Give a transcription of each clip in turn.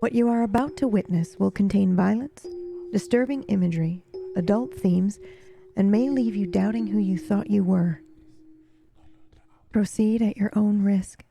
What you are about to witness will contain violence, disturbing imagery, adult themes, and may leave you doubting who you thought you were. Proceed at your own risk.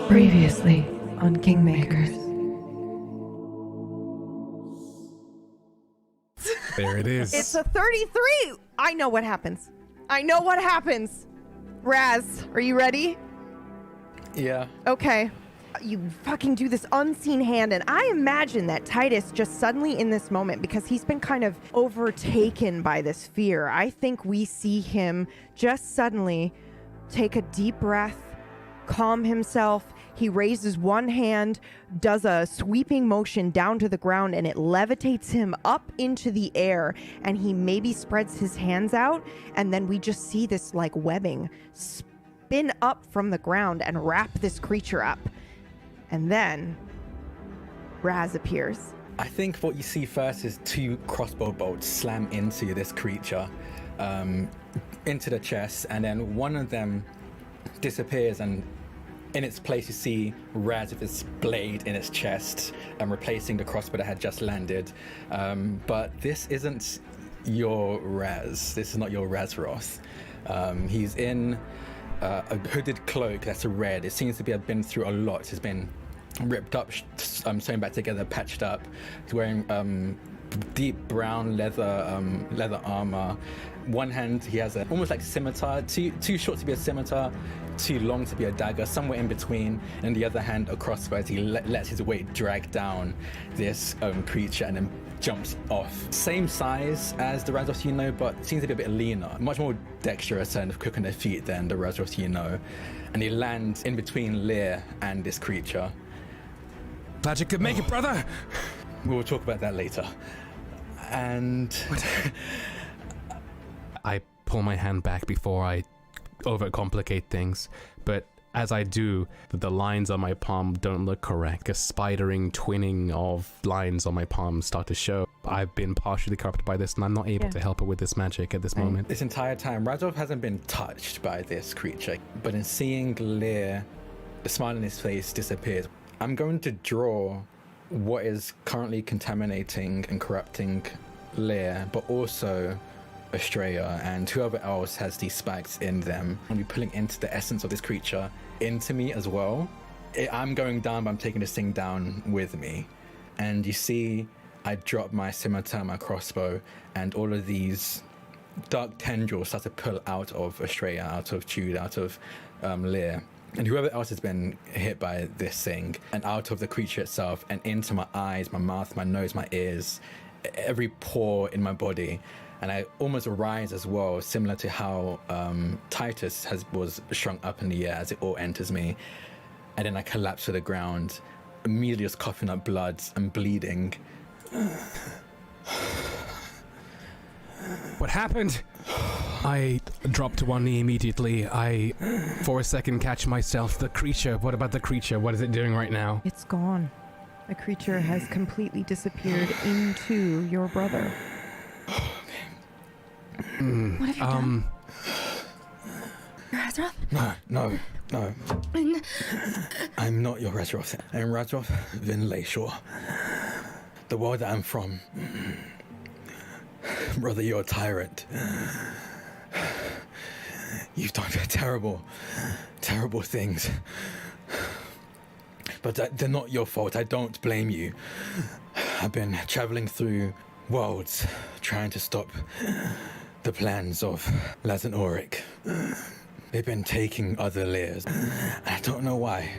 Previously on Kingmakers. There it is. It's a 33. I know what happens. Raz, are you ready? Yeah. Okay. You fucking do this unseen hand, and I imagine that Titus just suddenly in this moment, because he's been kind of overtaken by this fear, I think we see him just suddenly take a deep breath, calm himself. He raises one hand, does a sweeping motion down to the ground, and it levitates him up into the air, and he maybe spreads his hands out, and then we just see this like webbing spin up from the ground and wrap this creature up. And then Raz appears. I think what you see first is two crossbow bolts slam into this creature, into the chest, and then one of them disappears, and in its place you see Raz with its blade in its chest, replacing the crossbow that had just landed. But this isn't your Raz. This is not your Rasroth. He's in a hooded cloak that's red. It seems to have been through a lot. He's been ripped up, sewn back together, patched up. He's wearing deep brown leather armor. One hand he has almost like scimitar, too short to be a scimitar, too long to be a dagger, somewhere in between. And the other hand a crossbow as he lets his weight drag down this creature and then jumps off. Same size as the Rasroth you know, but seems to be a bit leaner, much more dexterous and quick on their feet than the Rasroth you know. And he lands in between Leah and this creature. Glad you could make it, brother. We'll talk about that later. And I pull my hand back before I overcomplicate things, but as I do, the lines on my palm don't look correct. A spidering twinning of lines on my palm start to show. I've been partially corrupted by this, and I'm not able to help her with this magic at this moment. This entire time, Rasroth hasn't been touched by this creature, but in seeing Leah, the smile on his face disappears. I'm going to draw what is currently contaminating and corrupting Leah, but also Estrella and whoever else has these spikes in them. I'm going to be pulling into the essence of this creature into me as well. I'm going down, but I'm taking this thing down with me. And you see, I drop my scimitar, my crossbow, and all of these dark tendrils start to pull out of Estrella, out of Jude, out of Leah. And whoever else has been hit by this thing, and out of the creature itself, and into my eyes, my mouth, my nose, my ears, every pore in my body. And I almost rise as well, similar to how Titus was shrunk up in the air as it all enters me. And then I collapse to the ground, immediately just coughing up blood and bleeding. What happened? I dropped to one knee immediately. I, for a second, catch myself. The creature. What about the creature? What is it doing right now? It's gone. The creature has completely disappeared into your brother. What have you done? Rasroth? No. I'm not your Rasroth. I'm Rasroth Vin Leyshore. The world that I'm from. Brother, you're a tyrant. You've done terrible, terrible things. But they're not your fault. I don't blame you. I've been traveling through worlds trying to stop the plans of Laz and Auric. They've been taking other layers. I don't know why.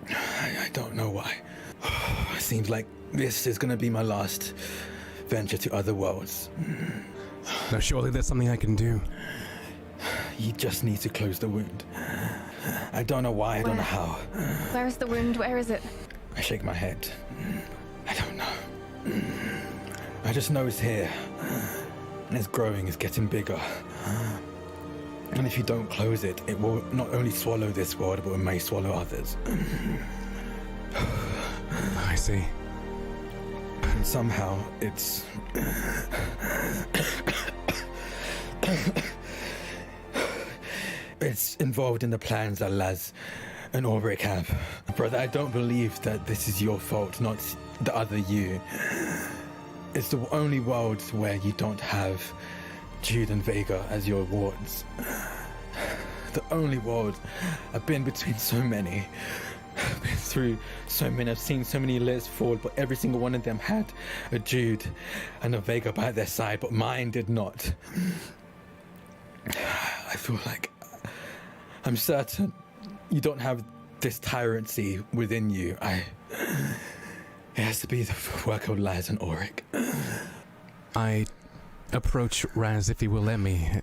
I don't know why. It seems like this is going to be my last venture to other worlds. Now, surely there's something I can do. You just need to close the wound. I don't know why, I don't know how. Where is the wound? Where is it? I shake my head. I don't know. I just know it's here. And it's growing, it's getting bigger. And if you don't close it, it will not only swallow this world, but it may swallow others. I see. And somehow it's... it's involved in the plans that Laz and Auric have. Brother, I don't believe that this is your fault, not the other you. It's the only world where you don't have Jude and Vega as your wards. The only world. I've been between so many. I've been through so many. I've seen so many layers fall, but every single one of them had a Jude and a Vega by their side, but mine did not. I feel like I'm certain you don't have this tyrancy within you. It has to be the work of Laz and Auric. I approach Raz, if he will let me,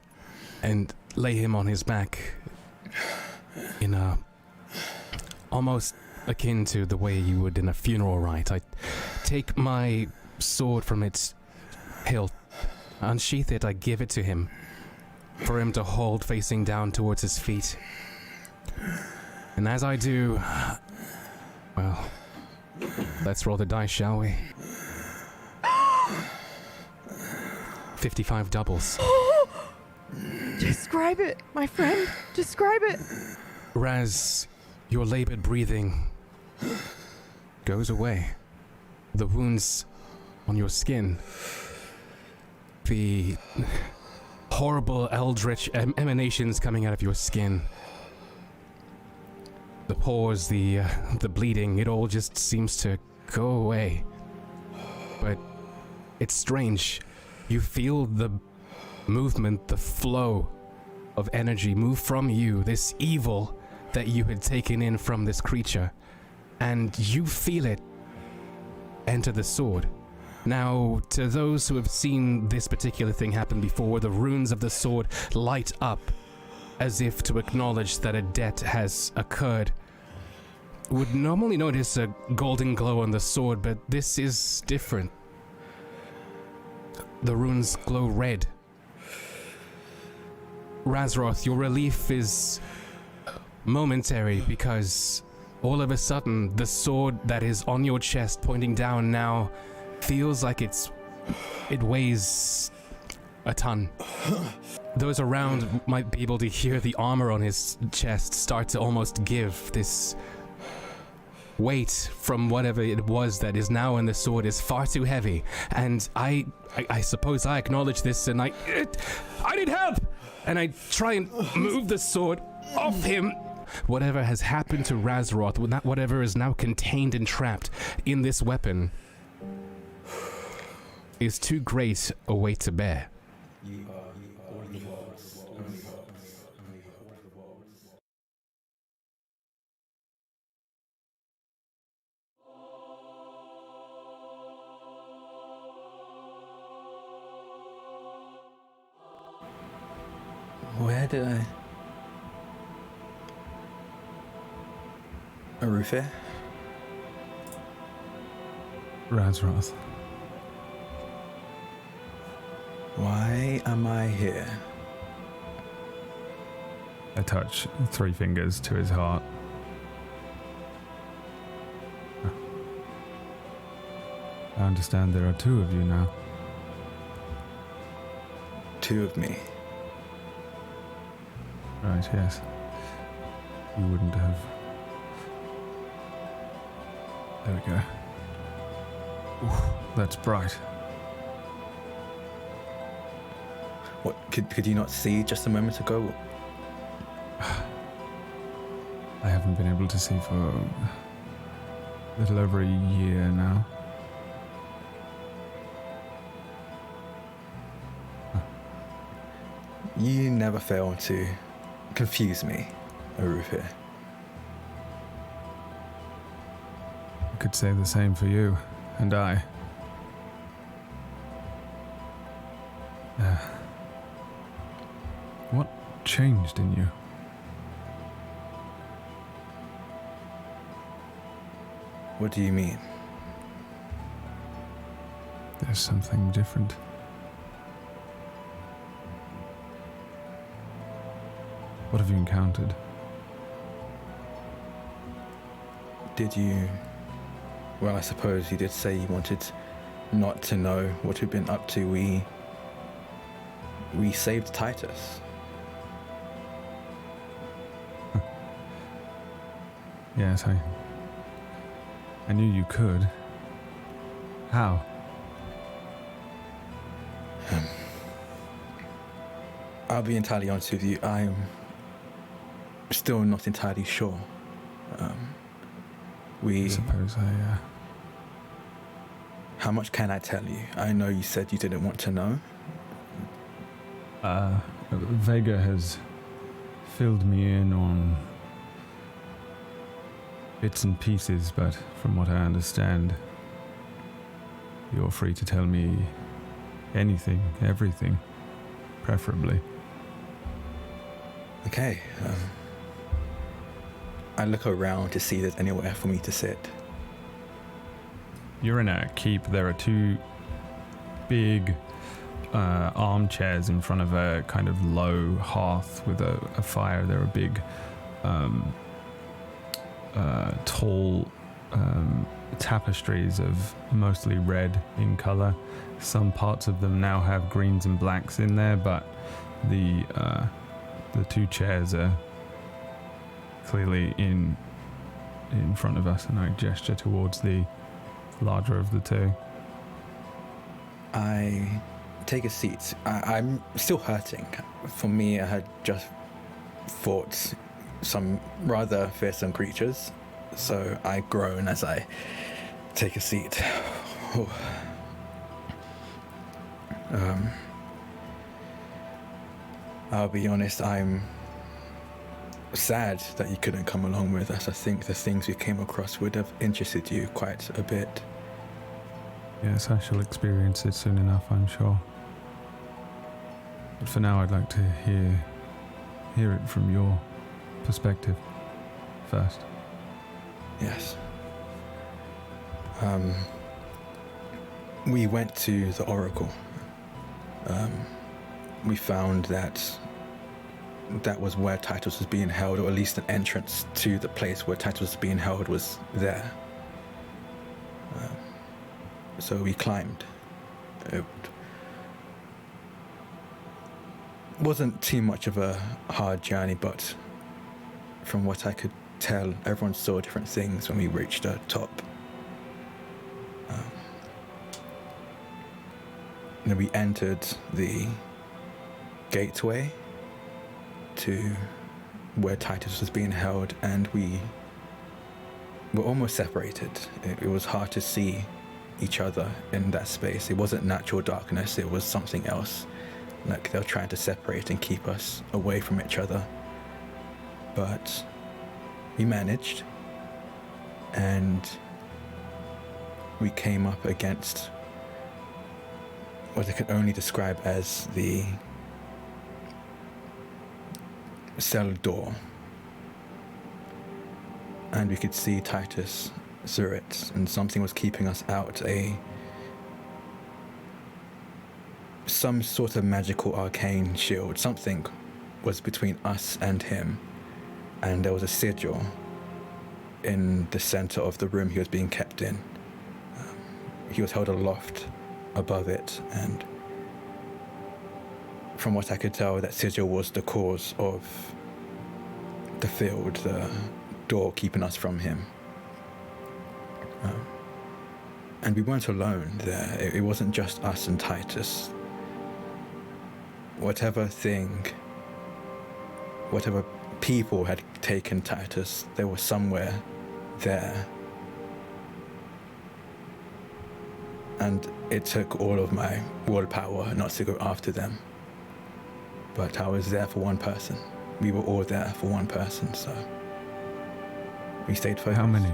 and lay him on his back in a almost akin to the way you would in a funeral rite. I take my sword from its hilt, unsheath it, I give it to him for him to hold facing down towards his feet. And as I do, well, let's roll the dice, shall we? 55 doubles. Describe it, my friend. Describe it. Raz, your labored breathing goes away. The wounds on your skin, the horrible eldritch emanations coming out of your skin, the pores, the bleeding, it all just seems to go away. But it's strange. You feel the movement, the flow of energy move from you, this evil that you had taken in from this creature, and you feel it enter the sword. Now, to those who have seen this particular thing happen before, the runes of the sword light up as if to acknowledge that a debt has occurred. Would normally notice a golden glow on the sword, but this is different. The runes glow red. Rasroth, your relief is momentary because all of a sudden the sword that is on your chest pointing down now feels like it weighs a ton. Those around might be able to hear the armor on his chest start to almost give. This weight from whatever it was that is now in the sword is far too heavy, and I suppose I acknowledge this, and I need help, and I try and move the sword off him. Whatever has happened to Rasroth, whatever is now contained and trapped in this weapon, is too great a weight to bear. Where did I... Arufir? Rasroth. Why am I here? I touch 3 fingers to his heart. I understand there are 2 of you now. 2 of me. Right, yes. You wouldn't have... There we go. Ooh, that's bright. What, could you not see just a moment ago? I haven't been able to see for a little over a year now. You never fail to confuse me, Arupir. I could say the same for you, and I. What changed in you? What do you mean? There's something different. What have you encountered? Did you... Well, I suppose you did say you wanted not to know what we've been up to. We saved Titus. Yes, I knew you could. How? I'll be entirely honest with you. I'm still not entirely sure. I suppose How much can I tell you? I know you said you didn't want to know. Vega has filled me in on bits and pieces, but from what I understand, you're free to tell me anything, everything, preferably. Okay. I look around to see if there's anywhere for me to sit. You're in a keep. There are 2 big armchairs in front of a kind of low hearth with a fire. There are big, tall tapestries of mostly red in color. Some parts of them now have greens and blacks in there, but the 2 chairs are clearly in front of us, and I gesture towards the larger of the 2. I take a seat. I'm still hurting. For me, I had just fought some rather fearsome creatures, so I groan as I take a seat. I'll be honest, I'm sad that you couldn't come along with us. I think the things we came across would have interested you quite a bit. Yes, I shall experience it soon enough, I'm sure. But for now, I'd like to hear it from your perspective first. Yes. We went to the Oracle. We found that was where Titus was being held, or at least an entrance to the place where Titus was being held was there. So we climbed. It wasn't too much of a hard journey, but from what I could tell, everyone saw different things when we reached the top. Then we entered the gateway to where Titus was being held, and we were almost separated. It was hard to see each other in that space. It wasn't natural darkness, it was something else. Like they were trying to separate and keep us away from each other. But we managed, and we came up against what I can only describe as the cell door. And we could see Titus through it, and something was keeping us out. A some sort of magical arcane shield. Something was between us and him, and there was a sigil in the center of the room he was being kept in. He was held aloft above it, and from what I could tell, that sigil was the cause of the field, the door keeping us from him. And we weren't alone there. It wasn't just us and Titus. Whatever people had taken Titus, they were somewhere there. And it took all of my willpower not to go after them. But I was there for one person. We were all there for one person, so we stayed focused. How many?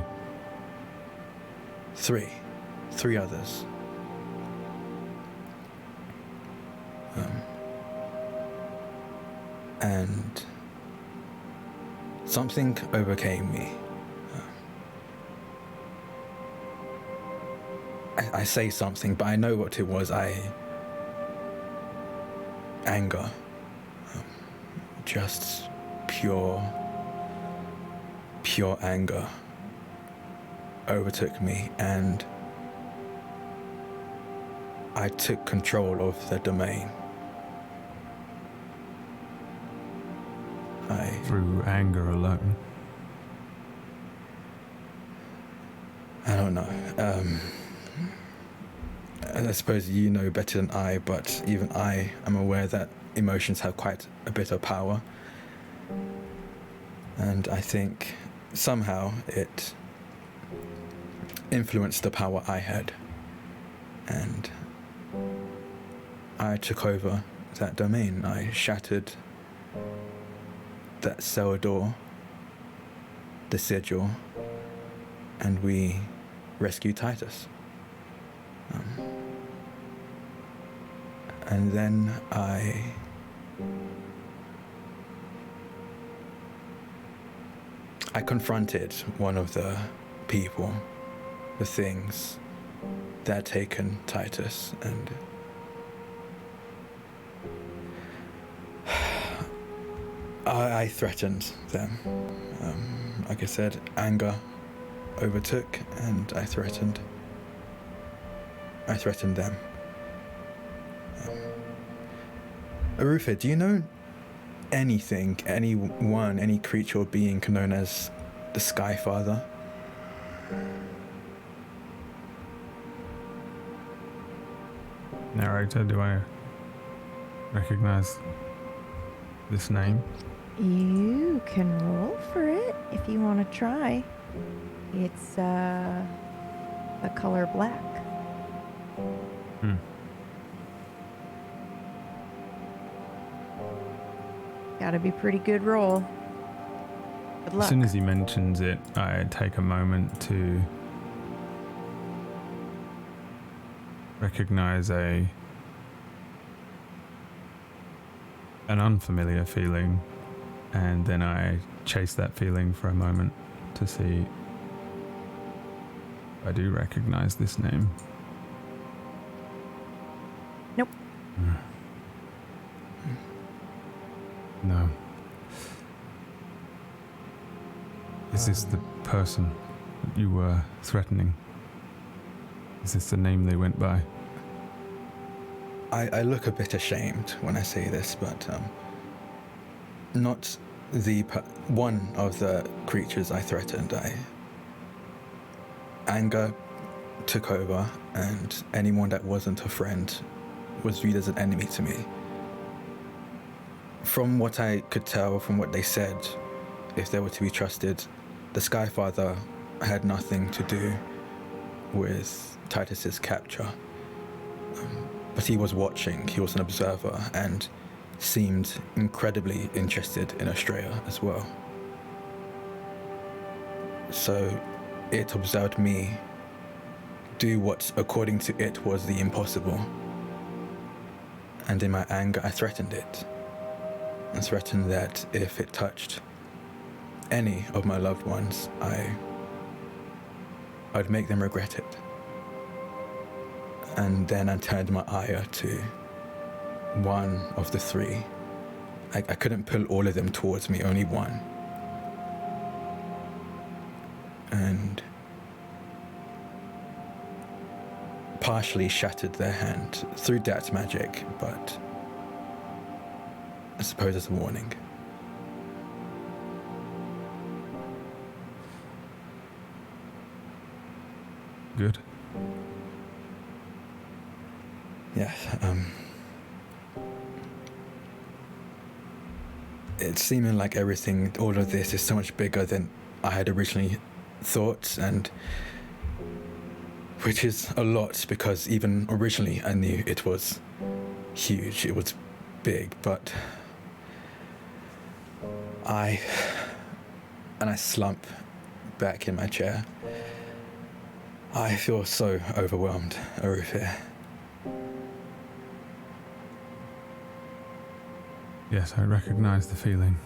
Three others. And something overcame me. I say something, but I know what it was. Anger. Just pure anger overtook me, and I took control of the domain. Through anger alone? I don't know. I suppose you know better than I, but even I am aware that emotions have quite a bit of power. And I think somehow it influenced the power I had. And I took over that domain. I shattered that cell door, the sigil, and we rescued Titus. And then I confronted one of the people, the things that had taken Titus, and I threatened them. Like I said, anger overtook, and I threatened them. Arufa, do you know anything, anyone, any creature or being known as the Sky Father? Narrator, do I recognize this name? You can roll for it if you want to try. It's the color black. Gotta be pretty good roll. Good luck. As soon as he mentions it, I take a moment to recognize an unfamiliar feeling, and then I chase that feeling for a moment to see if I do recognize this name. Nope. No. Is this the person that you were threatening? Is this the name they went by? I look a bit ashamed when I say this, but not one of the creatures I threatened. Anger took over, and anyone that wasn't a friend was viewed as an enemy to me. From what I could tell, from what they said, if they were to be trusted, the Sky Father had nothing to do with Titus's capture. But he was watching, he was an observer, and seemed incredibly interested in Australia as well. So it observed me do what, according to it, was the impossible. And in my anger, I threatened it. I threatened that if it touched any of my loved ones, I'd make them regret it. And then I turned my ire to one of the three. I couldn't pull all of them towards me, only one. And partially shattered their hand through that magic, but I suppose as a warning. Good. Yeah, it's seeming like everything, all of this is so much bigger than I had originally thought, and which is a lot, because even originally I knew it was huge, it was big, but I slump back in my chair. I feel so overwhelmed, Arufir. Yes, I recognize the feeling.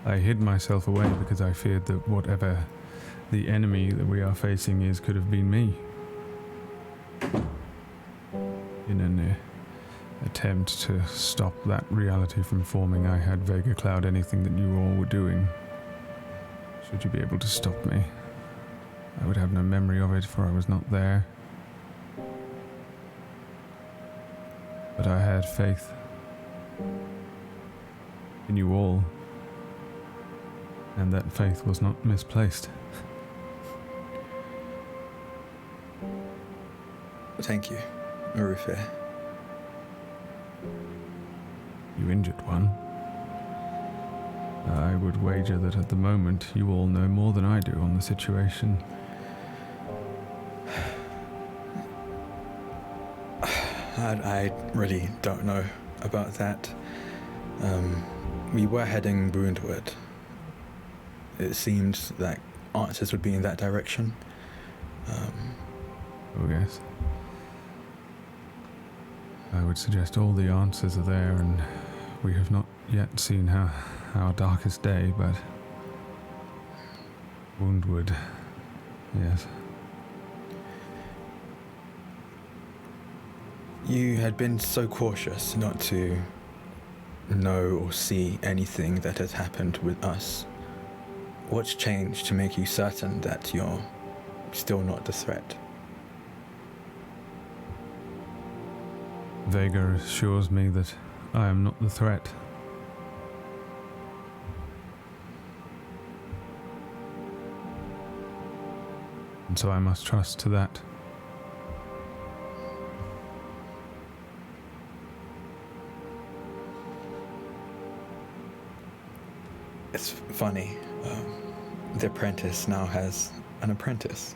I hid myself away because I feared that whatever the enemy that we are facing is could have been me. In an attempt to stop that reality from forming, I had Vega cloud anything that you all were doing. Should you be able to stop me, I would have no memory of it, for I was not there. But I had faith in you all, and that faith was not misplaced. Thank you, Arufir. You injured one. I would wager that at the moment you all know more than I do on the situation. I really don't know about that. We were heading woundward. It seemed that answers would be in that direction. Oh yes. I would suggest all the answers are there, and we have not yet seen our darkest day, but woundward, yes. You had been so cautious not to know or see anything that has happened with us. What's changed to make you certain that you're still not the threat? Vega assures me that I am not the threat. And so I must trust to that. It's funny. The Apprentice now has an apprentice.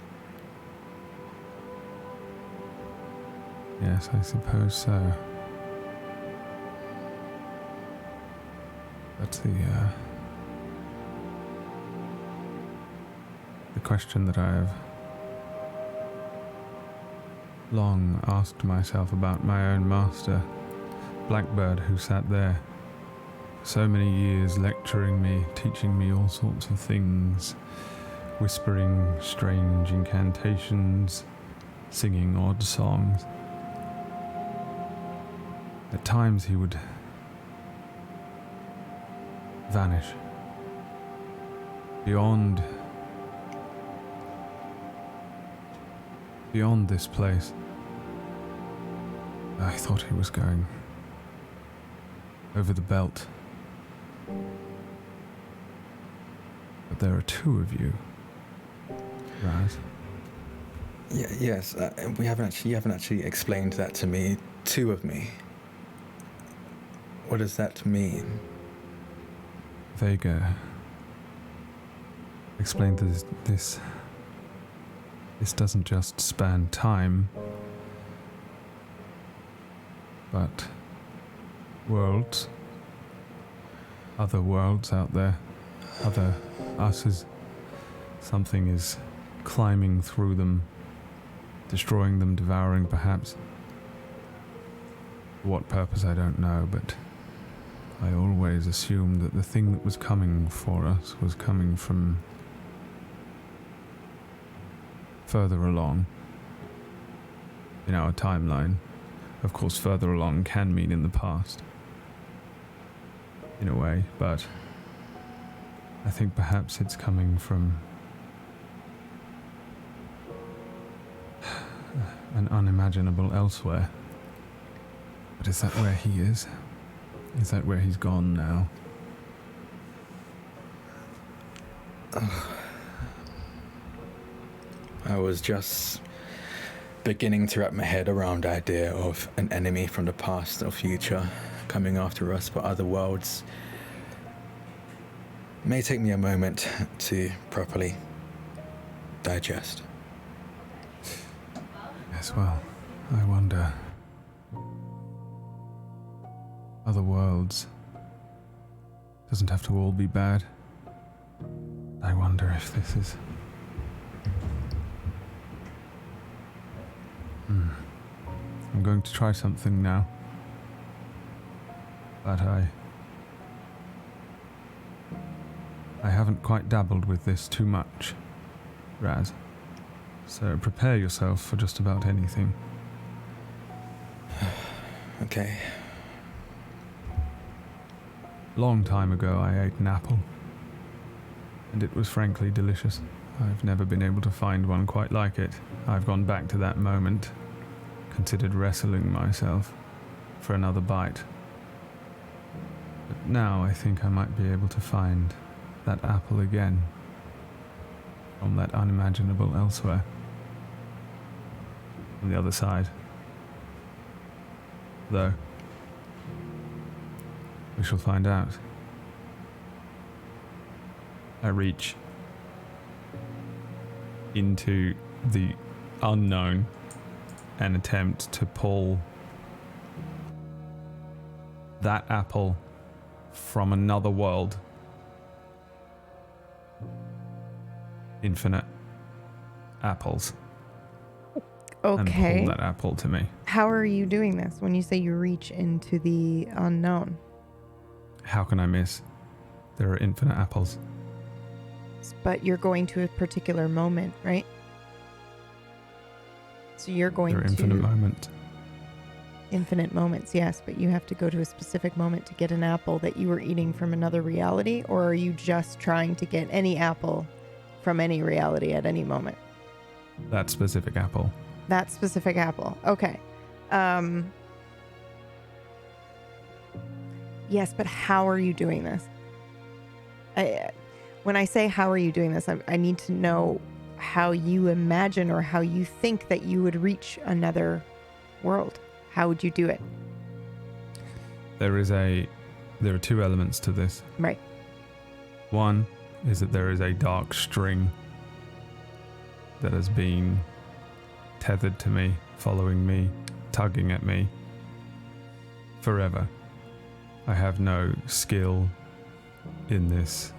Yes, I suppose so. That's the question that I have long asked myself about my own master, Blackbird, who sat there so many years lecturing me, teaching me all sorts of things, whispering strange incantations, singing odd songs. At times he would vanish beyond this place. I thought he was going over the belt. But there are two of you, Raz. Yes, you haven't actually explained that to me. Two of me. What does that mean? Vega explained that this doesn't just span time, but worlds, other worlds out there, other uses. Something is climbing through them, destroying them, devouring perhaps. For what purpose I don't know, but I always assumed that the thing that was coming for us was coming from further along in our timeline. Of course, further along can mean in the past, in a way, but I think perhaps it's coming from an unimaginable elsewhere. But is that where he is? Is that where he's gone now? I was just beginning to wrap my head around the idea of an enemy from the past or future coming after us, but other worlds. May take me a moment to properly digest. Yes, well, I wonder. Other worlds. Doesn't have to all be bad. I wonder if this is... I'm going to try something now. But I haven't quite dabbled with this too much, Raz. So prepare yourself for just about anything. Okay. Long time ago I ate an apple, and it was frankly delicious. I've never been able to find one quite like it. I've gone back to that moment, considered wrestling myself for another bite. But now I think I might be able to find that apple again from that unimaginable elsewhere. On the other side. Though, we shall find out. I reach into the unknown and attempt to pull that apple from another world. Infinite apples. And Okay. pull that apple to me. How are you doing this when you say you reach into the unknown? How can I miss? There are infinite apples. But you're going to a particular moment, right? So you're going There are to infinite moments. infinite moments, yes, but you have to go to a specific moment to get an apple that you were eating from another reality, or are you just trying to get any apple from any reality at any moment? That specific apple. That specific apple. Okay. Yes, but how are you doing this? When I say how are you doing this, I need to know how you imagine or how you think that you would reach another world. How would you do it? There are two elements to this. Right. One is that there is a dark string that has been tethered to me, following me, tugging at me forever. I have no skill in this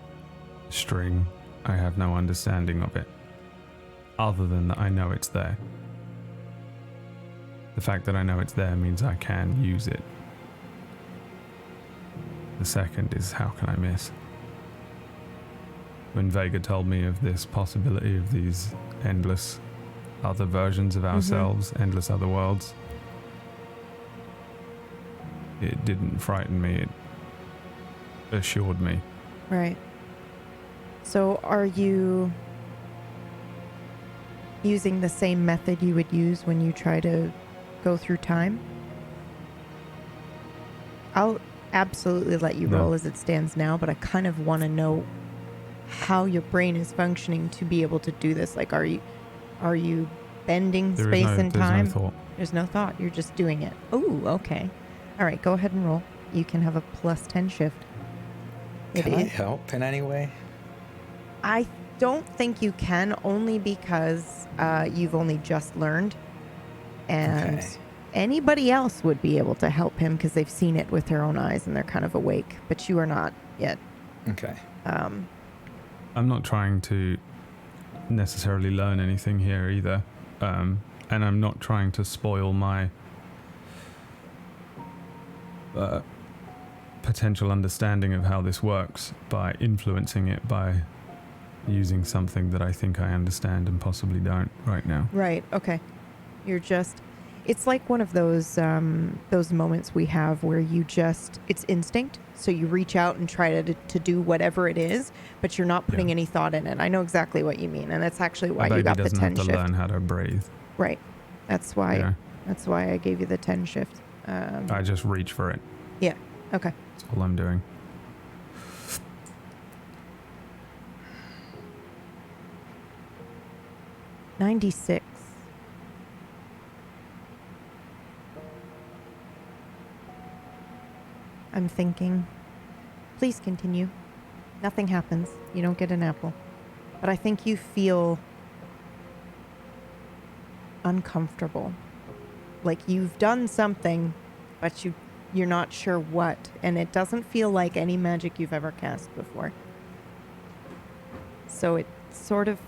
string. I have no understanding of it, other than that I know it's there. The fact that I know it's there means I can use it. The second is, how can I miss? When Vega told me of this possibility of these endless other versions of ourselves, endless other worlds, it didn't frighten me, it assured me. Right. So are you using the same method you would use when you try to go through time? I'll absolutely let you roll as it stands now, but I kind of want to know how your brain is functioning to be able to do this. Like, are you bending space and time? There's no thought. There's no thought. You're just doing it. Oh, okay. All right, go ahead and roll. You can have a +10 shift. Can I help in any way? I don't think you can, only because you've only just learned. And anybody else would be able to help him because they've seen it with their own eyes and they're kind of awake. But you are not yet. Okay. I'm not trying to necessarily learn anything here either. And I'm not trying to spoil my potential understanding of how this works by influencing it by using something that I think I understand and possibly don't right now. Right. Okay. You're just. It's like one of those moments we have where it's instinct. So you reach out and try to do whatever it is, but you're not putting any thought in it. I know exactly what you mean, and that's actually why you got the 10 shift. A baby doesn't have to learn how to breathe. Right. That's why. Yeah. That's why I gave you the 10 shift. I just reach for it. Yeah. Okay. That's all I'm doing. $96. I'm thinking. Please continue. Nothing happens. You don't get an apple. But I think you feel uncomfortable. Like you've done something, but you're not sure what. And it doesn't feel like any magic you've ever cast before. So it sort of,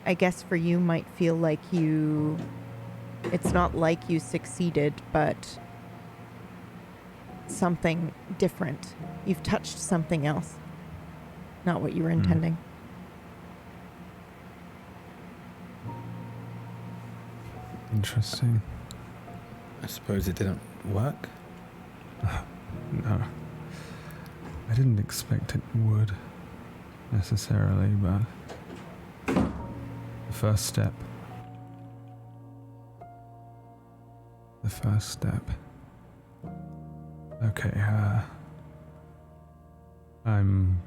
I guess for you, might feel like it's not like you succeeded, but something different. You've touched something else. Not what you were intending. Interesting. I suppose it didn't work? No. I didn't expect it would, necessarily, but the first step. Okay, I'm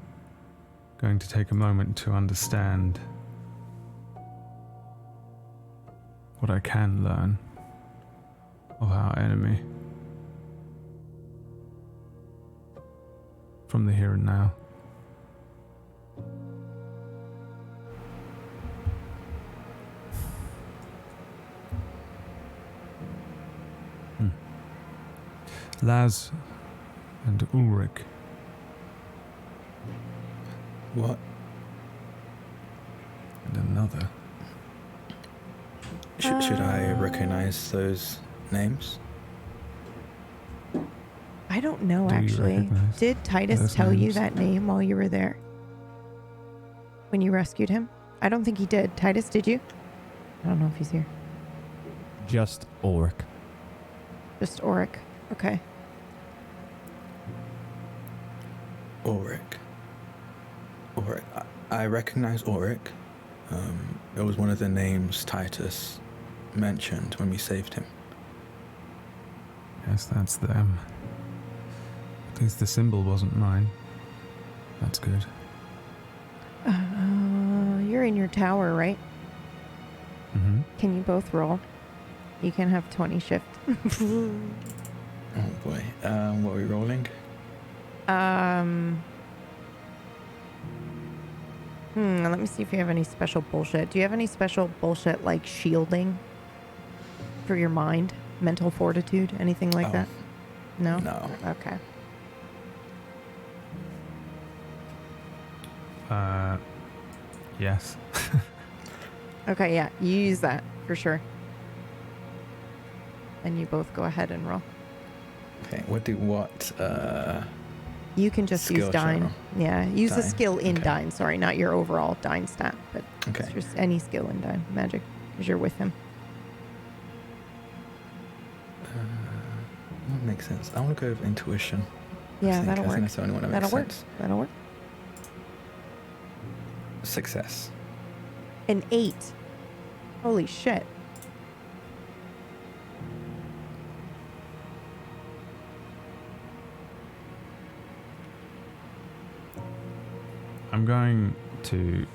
going to take a moment to understand what I can learn of our enemy from the here and now. Laz and Ulrich. What? And another. Should I recognize those names? I don't know, Do you actually. recognize Did Titus those tell you names? that name while you were there? When you rescued him? I don't think he did. Titus, did you? I don't know if he's here. Just Ulrich. Just Auric. Okay. Ulrich. I recognize Ulrich. It was one of the names Titus mentioned when we saved him. Yes, that's them. At least the symbol wasn't mine. That's good. You're in your tower, right? Mm-hmm. Can you both roll? You can have 20 shift. Oh boy. What are we rolling? Let me see if you have any special bullshit. Do you have any special bullshit like shielding for your mind? Mental fortitude? Anything like that? No? No. Okay. Yes. Okay, yeah. You use that for sure. And you both go ahead and roll. Okay. You can just use Skill Dine. check. Yeah, use the Dine. skill in Okay. Dine. Sorry, not your overall Dine stat, but Okay. it's just any skill in Dine magic because you're with him. That makes sense. I want to go with intuition. Yeah, that'll I think work. that's the only one that makes That'll work. sense. That'll work. Success. An 8. Holy shit. I'm going to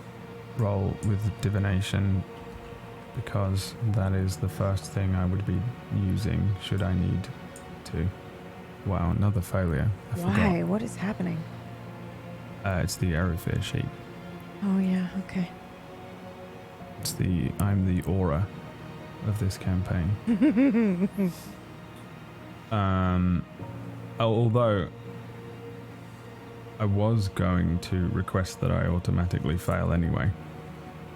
roll with divination because that is the first thing I would be using should I need to. Wow, another failure. I Why? What is happening? forgot. It's the Aerosphere sheet. Oh, yeah. Okay. I'm the aura of this campaign. Although I was going to request that I automatically fail anyway.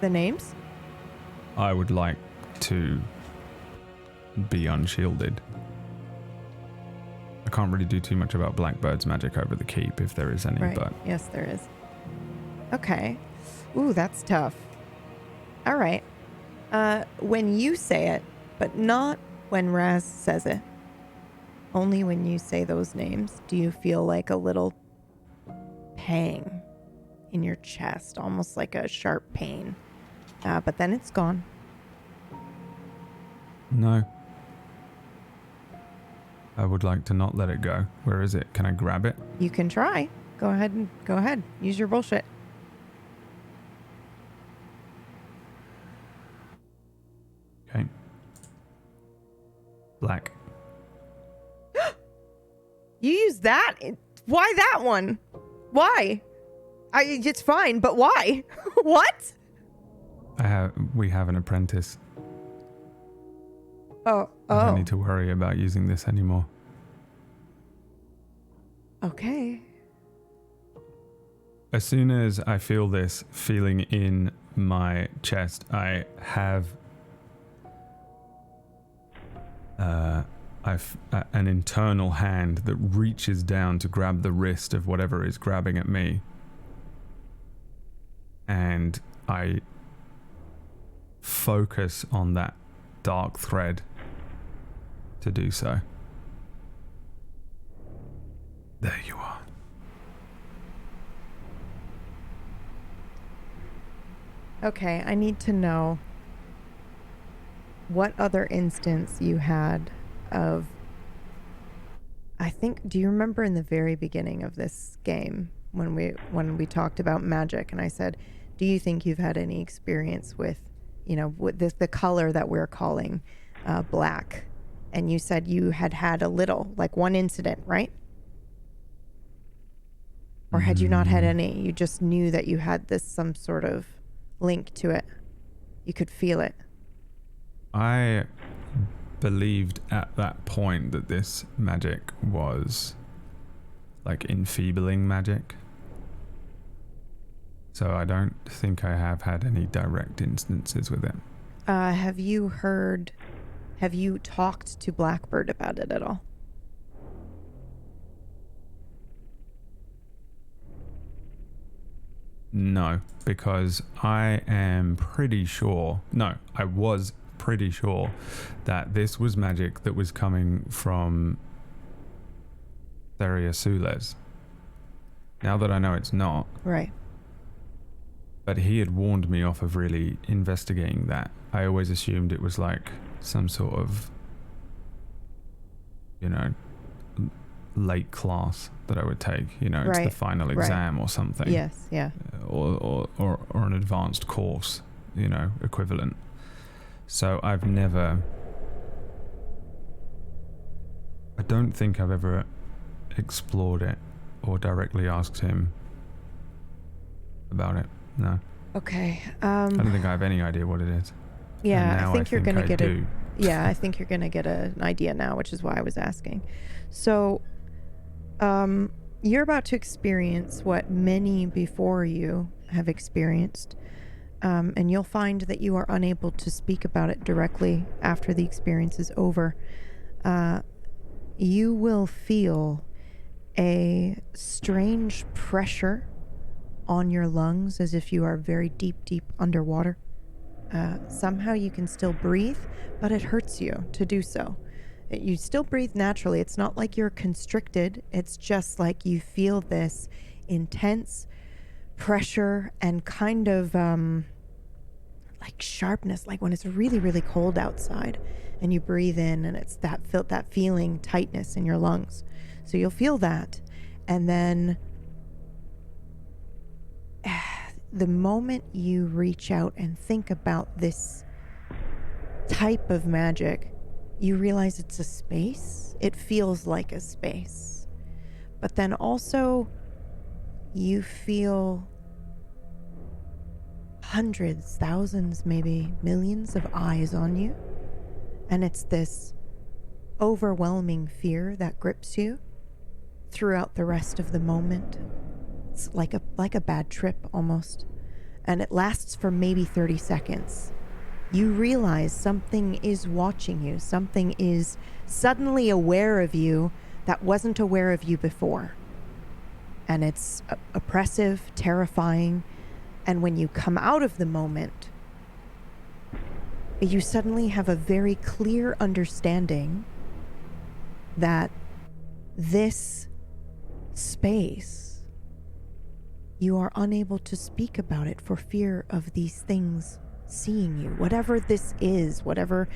The names? I would like to be unshielded. I can't really do too much about Blackbird's magic over the keep if there is any, Right. but Yes, there is. Okay. Ooh, that's tough. All right. When you say it, but not when Raz says it. Only when you say those names do you feel like a little pang in your chest, almost like a sharp pain. But then it's gone. No. I would like to not let it go. Where is it? Can I grab it? You can try. Go ahead. Use your bullshit. Okay. Black. You use that? Why that one? Why? It's fine, but why? What? We have an apprentice. Oh. I don't need to worry about using this anymore. Okay. As soon as I feel this feeling in my chest, I have an internal hand that reaches down to grab the wrist of whatever is grabbing at me. And I focus on that dark thread to do so. There you are. Okay, I need to know what other instance you had of... do you remember in the very beginning of this game when we talked about magic and I said, do you think you've had any experience with, with the color that we're calling black? And you said you had a little, like one incident, right? Or had you not had any? You just knew that you had some sort of link to it. You could feel it. I believed at that point that this magic was like enfeebling magic. So I don't think I have had any direct instances with it. Have you talked to Blackbird about it at all? No, because I was pretty sure that this was magic that was coming from Theria Sules. Now that I know it's not. Right. But he had warned me off of really investigating that. I always assumed it was like some sort of, late class that I would take, it's the final exam or something. Yes, yeah. Or an advanced course, equivalent. So I don't think I've ever explored it or directly asked him about it. No. Okay. I don't think I have any idea what it is. Yeah, I think you're going to get it. Yeah, I think you're going to get an idea now, which is why I was asking. So, you're about to experience what many before you have experienced, and you'll find that you are unable to speak about it directly after the experience is over. You will feel a strange pressure on your lungs as if you are very deep underwater. Somehow you can still breathe, but it hurts you to do so. You still breathe naturally. It's not like you're constricted. It's just like you feel this intense pressure and kind of like sharpness, like when it's really, really cold outside and you breathe in and it's that feeling tightness in your lungs. So you'll feel that. And then the moment you reach out and think about this type of magic, you realize it's a space. It feels like a space. But then also you feel hundreds, thousands, maybe millions of eyes on you. And it's this overwhelming fear that grips you throughout the rest of the moment. It's like a bad trip almost. And it lasts for maybe 30 seconds. You realize something is watching you. Something is suddenly aware of you that wasn't aware of you before. And it's oppressive, terrifying, And when you come out of the moment, you suddenly have a very clear understanding that this space, you are unable to speak about it for fear of these things seeing you. Whatever this is, whatever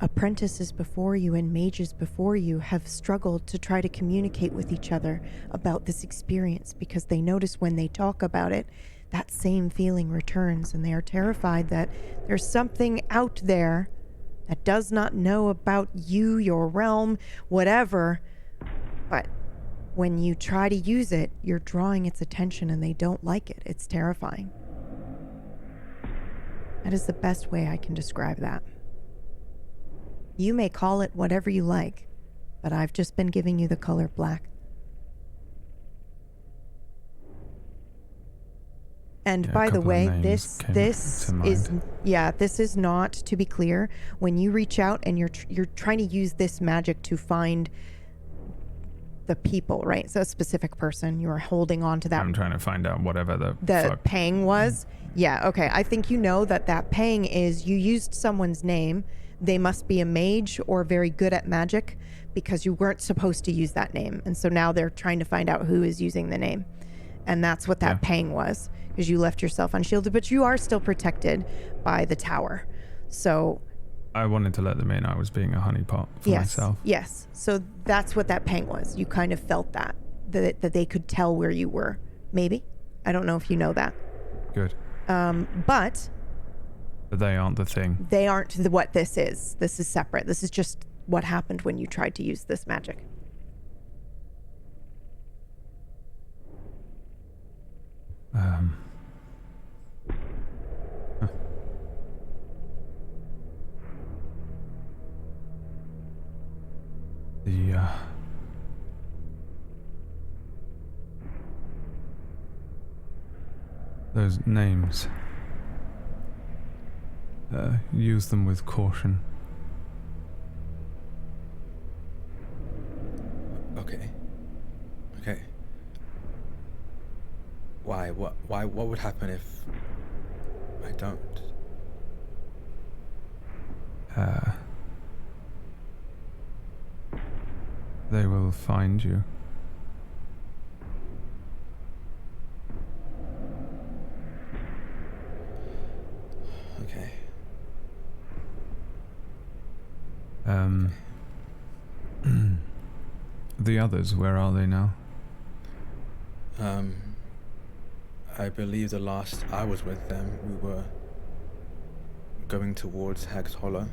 apprentices before you and mages before you have struggled to try to communicate with each other about this experience, because they notice when they talk about it, that same feeling returns, and they are terrified that there's something out there that does not know about you, your realm, whatever. But when you try to use it, you're drawing its attention and they don't like it. It's terrifying. That is the best way I can describe that. You may call it whatever you like, but I've just been giving you the color black. And by the way, this is not, to be clear, when you reach out and you're trying to use this magic to find the people, right? So a specific person, you are holding on to that. I'm trying to find out whatever the fuck pang was. Yeah, okay. I think you know that pang is you used someone's name. They must be a mage or very good at magic because you weren't supposed to use that name. And so now they're trying to find out who is using the name. And that's what that pang was, because you left yourself unshielded, but you are still protected by the tower. So I wanted to let them in. I was being a honeypot for myself. Yes. So that's what that pang was. You kind of felt that they could tell where you were. Maybe. I don't know if you know that. Good. But they aren't the thing. They aren't what this is. This is separate. This is just what happened when you tried to use this magic. Those names. Use them with caution. Okay. Why? What would happen if I don't? They will find you. Okay. The others, where are they now? I believe the last I was with them, we were going towards Hag's Hollow.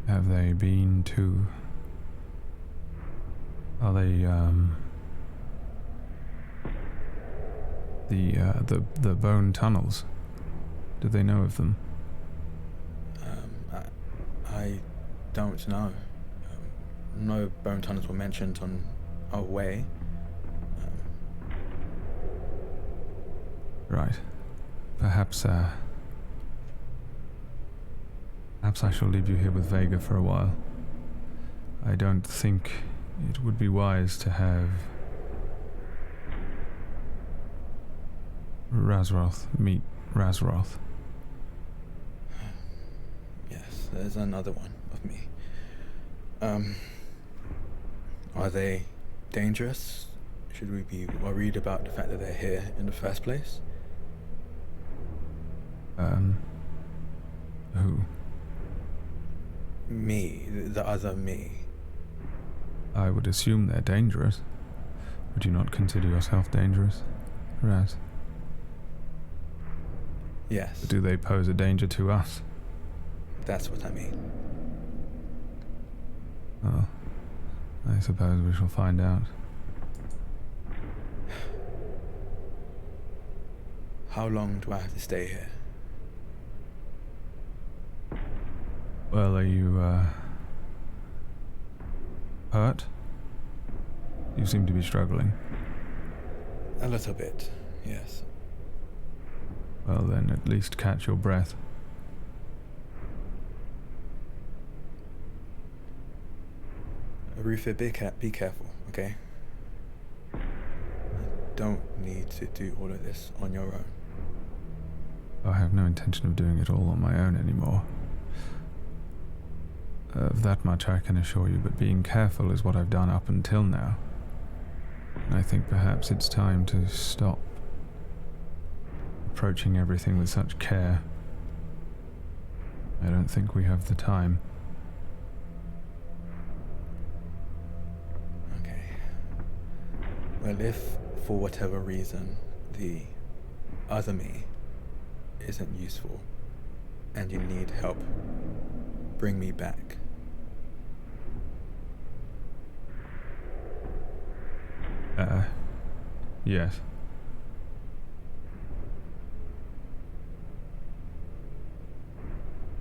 Have they been to... Are they, the bone tunnels? Do they know of them? I don't know. No bone tunnels were mentioned on our way. Right. Perhaps I shall leave you here with Vega for a while. I don't think it would be wise to have Rasroth meet Rasroth. Yes, there's another one of me. Are they dangerous? Should we be worried about the fact that they're here in the first place? Who? Me, the other me. I would assume they're dangerous. Would you not consider yourself dangerous, Raz? Yes. Do they pose a danger to us? That's what I mean. Well, I suppose we shall find out. How long do I have to stay here? Well, are you, hurt? You seem to be struggling. A little bit, yes. Well, then at least catch your breath. Rufa, be careful, okay? don't need to do all of this on your own. I have no intention of doing it all on my own anymore. Of that much I can assure you, but being careful is what I've done up until now. And I think perhaps it's time to stop approaching everything with such care. I don't think we have the time. Okay. Well, if for whatever reason the other me isn't useful and you need help, bring me back. Yes.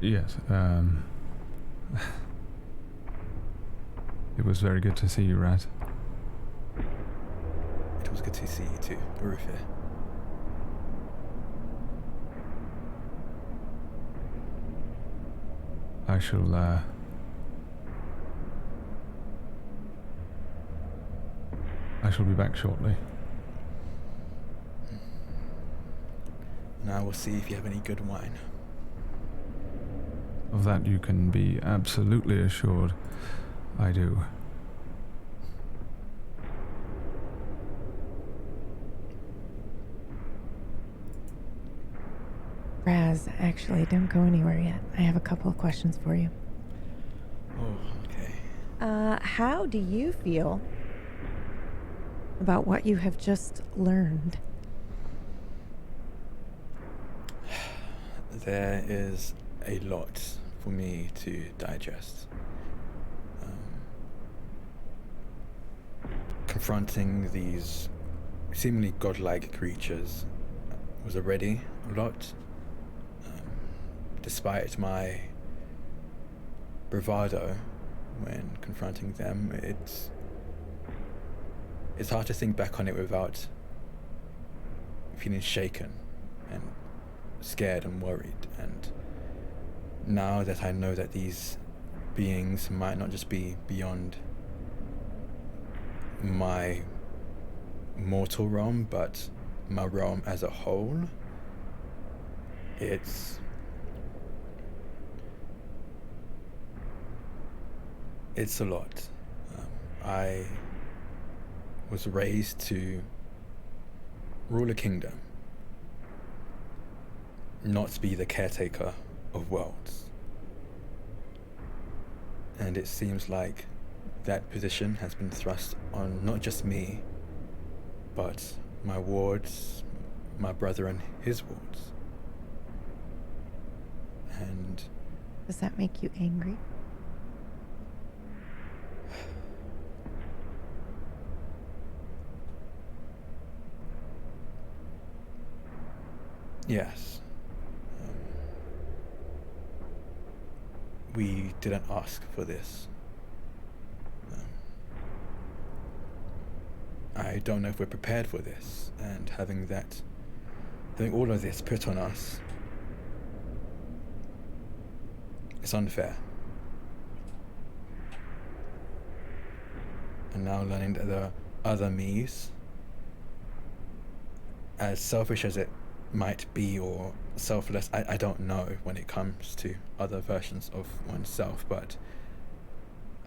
Yes, it was very good to see you, Raz. It was good to see you too, Arufir. I shall be back shortly. Now we'll see if you have any good wine. Of that you can be absolutely assured I do. Raz, actually, don't go anywhere yet. I have a couple of questions for you. Oh, okay. How do you feel about what you have just learned? There is a lot for me to digest. Confronting these seemingly godlike creatures was already a lot. Despite my bravado when confronting them, it's hard to think back on it without feeling shaken and scared and worried. And now that I know that these beings might not just be beyond my mortal realm, but my realm as a whole, it's a lot. I was raised to rule a kingdom, not be the caretaker of worlds. And it seems like that position has been thrust on not just me, but my wards, my brother and his wards. And Does that make you angry? yes, we didn't ask for this. I don't know if we're prepared for this, and having all of this put on us, it's unfair. And now learning that there are other me's, as selfish as it might be or selfless, I don't know when it comes to other versions of oneself, but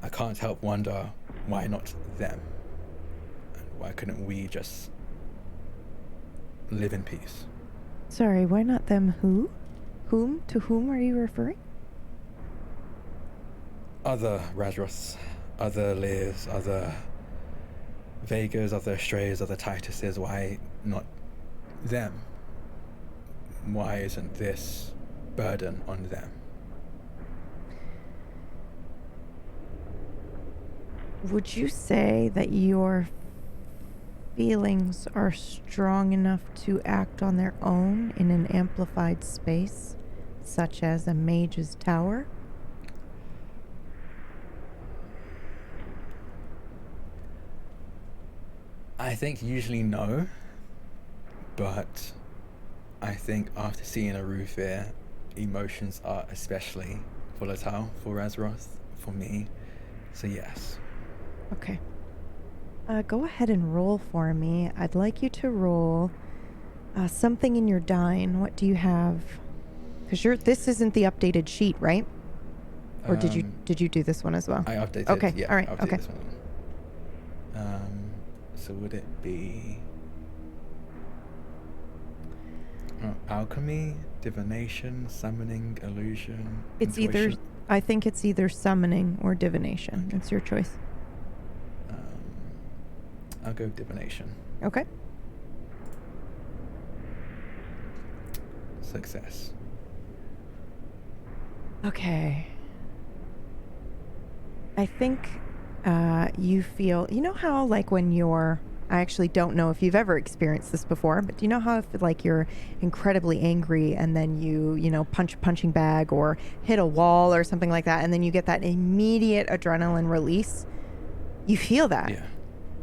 I can't help wonder why not them, and why couldn't we just live in peace? Sorry, why not them? Who? Whom? To whom are you referring? Other Rasroths, other Leahs, other Vegas, other Strays, other Tituses, why not them? Why isn't this burden on them? Would you say that your feelings are strong enough to act on their own in an amplified space, such as a mage's tower? I think usually no, but I think after seeing Arufir, emotions are especially volatile for Rasroth, for me, so yes. Okay. Go ahead and roll for me. I'd like you to roll something in your Dine. What do you have? Because this isn't the updated sheet, right? Or did you do this one as well? I updated. Okay. Yeah, All right. I updated Okay. this one. So would it be alchemy, divination, summoning, illusion? It's either. intuition? I think it's either summoning or divination. Okay. It's your choice. I'll go divination. Okay. Success. Okay. I think you feel, you know how like when you're, I actually don't know if you've ever experienced this before, but do you know how if like you're incredibly angry and then you know, punch a punching bag or hit a wall or something like that, and then you get that immediate adrenaline release? You feel that. Yeah.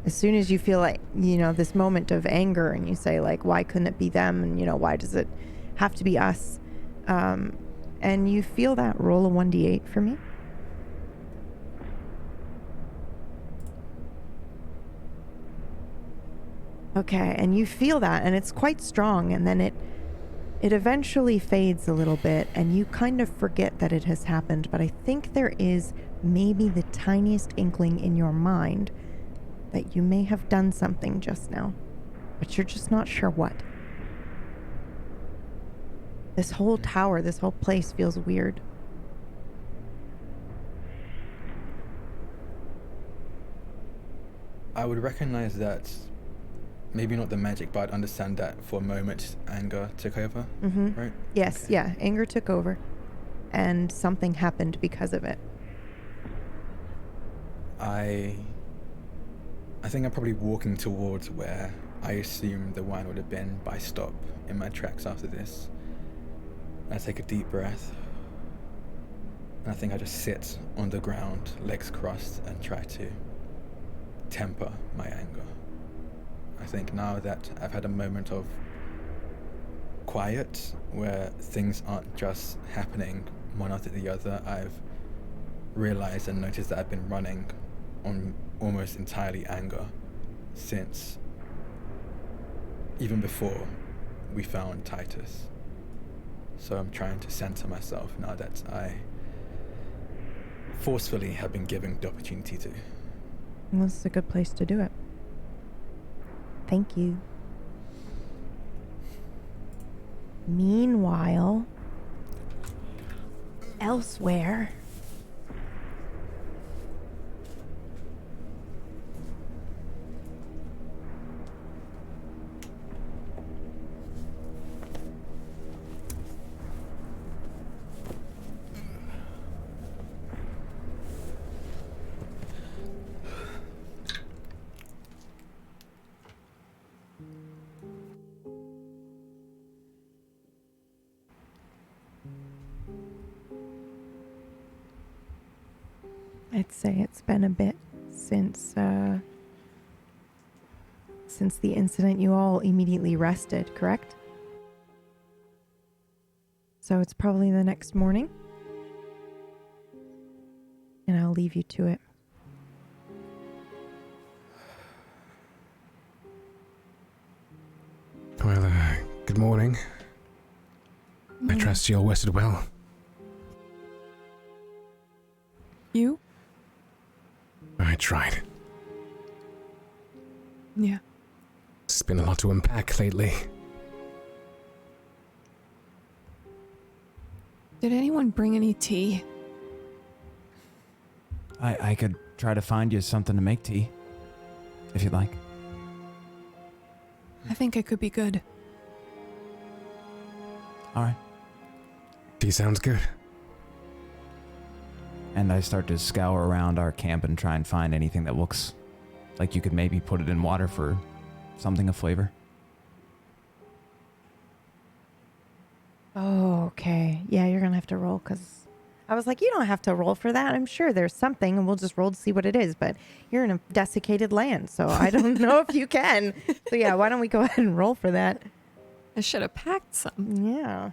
As soon as you feel like, you know, this moment of anger and you say like, why couldn't it be them? And, you know, why does it have to be us? And you feel that. Roll a 1d8 for me. Okay, and you feel that, and it's quite strong, and then it eventually fades a little bit, and you kind of forget that it has happened, but I think there is maybe the tiniest inkling in your mind that you may have done something just now, but you're just not sure what. This whole tower, this whole place feels weird. I would recognize that, maybe not the magic, but I'd understand that for a moment anger took over, right? Yes, Okay. yeah, anger took over, and something happened because of it. I think I'm probably walking towards where I assume the wine would have been, but I stop in my tracks after this. I take a deep breath, and I think I just sit on the ground, legs crossed, and try to temper my anger. I think now that I've had a moment of quiet, where things aren't just happening one after the other, I've realized and noticed that I've been running on almost entirely anger since even before we found Titus. So I'm trying to center myself now that I forcefully have been given the opportunity to. Well, this is a good place to do it. Thank you. Meanwhile, elsewhere. I'd say it's been a bit since the incident. You all immediately rested, correct? So it's probably the next morning. And I'll leave you to it. Well, good morning. I trust you all rested well. You? I tried. Yeah. It's been a lot to unpack lately. Did anyone bring any tea? I could try to find you something to make tea, if you'd like. I think it could be good. All right. Tea sounds good. And I start to scour around our camp and try and find anything that looks like you could maybe put it in water for something of flavor. Oh, okay. Yeah, you're going to have to roll because I was like, you don't have to roll for that. I'm sure there's something and we'll just roll to see what it is. But you're in a desiccated land, so I don't know if you can. So yeah, why don't we go ahead and roll for that? I should have packed some. Yeah.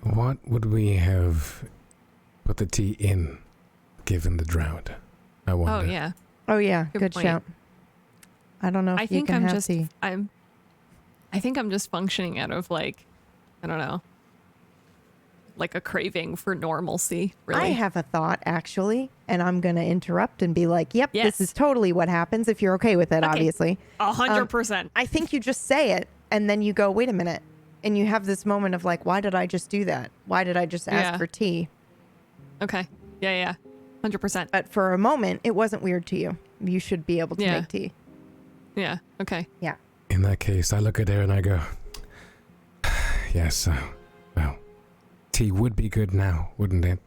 What would we have put the tea in, given the drought? I wonder. Oh, yeah. Oh, yeah. Good Good point. shout. I don't know if I you think can I'm have just tea. I think I'm just functioning out of like, I don't know, like a craving for normalcy, really. I have a thought, actually, and I'm going to interrupt and be like, yep, Yes. this is totally what happens if you're okay with it, Okay. obviously. 100%. I think you just say it, and then you go, wait a minute. And you have this moment of like, why did I just do that? Why did I just ask Yeah. for tea? Okay. Yeah. 100%. But for a moment, it wasn't weird to you. You should be able to Yeah. make tea. Yeah. Okay. Yeah. In that case, I look at her and I go, yes, well, tea would be good now, wouldn't it?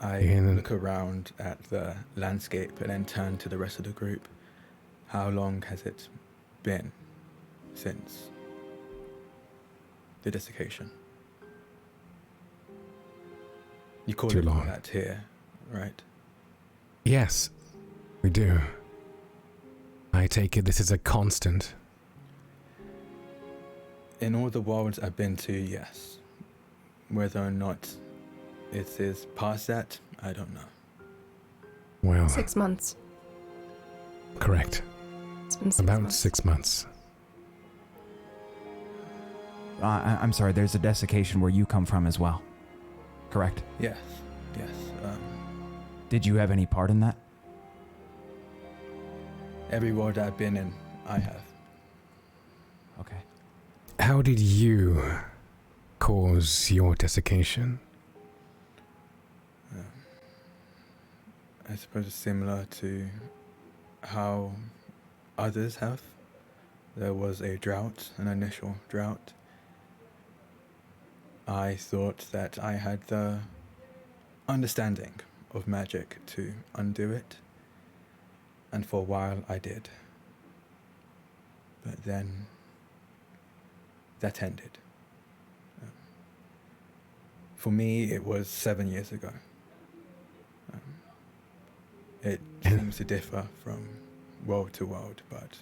I And- look around at the landscape and then turn to the rest of the group. How long has it been since the desiccation? You call Too it long. that here, right? Yes, we do. I take it this is a constant. In all the worlds I've been to, yes. Whether or not it is past that, I don't know. Well, 6 months. correct. It's been 6 About months. 6 months. I'm sorry, there's a desiccation where you come from as well. Correct? Yes. Did you have any part in that? Every world I've been in, I have. Okay. How did you cause your desiccation? I suppose it's similar to how others have. There was a drought, an initial drought. I thought that I had the understanding of magic to undo it, and for a while I did. But then that ended. For me, it was 7 years ago. It seems to differ from world to world, but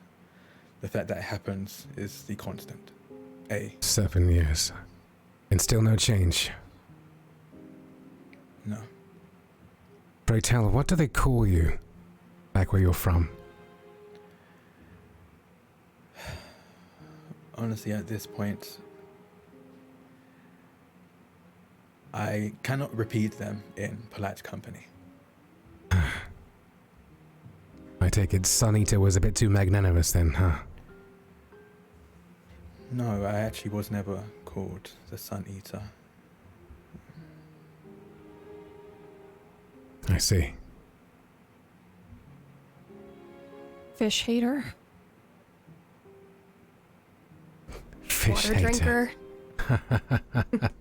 the fact that it happens is the constant. 7 years. And still no change. No. Pray tell, what do they call you back where you're from? Honestly, at this point, I cannot repeat them in polite company. I take it Sun Eater was a bit too magnanimous then, huh? No, I actually was never called the Sun Eater. I see. Fish hater. Fish Water hater. drinker.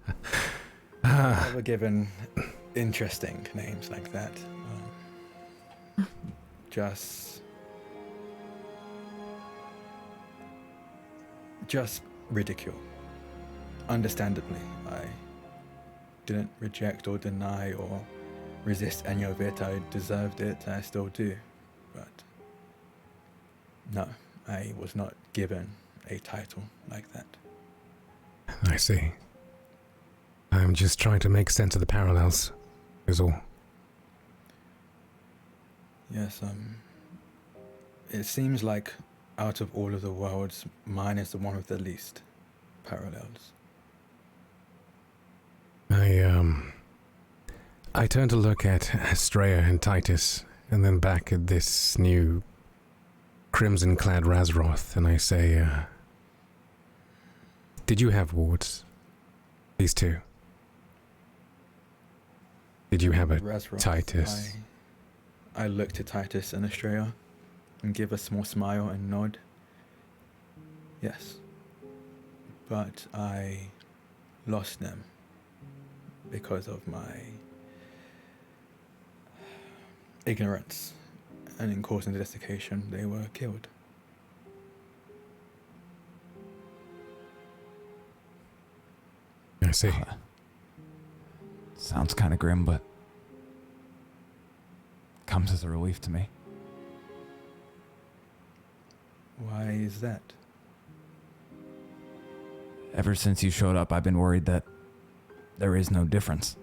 Never given interesting names like that. Just ridicule. Understandably, I didn't reject or deny or resist any of it. I deserved it. I still do. But no, I was not given a title like that. I see. I'm just trying to make sense of the parallels, is all. Yes, it seems like out of all of the worlds, mine is the one with the least parallels. I turn to look at Estrella and Titus, and then back at this new crimson-clad Rasroth, and I say, did you have wards? These two? Did you have a Rasroth, Titus? I look to Titus and Estrella and give a small smile and nod. Yes. But I lost them because of my ignorance, and in causing the desiccation, they were killed. I see. Sounds kind of grim, but comes as a relief to me. Why is that? Ever since you showed up, I've been worried that there is no difference.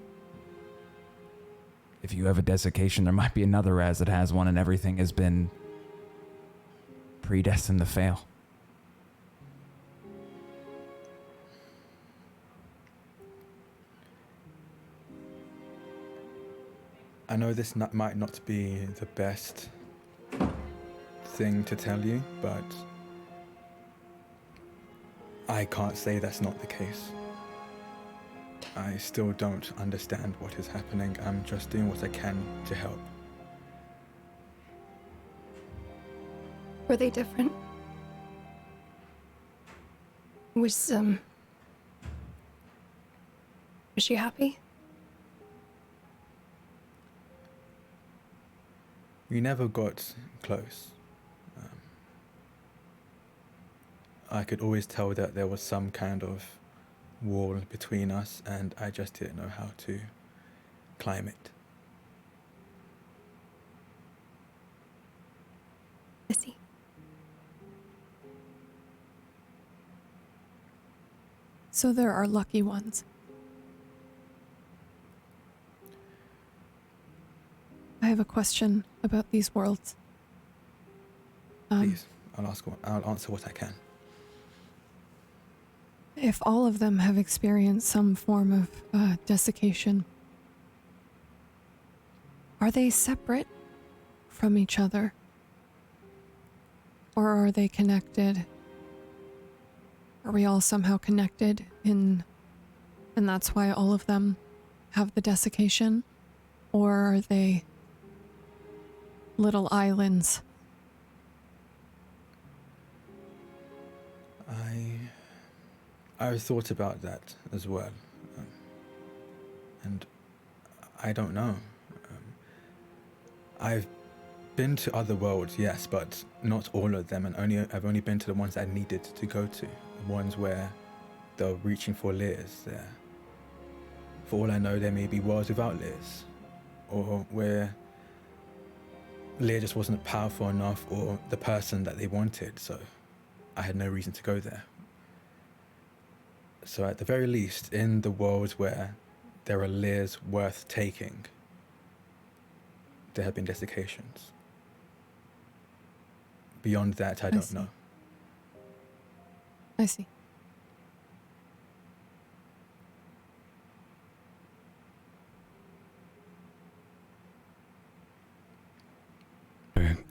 If you have a desiccation, there might be another Raz that has one, and everything has been predestined to fail. I know this might not be the best thing to tell you, but I can't say that's not the case. I still don't understand what is happening. I'm just doing what I can to help. Were they different? Was she happy? We never got close. I could always tell that there was some kind of wall between us, and I just didn't know how to climb it. I see. So there are lucky ones. I have a question about these worlds. Please, I'll answer what I can. If all of them have experienced some form of desiccation, are they separate from each other? Or are they connected? Are we all somehow connected and that's why all of them have the desiccation? Or are they little islands? I've thought about that as well, and I don't know. I've been to other worlds, yes, but not all of them, and I've only been to the ones I needed to go to, the ones where they're reaching for Leahs there. For all I know, there may be worlds without Leahs, or where Leah just wasn't powerful enough or the person that they wanted, so I had no reason to go there. So at the very least, in the worlds where there are Leahs worth taking, there have been desiccations. Beyond that, I don't know. I see.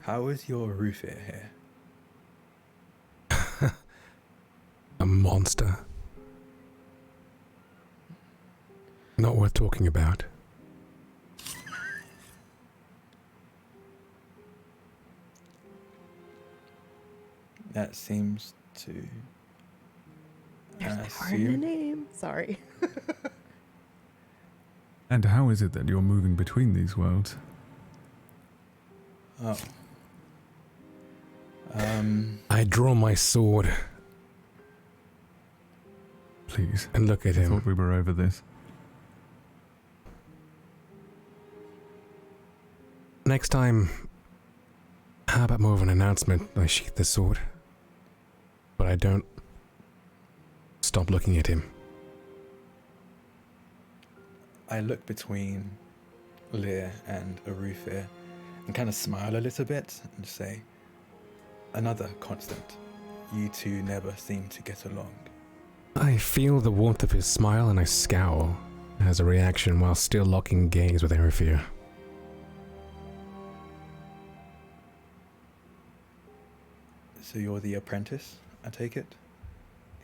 How is your Rufir here? A monster. Not worth talking about. That seems to There's power in the name. Sorry. And how is it that you're moving between these worlds? Oh. I draw my sword Please. and look at I him. thought we were over this. Next time, how about more of an announcement? I sheath the sword, but I don't stop looking at him. I look between Leah and Rufir and kind of smile a little bit and say, another constant. You two never seem to get along. I feel the warmth of his smile and I scowl as a reaction while still locking gaze with Erifir. So you're the apprentice, I take it?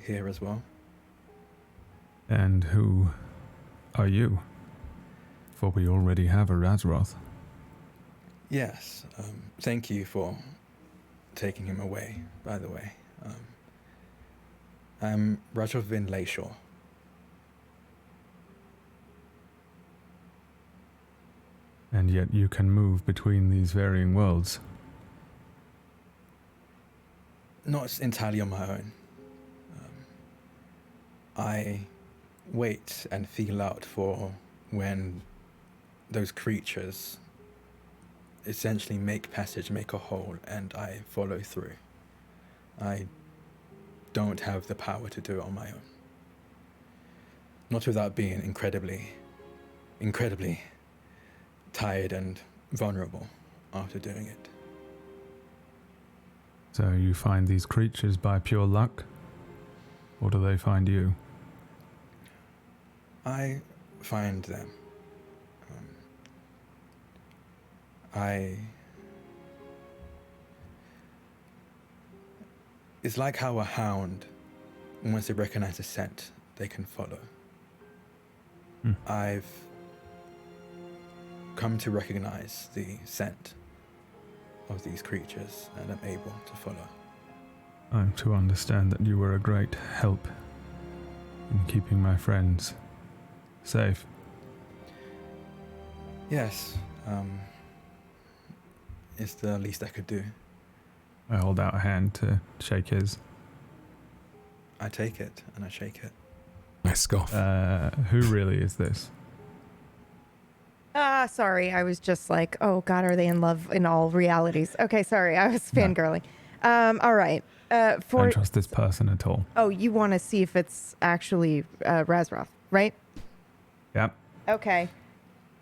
Here as well? And who are you? For we already have a Rasroth. Yes. Thank you for taking him away, by the way. I'm Rasroth in Leyshore. And yet you can move between these varying worlds. Not entirely on my own. I wait and feel out for when those creatures essentially make passage, make a hole, and I follow through. I don't have the power to do it on my own. Not without being incredibly tired and vulnerable after doing it. So you find these creatures by pure luck? Or do they find you? I find them. It's like how a hound, once they recognize a scent, they can follow. I've come to recognize the scent of these creatures and am able to follow. I'm to understand that you were a great help in keeping my friends safe. Yes, it's the least I could do. I hold out a hand to shake his. I take it and I shake it. I scoff. Who really is this? Sorry, I was just like, oh God, are they in love in all realities? Okay, sorry, I was fangirling. All right. Don't trust this person at all. Oh, you want to see if it's actually Rasroth, right? Yep. Okay.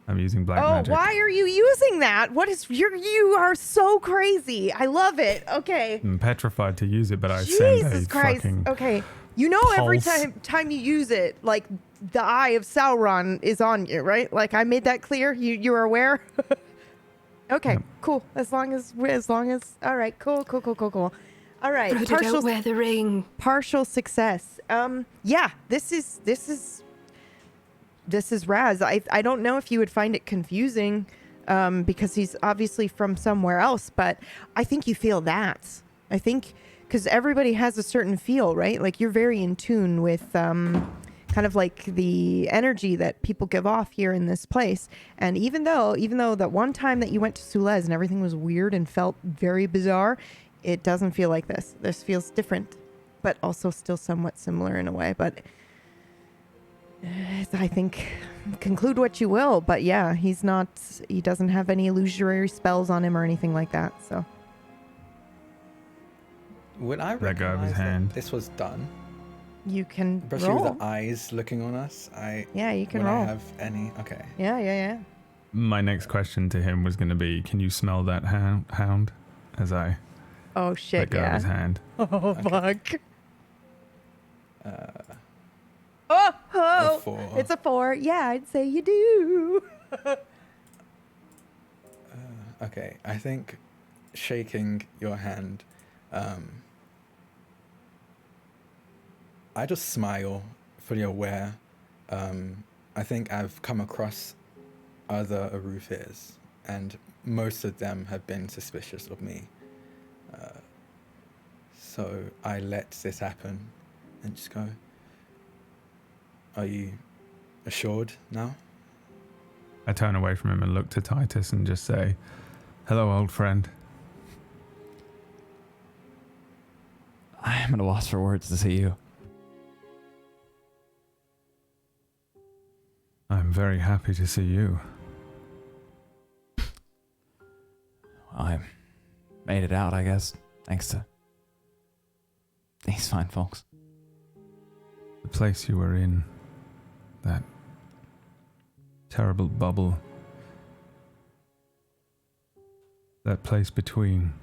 I'm using black magic. Oh, why are you using that? What is you are so crazy. I love it. Okay. I'm petrified to use it, but I send a Jesus Christ. fucking Okay. You know every pulse. time you use it, like the eye of Sauron is on you, right? Like I made that clear. You are aware? Okay, Yep. cool. As long as all right, cool. All right. Frodo, don't wear the ring. Partial success. Yeah, this is Raz. I don't know if you would find it confusing, because he's obviously from somewhere else, but I think you feel that. I think because everybody has a certain feel, right? Like you're very in tune with kind of like the energy that people give off here in this place. And even though that one time that you went to Sulez and everything was weird and felt very bizarre, it doesn't feel like this. This feels different, but also still somewhat similar in a way. But I think conclude what you will, but yeah, he doesn't have any illusory spells on him or anything like that. So Would I Let go of his recognize that hand. this was done? you can Especially roll. with the eyes looking on us. Yeah, you can Would roll. I have any? Okay. Yeah. My next question to him was going to be, can you smell that hound? As I Oh let shit, go of yeah. his hand. Oh fuck. A Oh, 4. it's a 4. Yeah, I'd say you do. Okay, I think shaking your hand, I just smile, fully aware. I think I've come across other Arufirs, and most of them have been suspicious of me. So I let this happen and just go, are you assured now? I turn away from him and look to Titus and just say, hello, old friend. I am at a loss for words to see you. I'm very happy to see you. I made it out, I guess, thanks to these fine folks. The place you were in, that terrible bubble, that place between.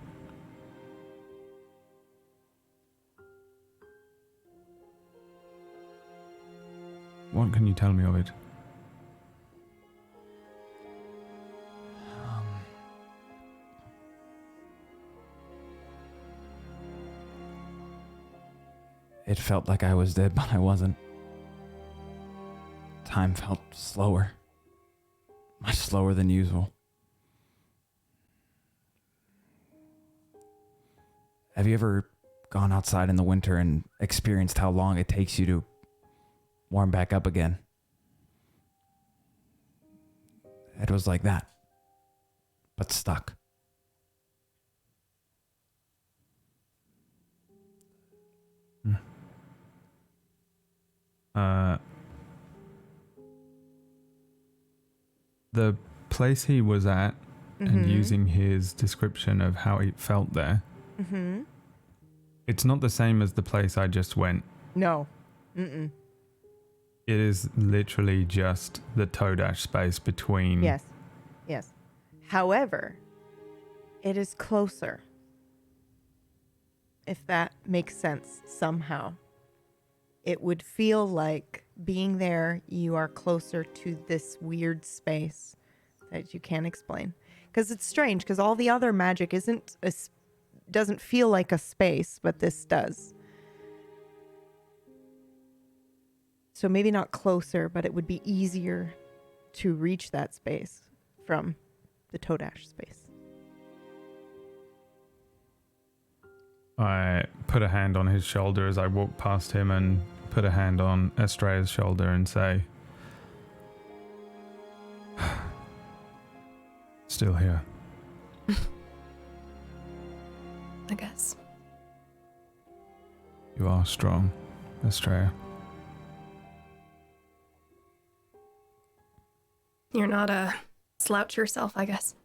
What can you tell me of it? It felt like I was dead, but I wasn't. Time felt slower. Much slower than usual. Have you ever gone outside in the winter and experienced how long it takes you to warm back up again? It was like that, but stuck. The place he was at, and using his description of how he felt there, it's not the same as the place I just went. No. Mm-mm. It is literally just the toe dash space between Yes. Yes. However, it is closer. If that makes sense somehow. It would feel like being there, you are closer to this weird space that you can't explain. Because it's strange, because all the other magic doesn't feel like a space, but this does. So maybe not closer, but it would be easier to reach that space from the Todash space. I put a hand on his shoulder as I walk past him and put a hand on Estrella's shoulder and say, still here. I guess. You are strong, Estrella. You're not a slouch yourself, I guess.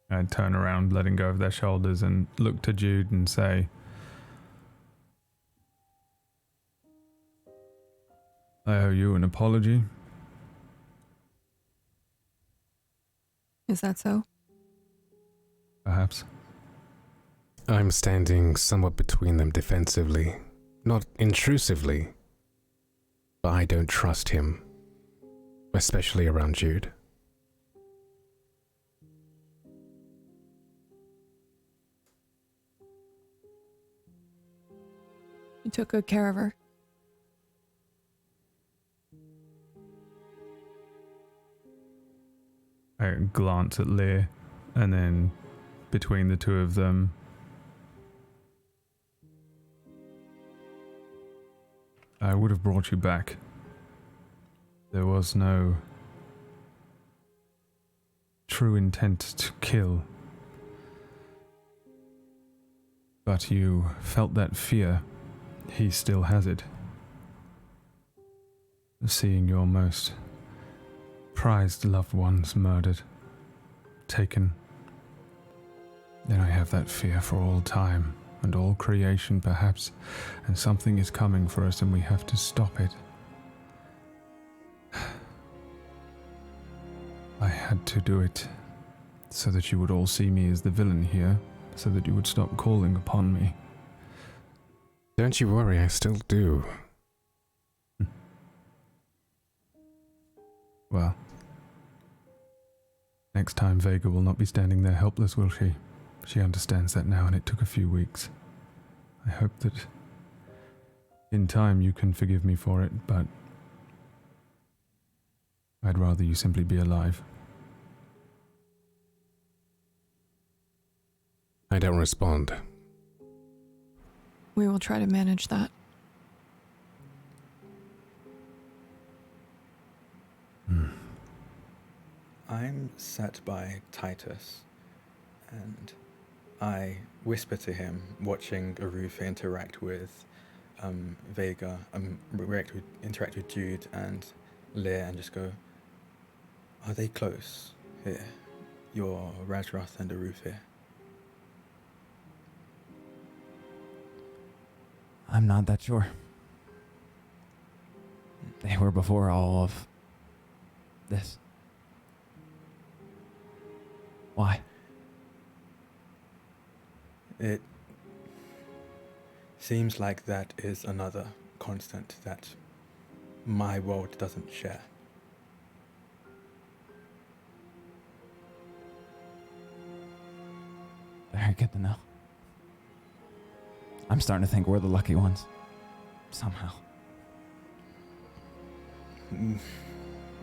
I'd turn around, letting go of their shoulders, and look to Jude and say, I owe you an apology. Is that so? Perhaps. I'm standing somewhat between them defensively, not intrusively, but I don't trust him, especially around Jude. You took good care of her. I glance at Leah, and then between the two of them, I would have brought you back. There was no true intent to kill. But you felt that fear. He still has it. Seeing your most prized loved ones murdered, taken. Then I have that fear for all time and all creation perhaps, and something is coming for us and we have to stop it. I had to do it so that you would all see me as the villain here, so that you would stop calling upon me. Don't you worry, I still do. Well, next time Vega will not be standing there helpless, will she? She understands that now, and it took a few weeks. I hope that in time you can forgive me for it, but I'd rather you simply be alive. I don't respond. We will try to manage that. I'm sat by Titus, and I whisper to him, watching Arufa interact with Vega, interact with Jude and Leah, and just go, are they close here? Your Rasroth and Arufa? I'm not that sure. They were before all of this. Why? It seems like that is another constant that my world doesn't share. Very good to know. I'm starting to think we're the lucky ones. Somehow.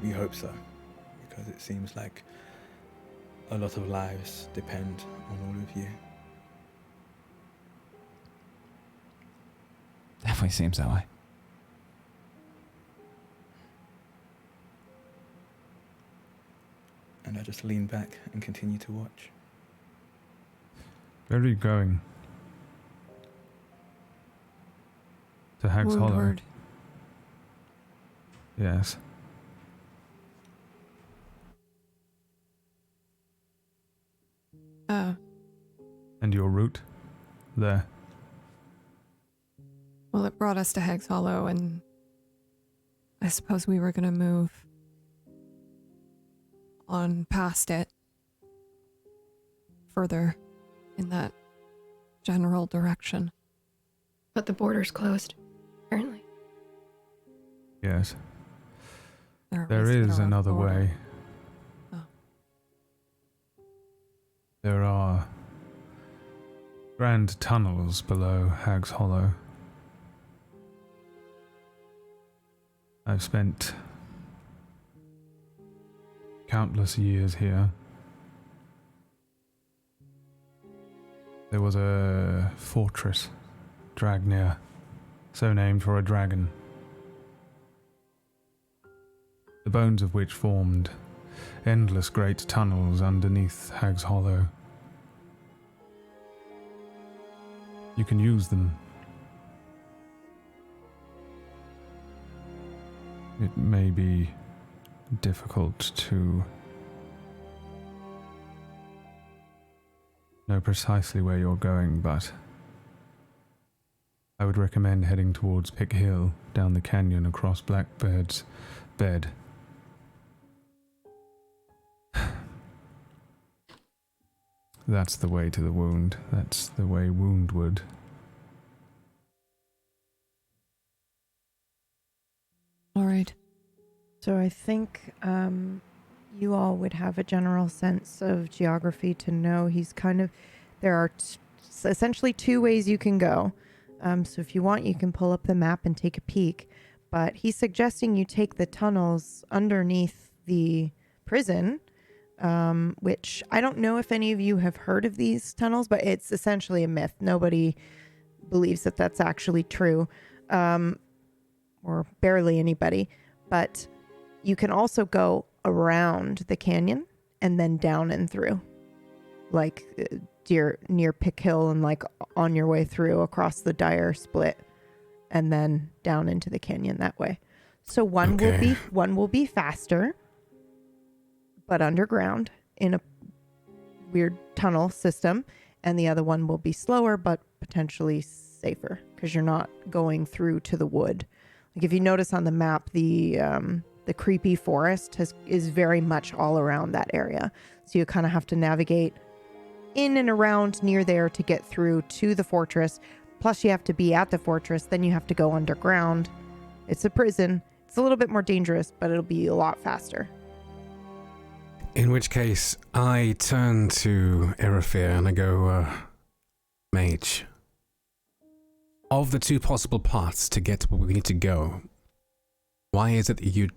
We hope so, because it seems like a lot of lives depend on all of you. Definitely seems that way. And I just lean back and continue to watch. Where are you going? To Hag's Hollow? Woundward. Yes. And your route? There. Well, it brought us to Hag's Hollow, and I suppose we were going to move on past it. Further in that general direction. But the border's closed, apparently. Yes. There There is another way. Oh. There are grand tunnels below Hag's Hollow. I've spent countless years here. There was a fortress, Dragnir, so named for a dragon, the bones of which formed endless great tunnels underneath Hag's Hollow. You can use them. It may be difficult to know precisely where you're going, but I would recommend heading towards Pick Hill, down the canyon across Blackbird's Bed. That's the way to the wound. That's the way woundward. All right. So I think you all would have a general sense of geography to know he's kind of... There are essentially two ways you can go. So if you want, you can pull up the map and take a peek. But he's suggesting you take the tunnels underneath the prison, which I don't know if any of you have heard of these tunnels, but it's essentially a myth. Nobody believes that that's actually true, or barely anybody. But you can also go around the canyon and then down and through, like near Pick Hill, and like on your way through across the Dire Split and then down into the canyon that way. So one will be faster, but underground in a weird tunnel system, and the other one will be slower but potentially safer because you're not going through to the wood. Like if you notice on the map, the creepy forest is very much all around that area. So you kind of have to navigate in and around near there to get through to the fortress. Plus you have to be at the fortress, then you have to go underground. It's a prison. It's a little bit more dangerous, but it'll be a lot faster. In which case, I turn to Erifir and I go, Mage, of the two possible paths to get to where we need to go, why is it that you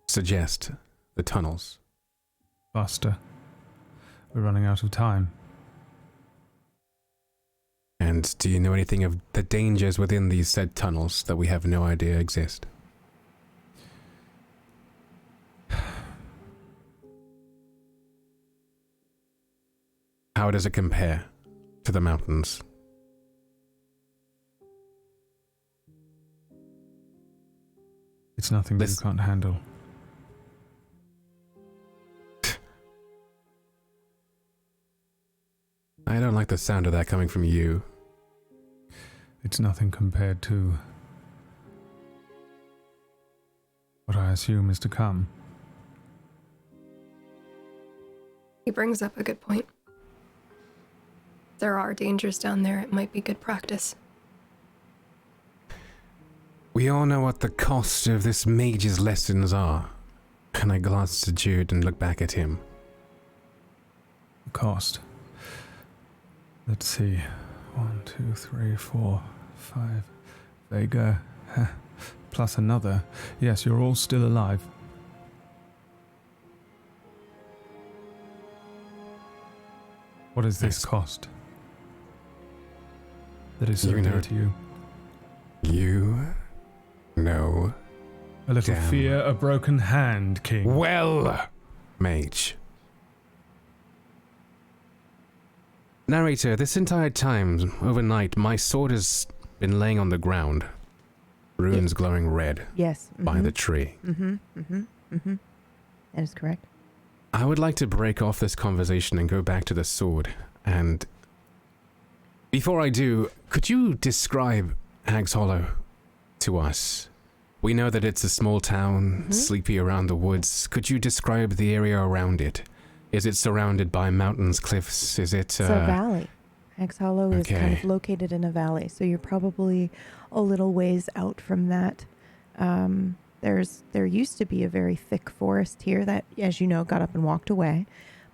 suggest the tunnels? Faster. We're running out of time. And do you know anything of the dangers within these said tunnels that we have no idea exist? How does it compare to the mountains? It's nothing that you can't handle. I don't like the sound of that coming from you. It's nothing compared to what I assume is to come. He brings up a good point. There are dangers down there. It might be good practice. We all know what the cost of this mage's lessons are. And I glance to Jude and look back at him. Cost. Let's see. 1, 2, 3, 4, 5. Vega. Plus another. Yes, you're all still alive. What is this cost that is so dear to you? You know. A little fear, a broken hand, King. Well, Mage. Narrator, this entire time, overnight, my sword has been laying on the ground. Runes glowing red. Yes. By the tree. That is correct. I would like to break off this conversation and go back to the sword. And before I do, could you describe Hag's Hollow to us We know that it's a small town, sleepy around the woods. Could you describe the area around it? Is it surrounded by mountains, cliffs? Is it... It's a valley. Hags Hollow is kind Okay. of located in a valley, so you're probably a little ways out from that. There used to be a very thick forest here that, as you know, got up and walked away.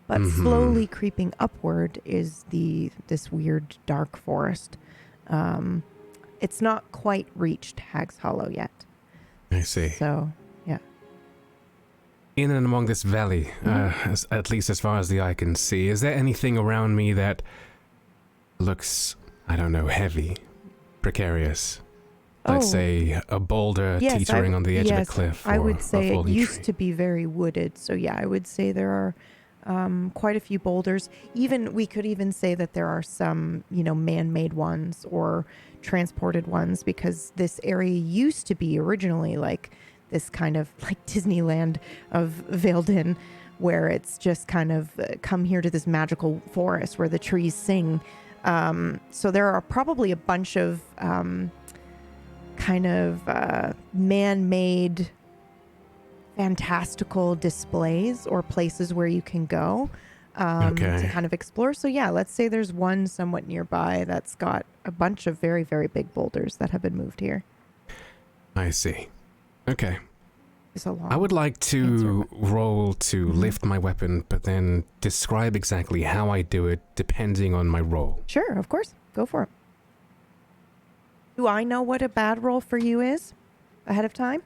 But slowly creeping upward is this weird dark forest. It's not quite reached Hags Hollow yet. I see. So, yeah. In and among this valley, at least as far as the eye can see, is there anything around me that looks, I don't know, heavy, precarious? Let's say a boulder teetering on the edge of a cliff. I or would a say it fallen used tree. to be very wooded. So yeah, I would say there are quite a few boulders. We could even say that there are some, man-made ones or transported ones, because this area used to be originally like this kind of like Disneyland of Vaildin, where it's just kind of come here to this magical forest where the trees sing. So there are probably a bunch of man-made fantastical displays or places where you can go to kind of explore. So yeah, let's say there's one somewhat nearby that's got a bunch of very, very big boulders that have been moved here. I see. Okay. It's a long I would like to roll to Mm-hmm. lift my weapon, but then describe exactly how I do it depending on my roll. Sure, of course. Go for it. Do I know what a bad roll for you is ahead of time?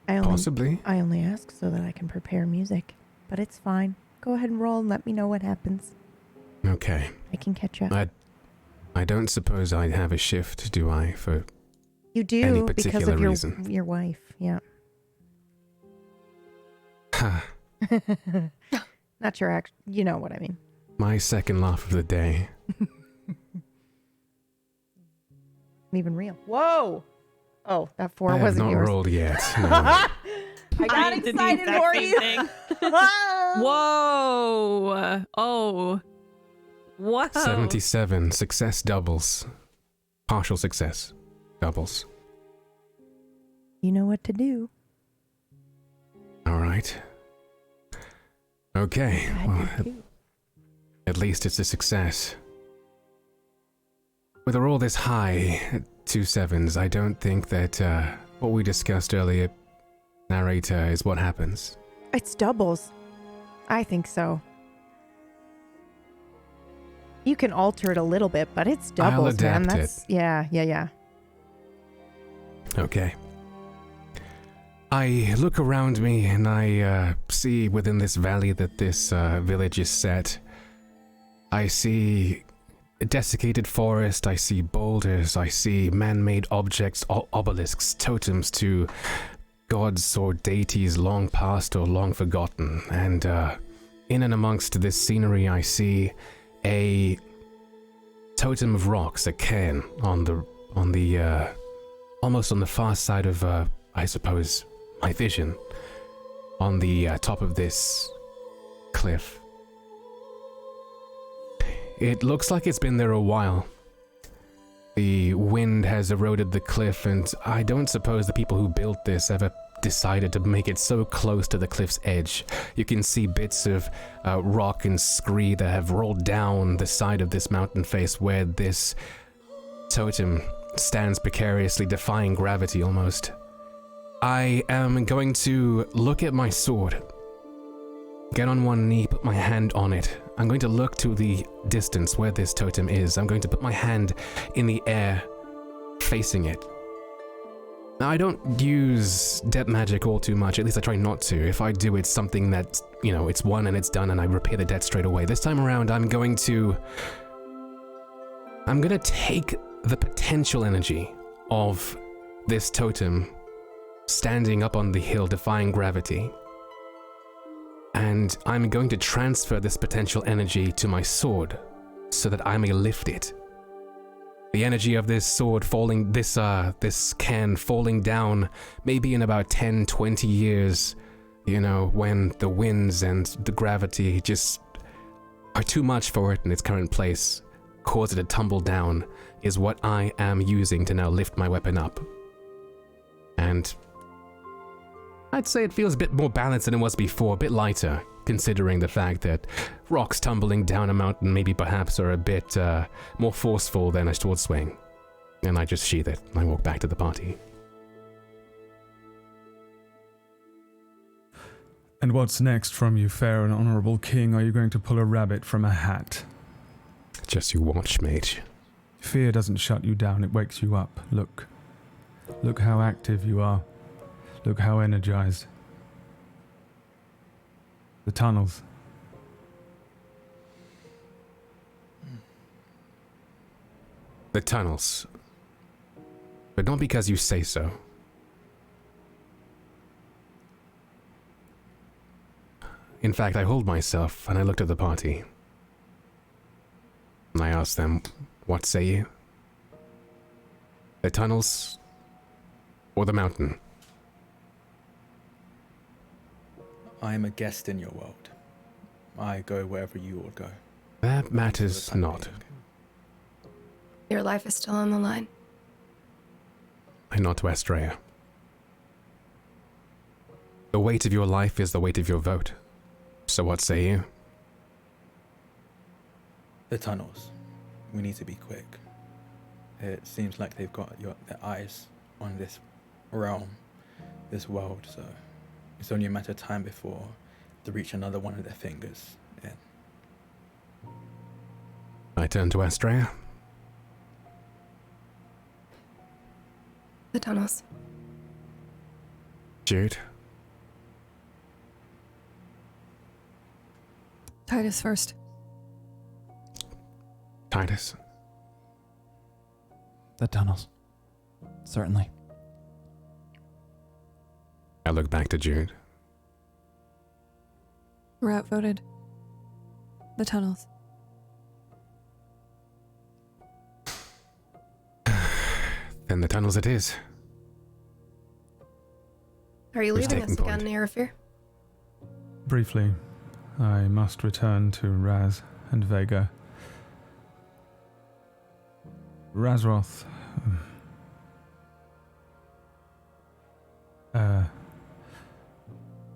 Possibly. I only ask so that I can prepare music, but it's fine. Go ahead and roll and let me know what happens. Okay. I can catch up. I don't suppose I have a shift, do I, for You do any because particular of reason? your wife. Yeah. Not your act. You know what I mean. My second laugh of the day. Even real. Whoa. Oh, that 4 I have wasn't not yours. rolled yet. No. I got I did the excited exact for same you. thing. Whoa. Oh. Whoa. 77. Success doubles. Partial success doubles. You know what to do. All right. Okay. I Well, do too. at least it's a success. With a roll this high, 2 sevens, I don't think that what we discussed earlier, narrator, is what happens. It's doubles. I think so. You can alter it a little bit, but it's doubles, man. adapt That's yeah. Okay. I look around me and I see within this valley that this village is set. I see a desiccated forest, I see boulders, I see man-made objects, obelisks, totems to gods or deities long past or long forgotten. And in and amongst this scenery I see a totem of rocks, a cairn on the almost on the far side of I suppose my vision, on the top of this cliff. It looks like it's been there a while. The wind has eroded the cliff, and I don't suppose the people who built this ever decided to make it so close to the cliff's edge. You can see bits of rock and scree that have rolled down the side of this mountain face where this totem stands precariously, defying gravity almost. I am going to look at my sword, get on one knee, put my hand on it. I'm going to look to the distance where this totem is. I'm going to put my hand in the air, facing it. Now, I don't use depth magic all too much, at least I try not to. If I do, it's something that, it's one and it's done and I repay the debt straight away. This time around, I'm going to take the potential energy of this totem standing up on the hill, defying gravity. And I'm going to transfer this potential energy to my sword so that I may lift it. The energy of this sword falling, this can falling down maybe in about 10, 20 years, when the winds and the gravity just are too much for it in its current place. cause it to tumble down is what I am using to now lift my weapon up. And I'd say it feels a bit more balanced than it was before, a bit lighter, considering the fact that rocks tumbling down a mountain maybe perhaps are a bit more forceful than a sword swing. And I just sheath it and I walk back to the party. And what's next from you, fair and honorable king? Are you going to pull a rabbit from a hat? Just you watch, mage. Fear doesn't shut you down, it wakes you up. Look. Look how active you are. Look how energized. The tunnels. The tunnels. But not because you say so. In fact, I hold myself and I looked at the party. And I asked them, what say you? The tunnels or the mountain? I am a guest in your world. I go wherever you will go. That matters not. Your life is still on the line. I nod to Astrea. The weight of your life is the weight of your vote. So what say you? The tunnels. We need to be quick. It seems like they've got their eyes on this realm, this world, so it's only a matter of time before they reach another one of their fingers in. I turn to Astrea. The tunnels. Jude. Titus first. Titus. The tunnels. Certainly. I look back to Jude. We're outvoted. The tunnels. Then the tunnels it is. Are you Who's leaving us taking again, point? Arafir? Briefly, I must return to Raz and Vega. Rasroth.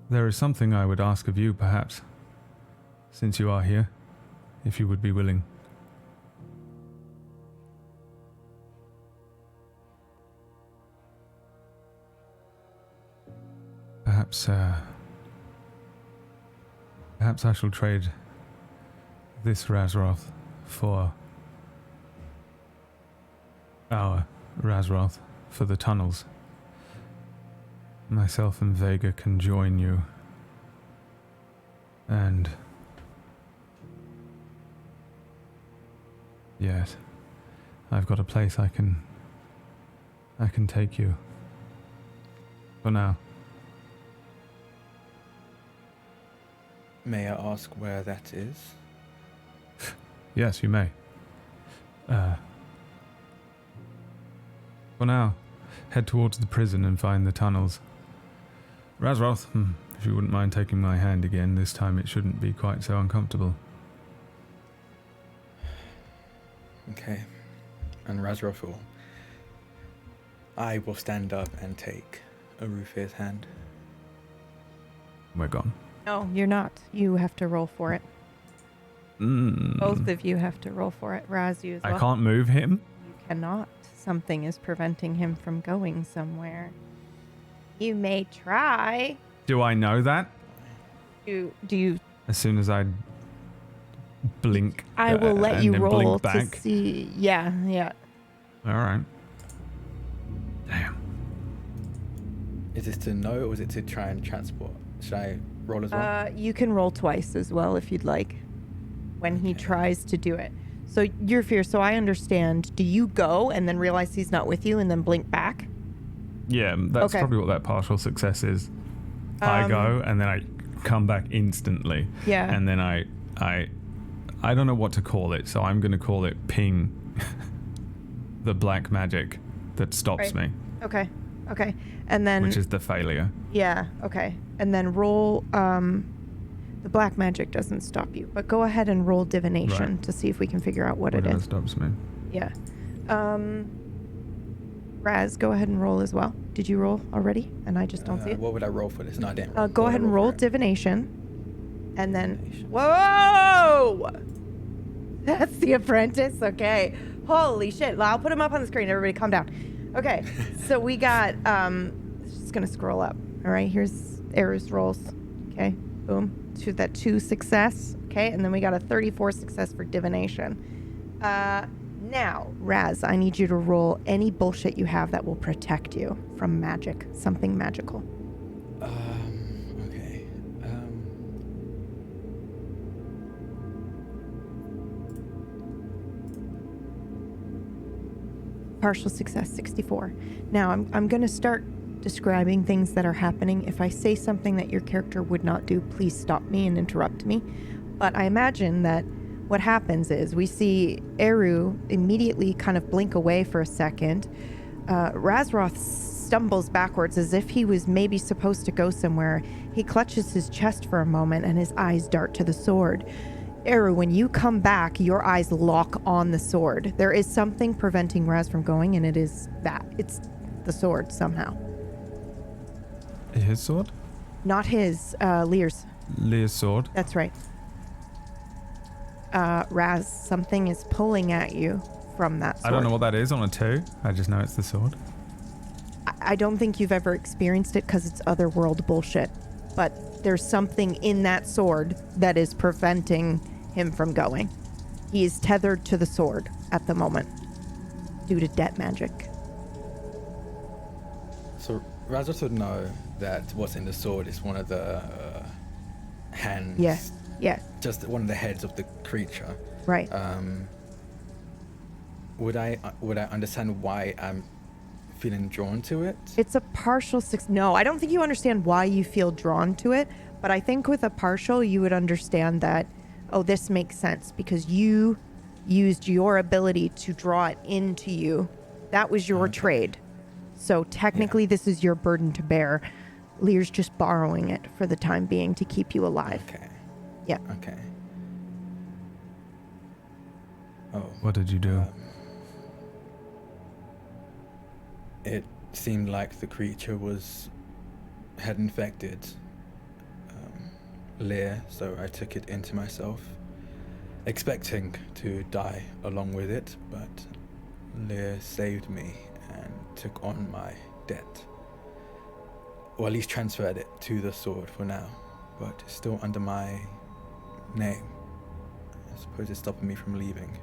There is something I would ask of you, perhaps, since you are here, if you would be willing. Perhaps I shall trade this Rasroth for our Rasroth for the tunnels. Myself and Vega can join you. And yes, I've got a place I can take you. For now. May I ask where that is? Yes, you may. For now, head towards the prison and find the tunnels. Rasroth, if you wouldn't mind taking my hand again, this time it shouldn't be quite so uncomfortable. Okay. And Rasroth will... I will stand up and take Arufir's hand. We're gone. No, you're not. You have to roll for it. Both Mm. of you have to roll for it. Raz, you as well. I can't move him? You cannot. Something is preventing him from going somewhere. You may try. Do I know that? Do you? As soon as I blink, I will let and you then roll blink to back. see. Yeah. All right. Damn. Is this to know or is it to try and transport? Should I roll as well? You can roll twice as well if you'd like. When he tries to do it. So your fear. So I understand. Do you go and then realize he's not with you and then blink back? Yeah, that's Okay. probably what that partial success is. I go and then I come back instantly. Yeah. And then I don't know what to call it, so I'm going to call it ping the black magic that stops me, Okay. And then which is the failure. yeah. Okay. And then roll. The The black magic doesn't stop you, but go ahead and roll divination to see if we can figure out what it Whatever is. stops me. Yeah. Raz, go ahead and roll as well. Did you roll already? And I just don't see it. What would I roll for this? No, I didn't roll. Go What ahead would I and roll for it? divination. And then... Divination. Whoa! That's the Apprentice? Okay. Holy shit. I'll put him up on the screen. Everybody calm down. Okay. So we got... just going to scroll up. All right. Here's Eru's rolls. Okay. Boom. To that 2 success. Okay. And then we got a 34 success for divination. Now, Raz, I need you to roll any bullshit you have that will protect you from magic. Something magical. Okay. Partial success, 64. Now, I'm going to start describing things that are happening. If I say something that your character would not do, please stop me and interrupt me. But I imagine that what happens is we see Eru immediately kind of blink away for a second. Rasroth stumbles backwards as if he was maybe supposed to go somewhere. He clutches his chest for a moment and his eyes dart to the sword. Eru, when you come back, your eyes lock on the sword. There is something preventing Raz from going, and it is that. It's the sword somehow. His sword? Not his, Lear's. Leah's sword. That's right. Raz, something is pulling at you from that sword. I don't know what that is on a 2. I just know it's the sword. I don't think you've ever experienced it because it's otherworld bullshit. But there's something in that sword that is preventing him from going. He is tethered to the sword at the moment due to debt magic. So Rasroth would know that what's in the sword is one of the hands. Yeah. Just one of the heads of the creature. Right. Would I understand why I'm feeling drawn to it? It's a partial No, I don't think you understand why you feel drawn to it, but I think with a partial, you would understand that, oh, this makes sense because you used your ability to draw it into you. That was your trade. So technically, this is your burden to bear. Lear's just borrowing it for the time being to keep you alive. Okay. Yeah. Okay. Oh. What did you do? It seemed like the creature had infected Leah, so I took it into myself, expecting to die along with it, but Leah saved me and took on my debt. Or at least transferred it to the sword for now, but it's still under my name. I suppose it's stopping me from leaving.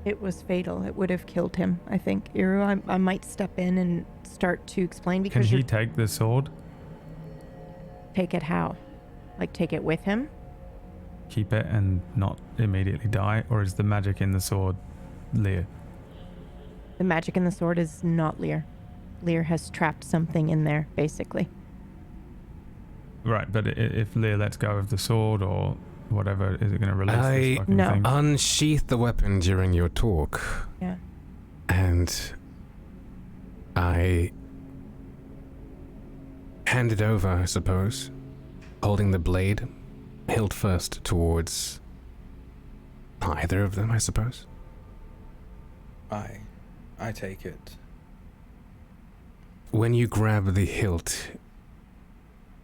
It was fatal. It would have killed him, I think. Eru, I might step in and start to explain Can because he take the sword? Take it how? Like take it with him? Keep it and not immediately die? Or is the magic in the sword Leah? The magic in the sword is not Lear. Lear has trapped something in there, basically. Right, but if Leah lets go of the sword or whatever, is it going to release I this fucking No. thing? unsheathed the weapon during your talk, Yeah. and I handed over, I suppose, holding the blade hilt first towards either of them, I suppose. I take it. When you grab the hilt,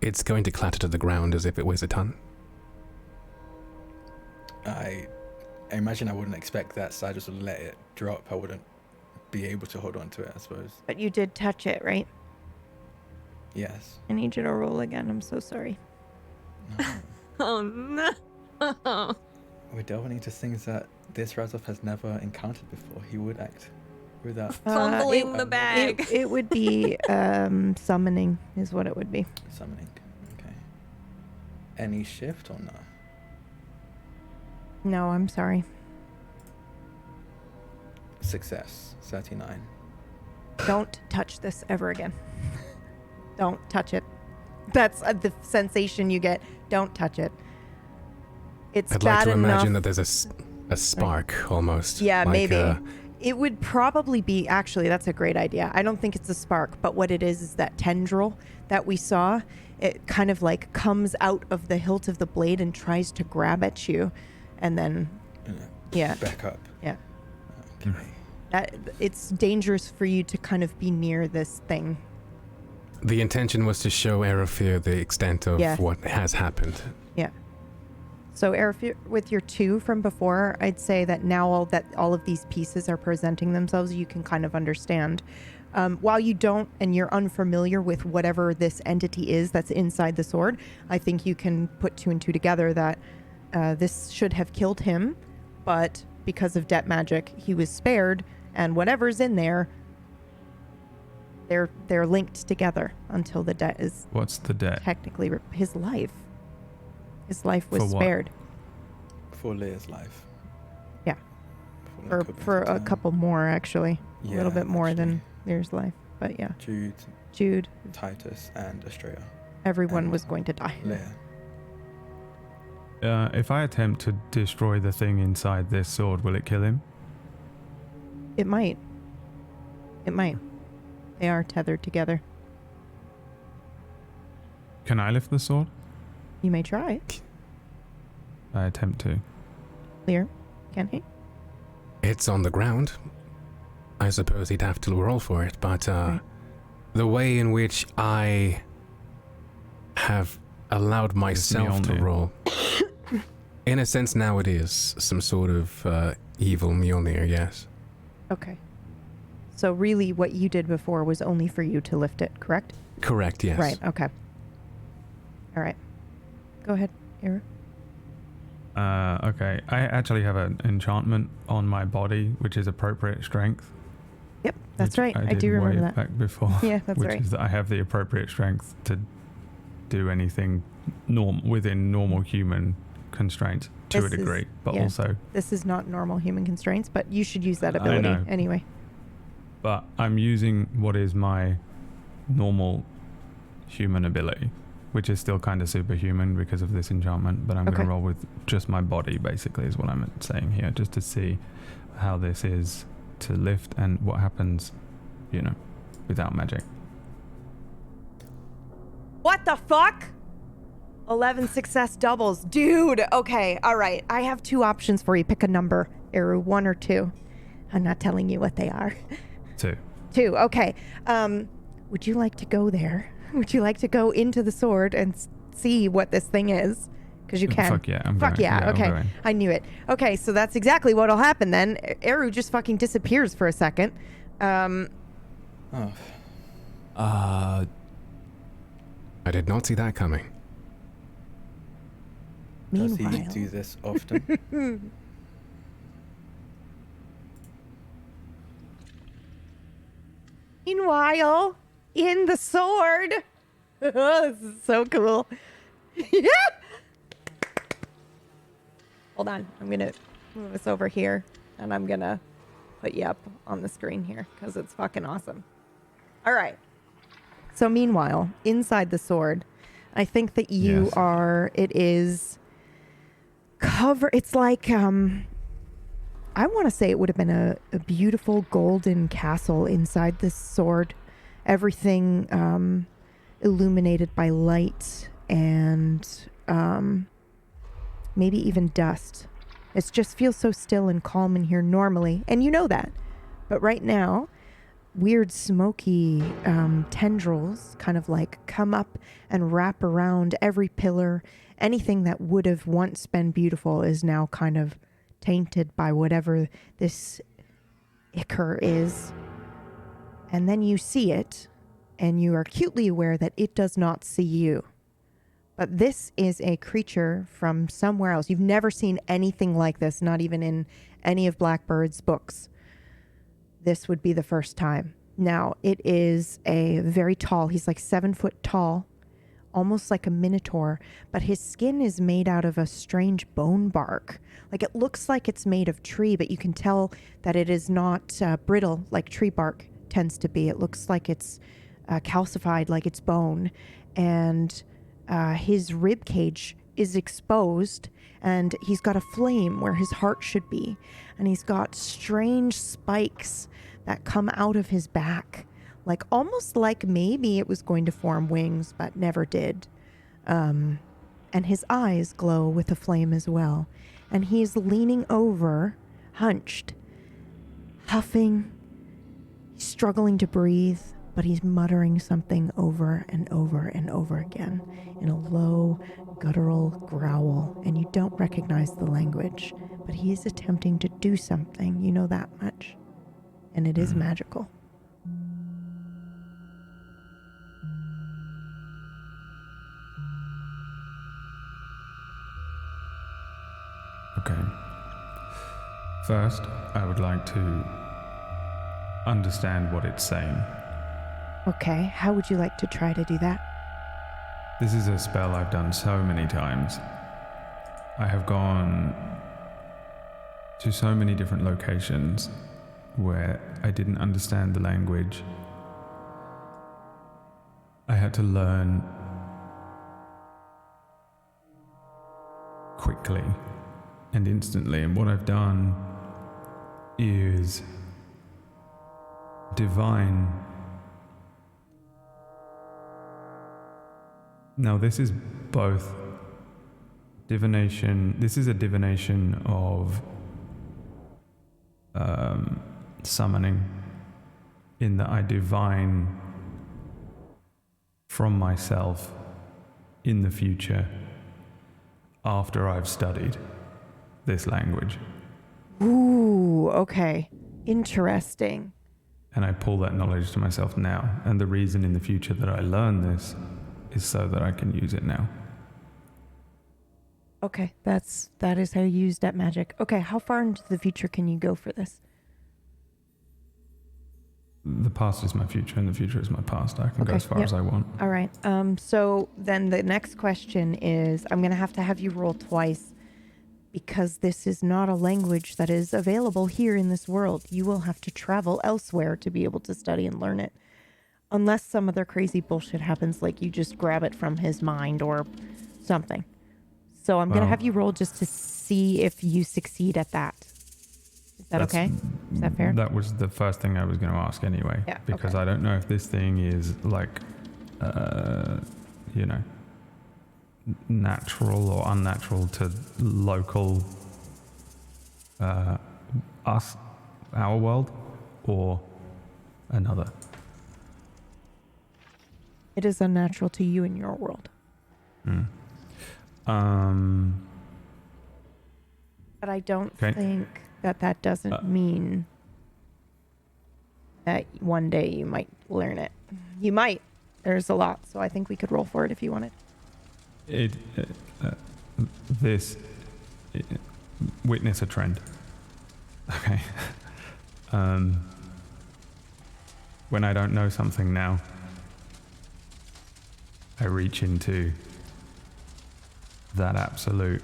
it's going to clatter to the ground as if it weighs a ton. I imagine I wouldn't expect that, so I just would let it drop. I wouldn't be able to hold on to it, I suppose. But you did touch it, right? Yes. I need you to roll again. I'm so sorry. No. Oh no. We're delving into things that this Rasroth has never encountered before. He would act without Fumbling the bag. It would be summoning is what it would be. summoning. Okay. Any shift or no? No, I'm sorry. Success. 39. Don't touch this ever again. Don't touch it. That's the sensation you get. Don't touch it. It's I'd bad like to imagine enough. that there's a spark almost. Yeah, like, maybe. It would probably be, actually, that's a great idea. I don't think it's a spark, but what it is that tendril that we saw. it kind of like comes out of the hilt of the blade and tries to grab at you, and then back up. Yeah. Okay. It's dangerous for you to kind of be near this thing. The intention was to show Erafir the extent of what has happened. Yeah. So Erafir, with your 2 from before, I'd say that now all of these pieces are presenting themselves, you can kind of understand. While you don't, and you're unfamiliar with whatever this entity is that's inside the sword, I think you can put 2 and 2 together that this should have killed him, but because of debt magic, he was spared, and whatever's in there, they're linked together until the debt is... What's the debt? Technically, his life. His life was For what? spared. For Leah's life. Yeah. For a couple more, actually. A little bit more than Leah's life. But yeah. Jude. Titus, and Estrella. Everyone was going to die. Leah. If I attempt to destroy the thing inside this sword, will it kill him? It might. It might. They are tethered together. Can I lift the sword? You may try. I attempt to. Lear, can he? It's on the ground. I suppose he'd have to roll for it, but the way in which I have allowed myself to roll, in a sense now it is some sort of evil Mjolnir, yes. Okay. So really what you did before was only for you to lift it, correct? Correct, yes. Right, okay. All right. Go ahead, Era. Okay. I actually have an enchantment on my body, which is appropriate strength. Yep, that's right. I do remember that. Back before. Yeah, that's which right. Is that I have the appropriate strength to do anything within normal human constraints to a degree, but also... This is not normal human constraints, but you should use that ability anyway. But I'm using what is my normal human ability, which is still kind of superhuman because of this enchantment, but I'm going to roll with just my body, basically, is what I'm saying here, just to see how this is to lift and what happens, without magic. What the fuck? 11 success doubles. Dude, okay, all right. I have 2 options for you. Pick a number, Eru, 1 or 2. I'm not telling you what they are. 2. 2, okay. Would you like to go there? Would you like to go into the sword and see what this thing is? Because you can. Fuck yeah, I'm Fuck going. yeah, okay. I'm going. I knew it. Okay, so that's exactly what'll happen then. Eru just fucking disappears for a second. I did not see that coming. Meanwhile. Does he do this often? Meanwhile, in the sword. This is so cool. Yeah. Hold on. I'm going to move us over here, and I'm going to put you up on the screen here because it's fucking awesome. All right. So meanwhile, inside the sword, I think that you are, it is it's like, I want to say it would have been a beautiful golden castle inside this sword. Everything illuminated by light and maybe even dust. It just feels so still and calm in here normally, and you know that. But right now, weird smoky tendrils kind of like come up and wrap around every pillar. Anything that would have once been beautiful is now kind of tainted by whatever this ichor is. And then you see it, and you are acutely aware that it does not see you. But this is a creature from somewhere else. You've never seen anything like this, not even in any of Blackbird's books. This would be the first time. Now, it is a very tall, he's like 7 foot tall, almost like a minotaur, but his skin is made out of a strange bone bark. Like it looks like it's made of tree, but you can tell that it is not brittle like tree bark tends to be. It looks like it's calcified like it's bone. And his rib cage is exposed, and he's got a flame where his heart should be. And he's got strange spikes that come out of his back, like almost like maybe it was going to form wings, but never did. And his eyes glow with a flame as well. And he's leaning over, hunched, huffing, struggling to breathe, but he's muttering something over and over and over again in a low, guttural growl, and you don't recognize the language, but he is attempting to do something, you know that much. And it is magical. Okay. First, I would like to understand what it's saying. Okay, how would you like to try to do that? This is a spell I've done so many times. I have gone to so many different locations where I didn't understand the language. I had to learn quickly and instantly, and what I've done is divine. Now, this is both divination. This is a divination of summoning, in that I divine from myself in the future after I've studied this language. Ooh, okay. Interesting. And I pull that knowledge to myself now. And the reason in the future that I learn this is so that I can use it now. Okay, that is how you use that magic. Okay, how far into the future can you go for this? The past is my future and the future is my past. I can go Okay, as far as I want. All right. So then the next question is, I'm going to have you roll twice because this is not a language that is available here in this world. You will have to travel elsewhere to be able to study and learn it. Unless some other crazy bullshit happens, like you just grab it from his mind or something. So I'm going to have you roll just to see if you succeed at that. Is that okay? Is that fair? That was the first thing I was going to ask anyway. Yeah, because okay. I don't know if this thing is like, natural or unnatural to local us, our world, or another. It is unnatural to you in your world. But I don't think that doesn't mean that one day you might learn it. You might. There's a lot, so I think we could roll for it if you wanted. Witness a trend. Okay. When I don't know something now, I reach into that absolute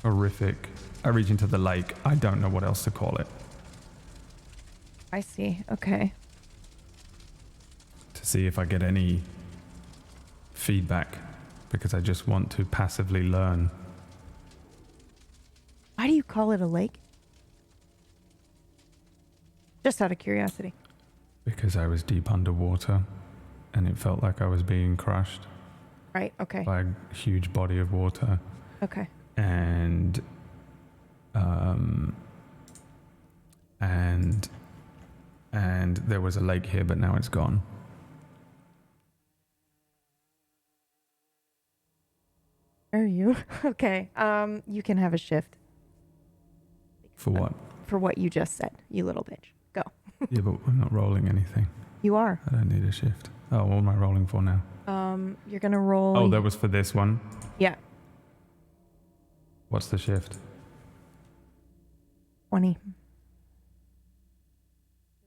horrific. I reach into the lake. I don't know what else to call it. I see. Okay. To see if I get any feedback, because I just want to passively learn. Why do you call it a lake? Just out of curiosity. Because I was deep underwater and it felt like I was being crushed. Right, okay. By a huge body of water. Okay. And there was a lake here, but now it's gone. Are you? Okay. You can have a shift. For what? For what you just said, you little bitch. Go. Yeah, but I'm not rolling anything. You are. I don't need a shift. Oh, what am I rolling for now? You're gonna roll. Oh, that was for this one? Yeah. What's the shift? 20.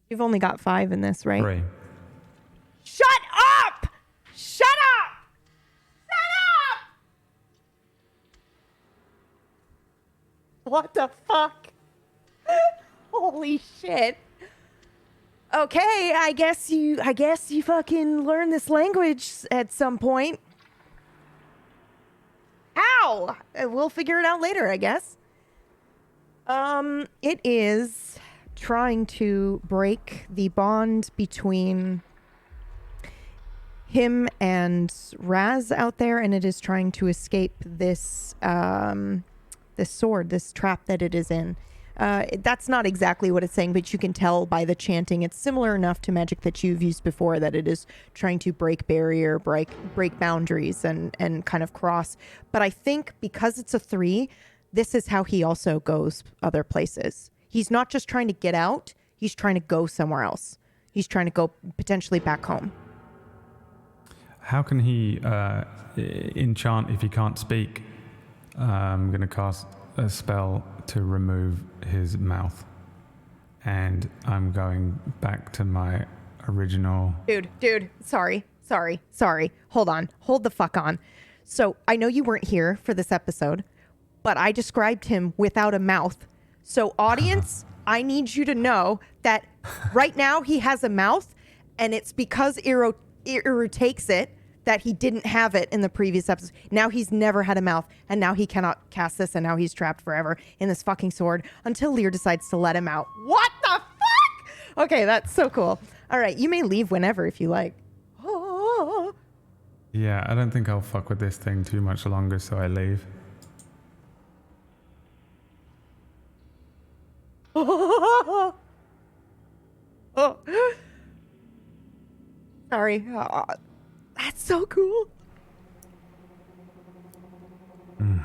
You've only got 5 in this, right? 3. Shut up! Shut up! Shut up! What the fuck? Holy shit. Okay, I guess you fucking learn this language at some point. How? We'll figure it out later, I guess. It is trying to break the bond between him and Raz out there, and it is trying to escape this this sword, this trap that it is in. That's not exactly what it's saying, but you can tell by the chanting. It's similar enough to magic that you've used before, that it is trying to break barrier, break boundaries, and kind of cross. But I think because it's a 3, this is how he also goes other places. He's not just trying to get out, he's trying to go somewhere else. He's trying to go potentially back home. How can he enchant if he can't speak? I'm going to cast a spell to remove his mouth. And I'm going back to my original... Dude, sorry. Hold on. Hold the fuck on. So I know you weren't here for this episode, but I described him without a mouth. So audience, I need you to know that right now he has a mouth, and it's because Iru takes it that he didn't have it in the previous episode. Now he's never had a mouth, and now he cannot cast this, and now he's trapped forever in this fucking sword until Lear decides to let him out. What the fuck? Okay, that's so cool. All right, you may leave whenever if you like. Oh. Yeah, I don't think I'll fuck with this thing too much longer, so I leave. Oh. Sorry. That's so cool. And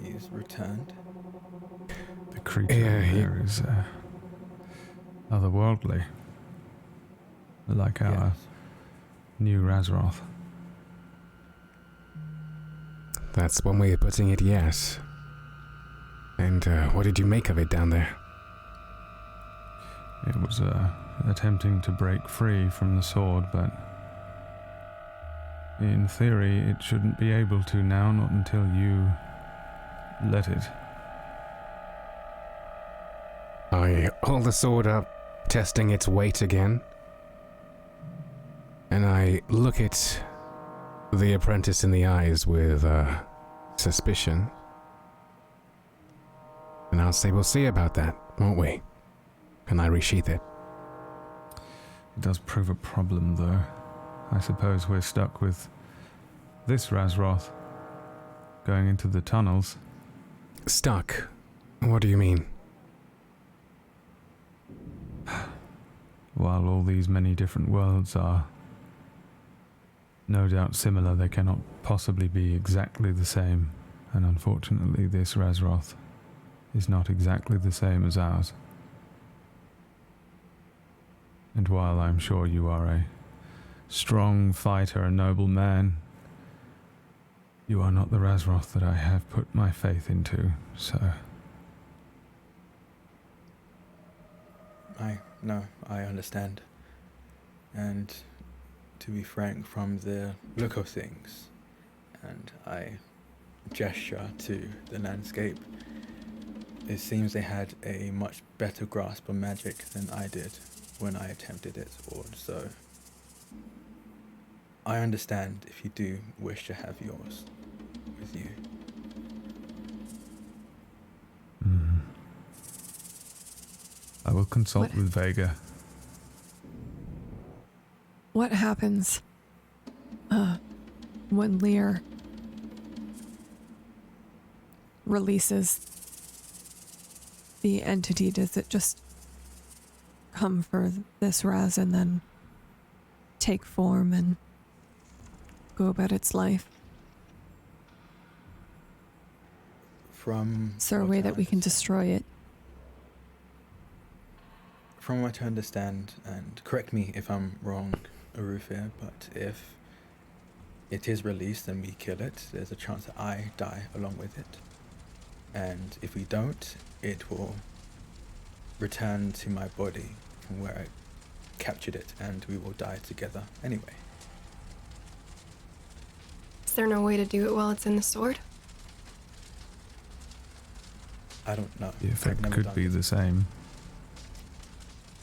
he's returned. The creature here is otherworldly. Like our new Rasroth. That's one way of putting it, yes. And what did you make of it down there? It was attempting to break free from the sword, but in theory it shouldn't be able to now, not until you let it. I hold the sword up, testing its weight again. And I look at the apprentice in the eyes with suspicion. And I'll say, we'll see about that, won't we? And I resheath it. It does prove a problem, though. I suppose we're stuck with this Rasroth going into the tunnels. Stuck? What do you mean? While all these many different worlds are no doubt similar, they cannot possibly be exactly the same. And unfortunately, this Rasroth is not exactly the same as ours. And while I'm sure you are a strong fighter, a noble man, you are not the Rasroth that I have put my faith into, so... I understand. And to be frank, from the look of things, and I gesture to the landscape, it seems they had a much better grasp of magic than I did when I attempted it, or so. I understand if you do wish to have yours with you. Mm. I will consult with Vega. What happens when Lear releases the entity? Does it just come for this Raz and then take form and go about its life? Is there a way that we can destroy it? From what I understand, and correct me if I'm wrong, Arufir, but if it is released and we kill it, there's a chance that I die along with it. And if we don't, it will return to my body from where I captured it, and we will die together anyway. Is there no way to do it while it's in the sword? I don't know. The effect could be the same.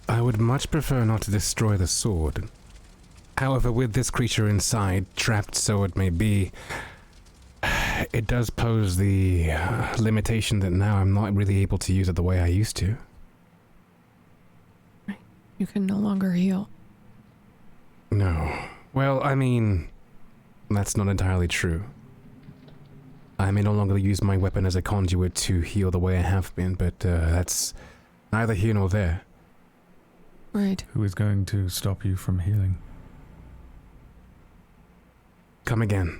I would much prefer not to destroy the sword. However, with this creature inside, trapped so it may be, it does pose the limitation that now I'm not really able to use it the way I used to. you can no longer heal. No. Well, I mean, that's not entirely true. I may no longer use my weapon as a conduit to heal the way I have been, but that's neither here nor there. Right. Who is going to stop you from healing? Come again.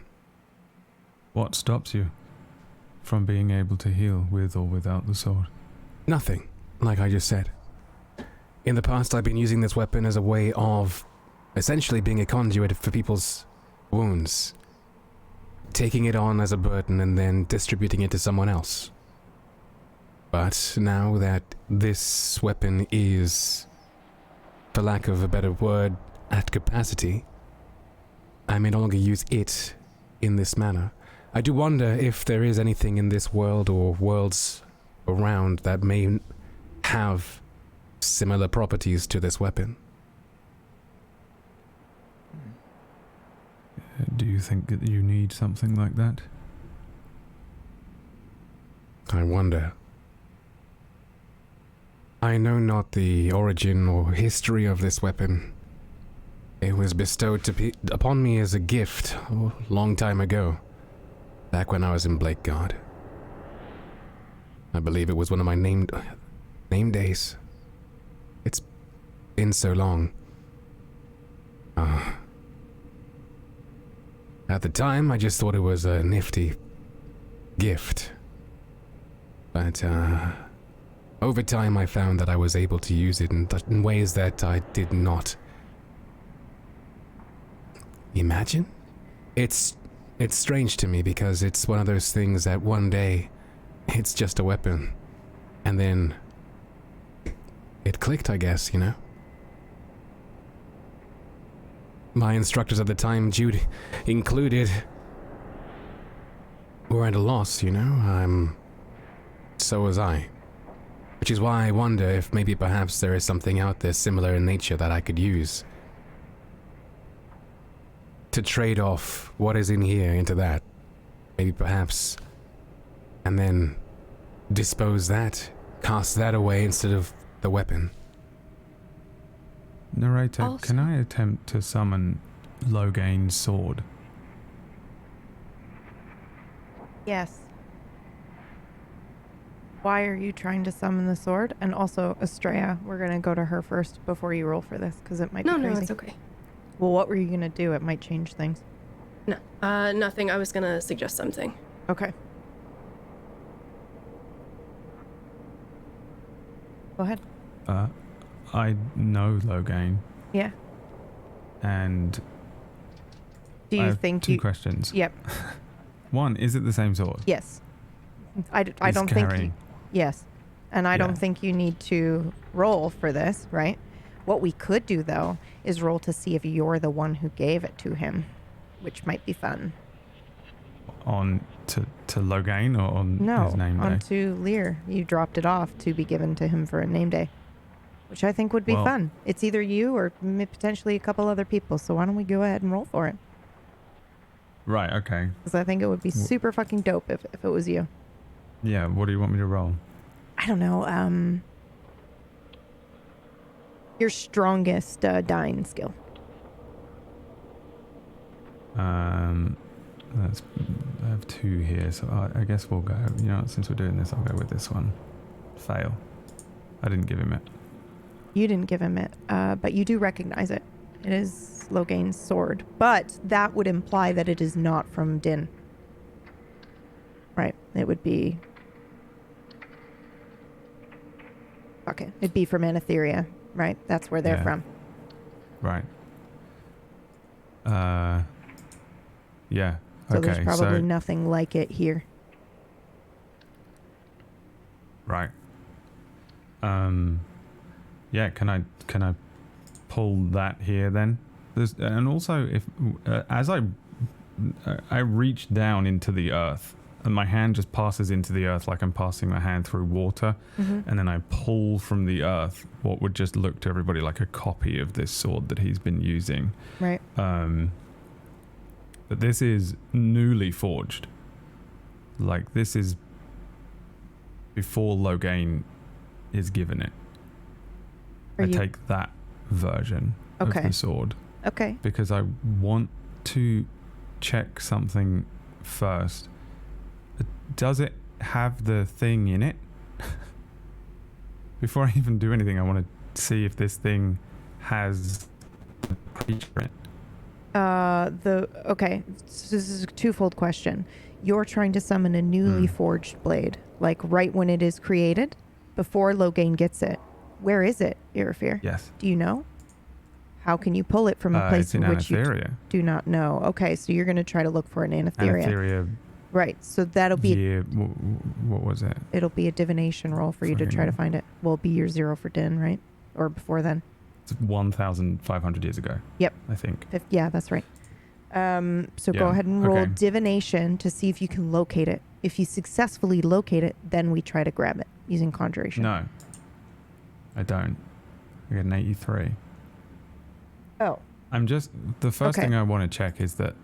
What stops you from being able to heal with or without the sword? Nothing, like I just said. In the past, I've been using this weapon as a way of essentially being a conduit for people's wounds. Taking it on as a burden and then distributing it to someone else. But now that this weapon is, for lack of a better word, at capacity, I may no longer use it in this manner. I do wonder if there is anything in this world or worlds around that may have similar properties to this weapon. Do you think that you need something like that? I wonder. I know not the origin or history of this weapon. It was bestowed upon me as a gift a long time ago, back when I was in Blakeguard. I believe it was one of my name days. It's been so long. At the time, I just thought it was a nifty gift. But, over time I found that I was able to use it in ways that I did not imagine. It's strange to me because it's one of those things that one day it's just a weapon. And then it clicked, I guess, you know? My instructors at the time, Jude included, were at a loss, you know? So was I. Which is why I wonder if maybe perhaps there is something out there similar in nature that I could use. To trade off what is in here into that. Maybe perhaps. And then dispose that, cast that away instead of the weapon. Narrator, Also- can I attempt to summon Loghain's sword? Yes. Why are you trying to summon the sword? And also, Estrella, we're going to go to her first before you roll for this, because it might No, be crazy. no, it's okay. Well, what were you going to do? It might change things. No, nothing. I was gonna suggest something. Okay. Go ahead. I know Loghain, Yeah. and Do I you have think two you... questions. Yep. One, is it the same sword? Yes. I He's don't think... carrying. Yes. And I Yeah. don't think you need to roll for this, right? What we could do, though, is roll to see if you're the one who gave it to him, which might be fun. On to Loghain or on No, his name day? onto Lear. You dropped it off to be given to him for a name day, which I think would be Well- fun. It's either you or potentially a couple other people, so why don't we go ahead and roll for it? Right, okay. Because I think it would be super fucking dope if it was you. Yeah, what do you want me to roll? I don't know, your strongest dying skill. I have two here, so I guess we'll go. You know, since we're doing this, I'll go with this one. Fail. I didn't give him it. You didn't give him it, but you do recognize it. It is Loghain's sword, but that would imply that it is not from Din. Right? It would be... Okay. It'd be from Anatheria, right? That's where they're Yeah. from. Right. Yeah. So okay. there's probably So nothing like it here. right. Yeah. Can I pull that here then? And also, if as I reach down into the earth, and my hand just passes into the earth like I'm passing my hand through water, and then I pull from the earth what would just look to everybody like a copy of this sword that he's been using. Right. But this is newly forged. Like, this is before Loghain is given it. I take that version Okay. of the sword Okay. because I want to check something first. Does it have the thing in it? Before I even do anything, I want to see if this thing has a creature in it. Okay, so this is a twofold question. You're trying to summon a newly forged blade, like right when it is created, before Loghain gets it. Where is it, Irafir? Yes. Do you know? How can you pull it from a place it's in in which you Anatheria. do not know? Okay, so you're going to try to look for an Anatheria. Anatheria. Right, so that'll be Yeah. What was it? it'll be a divination roll for you to try to find it. Will be your 0 for din, right? Or before then. It's 1,500 years ago. Yep. I think. Yeah, that's right. So go Yeah, ahead and roll okay. divination to see if you can locate it. If you successfully locate it, then we try to grab it using conjuration. No. I don't. I get an 83. Oh. The first Okay. thing I want to check is that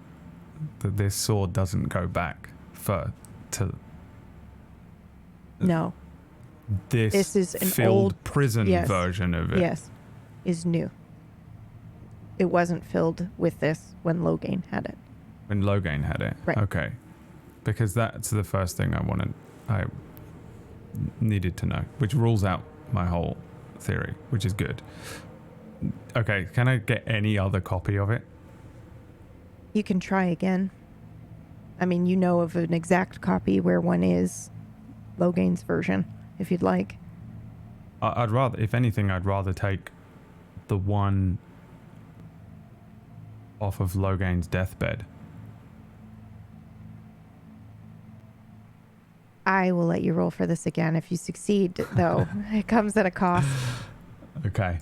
this sword doesn't go back to No. this is an filled old- prison yes. version of it. Yes. Is new. It wasn't filled with this when Loghain had it. When Loghain had it. Right. Okay. Because that's the first thing I needed to know, which rules out my whole theory, which is good. Okay, can I get any other copy of it? You can try again. I mean, you know of an exact copy where one is Loghain's version, if you'd like. I'd rather, if anything, I'd rather take the one off of Loghain's deathbed. I will let you roll for this again. If you succeed, though, it comes at a cost. Okay.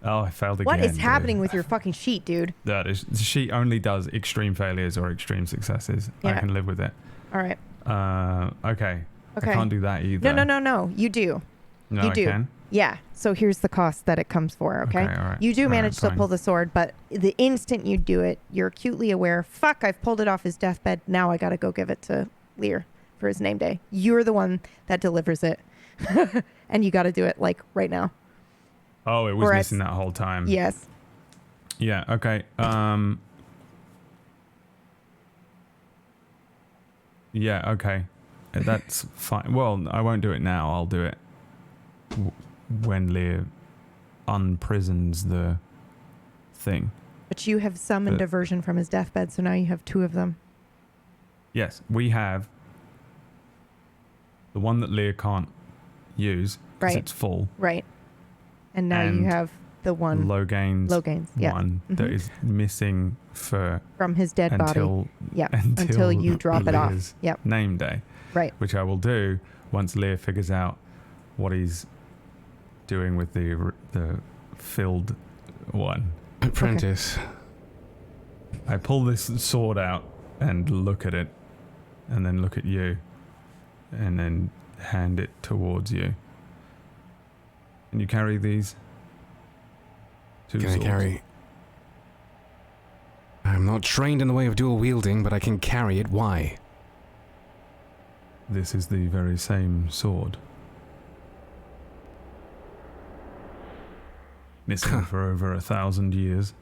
Oh, I failed again. What is happening with your fucking sheet, dude? That is, she only does extreme failures or extreme successes. I Yeah. can live with it. All right. Okay. Okay. I can't do that either. No. You do. No, you I do. can? Yeah. So here's the cost that it comes for, okay? Okay, all right. You do All right, manage to fine. pull the sword, but the instant you do it, you're acutely aware, fuck, I've pulled it off his deathbed. Now I got to go give it to Leah for his name day. You're the one that delivers it. And you got to do it, like, right now. Oh, it was Whereas- missing that whole time. Yes. Yeah, okay. Yeah, okay. That's fine. Well, I won't do it now. I'll do it when Leah unprisons the thing. But you have summoned But- a version from his deathbed, so now you have 2 of them. Yes, we have the one that Leah can't use because Right. it's full. Right. And now you And have the one Loghain's yeah. one that Mhm. is missing for from his dead body. until Yeah. Until you drop it off. Leah's Yep. name day. Right. Which I will do once Leah figures out what he's doing with the filled one. Apprentice. I pull this sword out and look at it, and then look at you, and then hand it towards you. Can you carry these? 2 Can swords. I carry? I'm not trained in the way of dual wielding, but I can carry it. Why? This is the very same sword. Missing for over 1,000 years.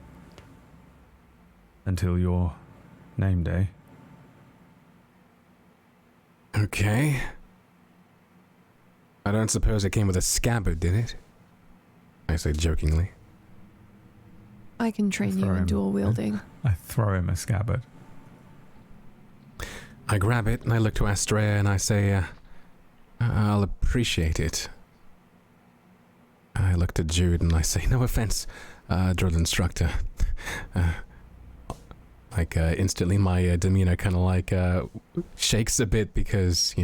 Until your name day. Okay. I don't suppose it came with a scabbard, did it? I say jokingly. I can train you Throw in him. dual wielding. I throw him a scabbard. I grab it and I look to Astrea and I say, I'll appreciate it. I look to Jude and I say, no offense, drill instructor. Instantly my demeanor kind of shakes a bit because,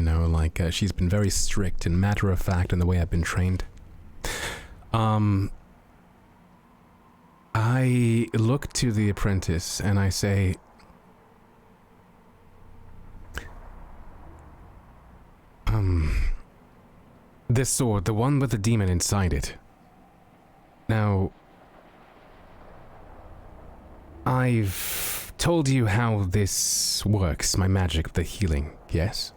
she's been very strict and matter of fact in the way I've been trained. I look to the apprentice and I say, this sword, the one with the demon inside it. Now, I've told you how this works, my magic of the healing, yes?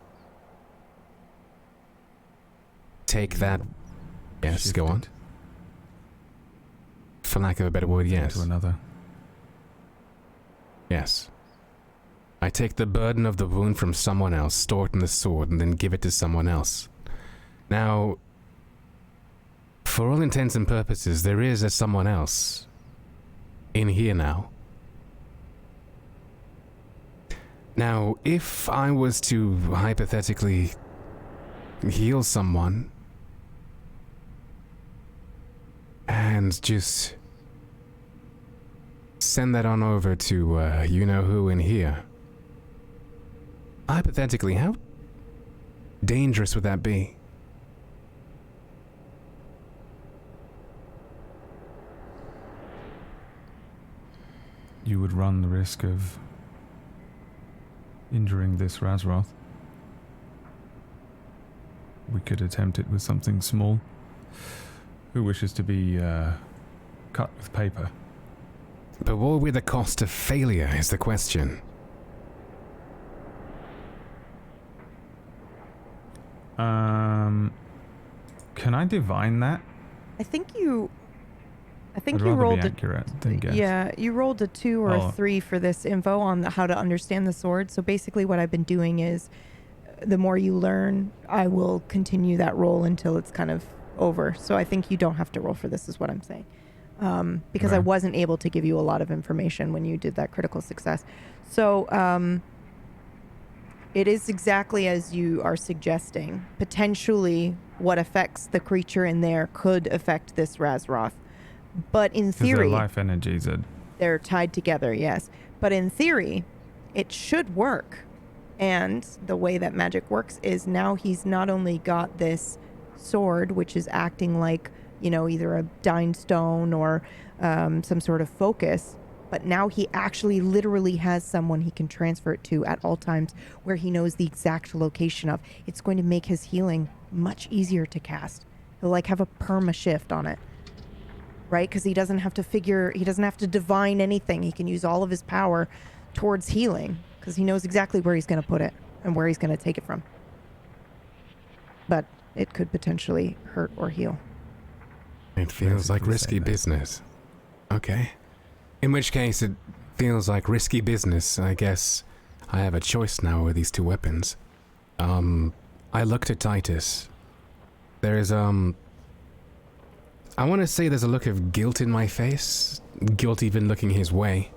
Take that. Yes, go on. for lack of a better word, yes. To another. Yes. I take the burden of the wound from someone else, store it in the sword, and then give it to someone else. Now, for all intents and purposes, there is a someone else in here now. Now, if I was to hypothetically heal someone and just send that on over to you-know-who in here, hypothetically, how dangerous would that be? You would run the risk of injuring this Rasroth. We could attempt it with something small. Who wishes to be cut with paper? But what would be the cost of failure is the question. Can I divine that? I think you I'd rather rolled be a accurate than guess. Yeah, you rolled a 2 or a 3 for this info on how to understand the sword. So basically what I've been doing is the more you learn, I will continue that roll until it's kind of over. So I think you don't have to roll for this is what I'm saying. Because I wasn't able to give you a lot of information when you did that critical success. So it is exactly as you are suggesting. Potentially what affects the creature in there could affect this Rasroth. But in theory, their life energies are... they're tied together, yes. But in theory, it should work. And the way that magic works is now he's not only got this sword, which is acting like, you know, either a dying stone or some sort of focus, but now he actually literally has someone he can transfer it to at all times where he knows the exact location of. It's going to make his healing much easier to cast. He'll like have a perma shift on it. Right? Because he doesn't have to divine anything. He can use all of his power towards healing because he knows exactly where he's going to put it and where he's going to take it from. But it could potentially hurt or heal. It feels like risky business. Okay. In which case, it feels like risky business. I guess I have a choice now with these two weapons. I looked at Titus. There is, I want to say there's a look of guilt in my face. Guilt even looking his way.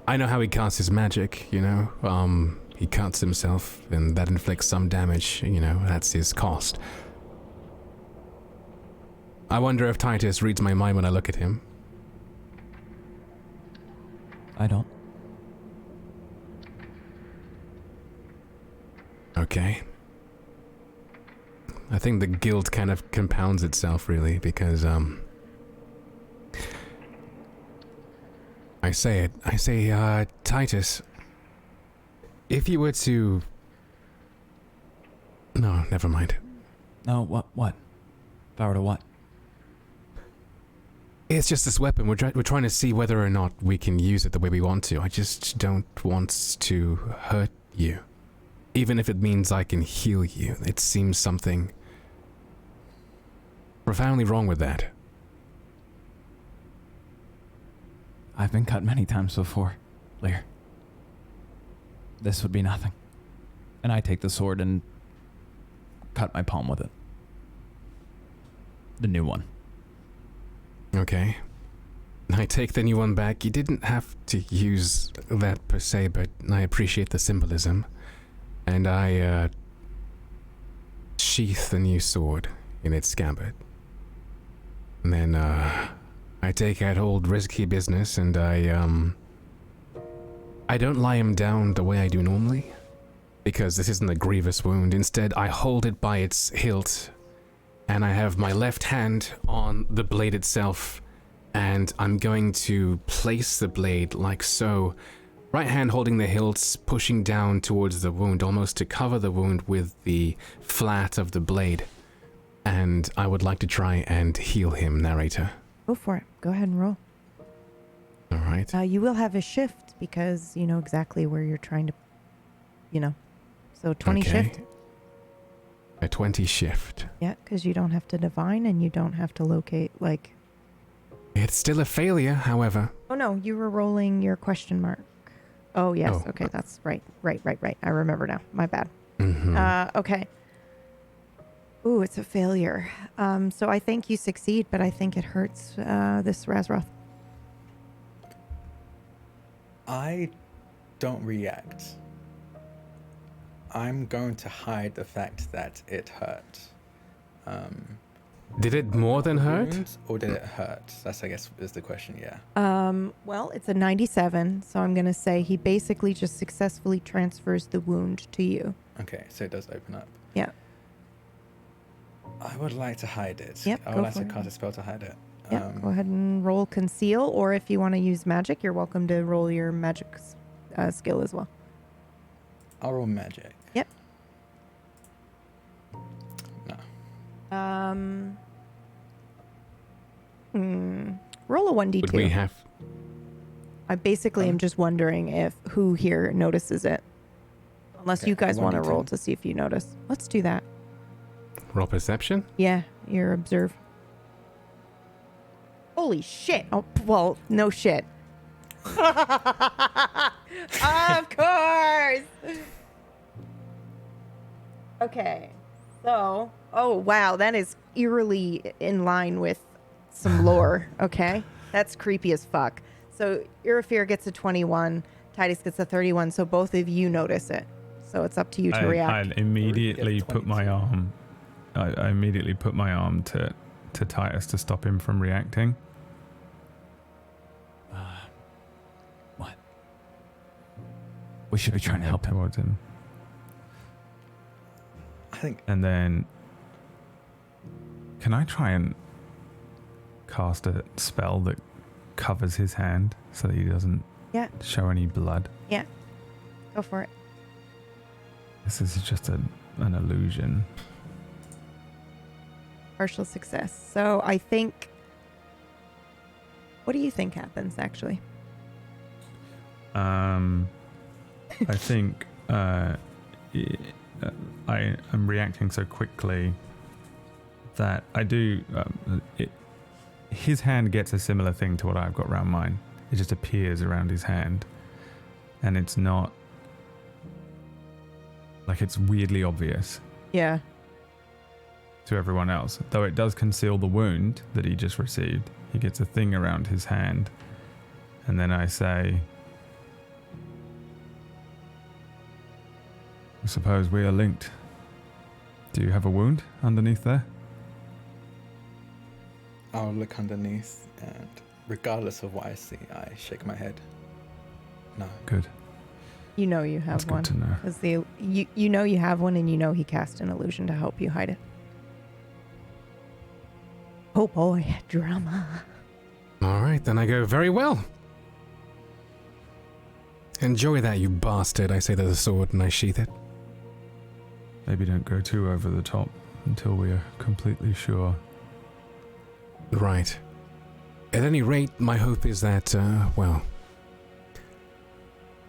I know how he casts his magic, you know. He cuts himself, and that inflicts some damage, you know. That's his cost. I wonder if Titus reads my mind when I look at him. I don't. Okay. I think the guilt kind of compounds itself, really, because, I say, Titus, if you were to... No, never mind. No, what? If I were to what? It's just this weapon. We're trying to see whether or not we can use it the way we want to. I just don't want to hurt you. Even if it means I can heal you. It seems something profoundly wrong with that. I've been cut many times before, Leah. This would be nothing. And I take the sword and cut my palm with it. The new one. Okay. I take the new one back. You didn't have to use that per se, but I appreciate the symbolism. And I, sheath the new sword in its scabbard. And then, I take out old risky business and I don't lie him down the way I do normally. Because this isn't a grievous wound. Instead, I hold it by its hilt. And I have my left hand on the blade itself. And I'm going to place the blade like so. Right hand holding the hilt, pushing down towards the wound, almost to cover the wound with the flat of the blade. And I would like to try and heal him, narrator. Go for it. Go ahead and roll. All right. You will have a shift because you know exactly where you're trying to, you know. So 20 shift. A 20 shift. Yeah, because you don't have to divine and you don't have to locate, like, It's still a failure, however. Oh no, you were rolling your question mark. Oh yes, Oh. okay, that's right. I remember now. My bad. Mm-hmm. Okay. Ooh, it's a failure. So I think you succeed, but I think it hurts this Rasroth. I don't react. I'm going to hide the fact that it hurt. Did it more than hurt? Wound, or did it hurt? That's, I guess, is the question, yeah. Well, it's a 97, so I'm going to say he basically just successfully transfers the wound to you. Okay, so it does open up. Yeah. I would like to hide it. Yep, I go would like for to it. cast a spell to hide it. Yeah, go ahead and roll conceal, or if you want to use magic, you're welcome to roll your magic skill as well. I'll roll magic. Yep. No. Roll a 1d2. Would we have... I basically am just wondering if who here notices it. Unless Okay, you guys want to 1d10. roll to see if you notice. Let's do that. Roll perception? Yeah, you're observe. Holy shit. Oh, well, no shit. Of course. Okay. So, oh wow, that is eerily in line with some lore, okay? That's creepy as fuck. So, Irafir gets a 21, Titus gets a 31, so both of you notice it. So, it's up to you to react. I immediately Get put my 22. arm. I immediately put my arm to Titus to stop him from reacting. What? We should be trying to help him. Towards him. I think And then, can I try and cast a spell that covers his hand so that he doesn't Yeah. show any blood? Yeah. Go for it. This is just an illusion. Partial success. So, I think... What do you think happens, actually? I think I am reacting so quickly that I do. His hand gets a similar thing to what I've got around mine. It just appears around his hand, and it's not like it's weirdly obvious Yeah. to everyone else. Though it does conceal the wound that he just received. He gets a thing around his hand, and then I say, I suppose we are linked. Do you have a wound underneath there? I'll look underneath, and regardless of what I see, I shake my head. No. Good. You know you That's have one. good to know. Because you know you have one, and you know he cast an illusion to help you hide it. Oh boy, drama. All right, then I go, very well. Enjoy that, you bastard, I say to the sword, and I sheath it. Maybe don't go too over the top until we are completely sure. Right. At any rate, my hope is that, well,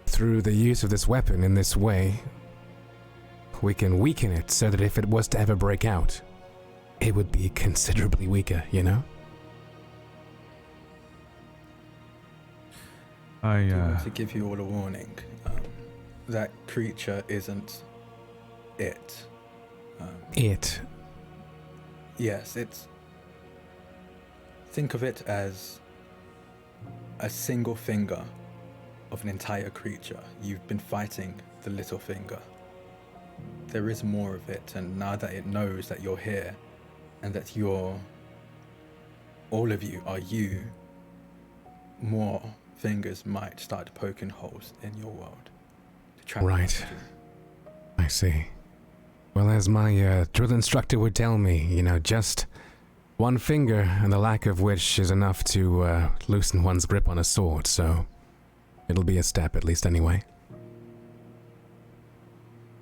through the use of this weapon in this way, we can weaken it so that if it was to ever break out, it would be considerably weaker, you know? I do want to give you all a warning. That creature isn't it. It. Yes, it's... Think of it as a single finger of an entire creature. You've been fighting the little finger. There is more of it, and now that it knows that you're here, and that all of you are you, more fingers might start poking holes in your world. To try and Right. find you. I see. Well, as my drill instructor would tell me, you know, just one finger, and the lack of which is enough to loosen one's grip on a sword, so it'll be a step at least anyway.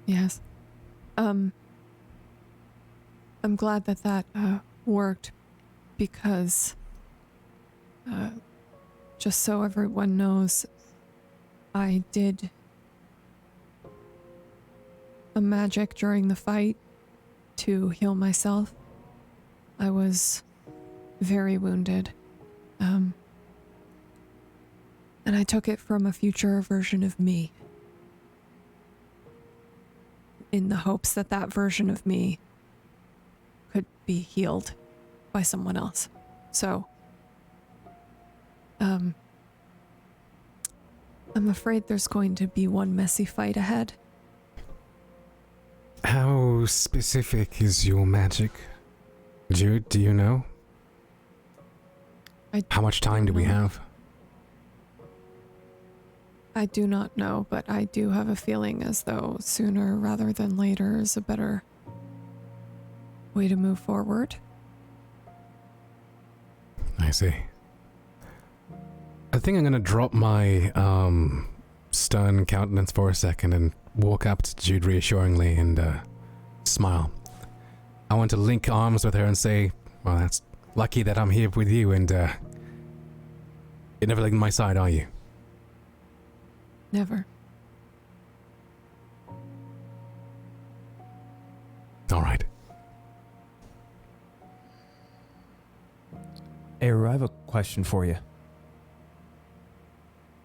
Yes. I'm glad that worked because just so everyone knows, I did a magic during the fight to heal myself. I was very wounded, And I took it from a future version of me, in the hopes that that version of me could be healed by someone else. So, I'm afraid there's going to be one messy fight ahead. How specific is your magic? Jude, do you know? How much time do we have? I do not know, but I do have a feeling as though sooner rather than later is a better way to move forward. I see. I think I'm gonna drop my stern countenance for a second and walk up to Jude reassuringly and smile. I want to link arms with her and say, well, that's lucky that I'm here with you, and you're never leaving my side, are you? Never. All right. Eru, I have a question for you.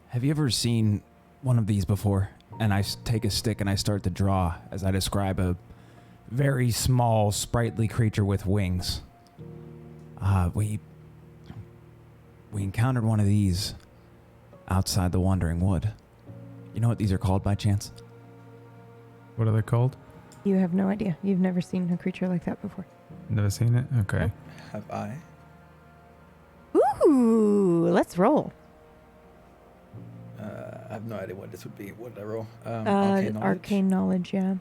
Have you ever seen one of these before? And I take a stick and I start to draw as I describe a very small, sprightly creature with wings. We encountered one of these outside the Wandering Wood. You know what these are called by chance? What are they called? You have no idea. You've never seen a creature like that before. Never seen it? Okay. Have I? Ooh, let's roll. I have no idea what this would be. What did I roll? Arcane knowledge, yeah.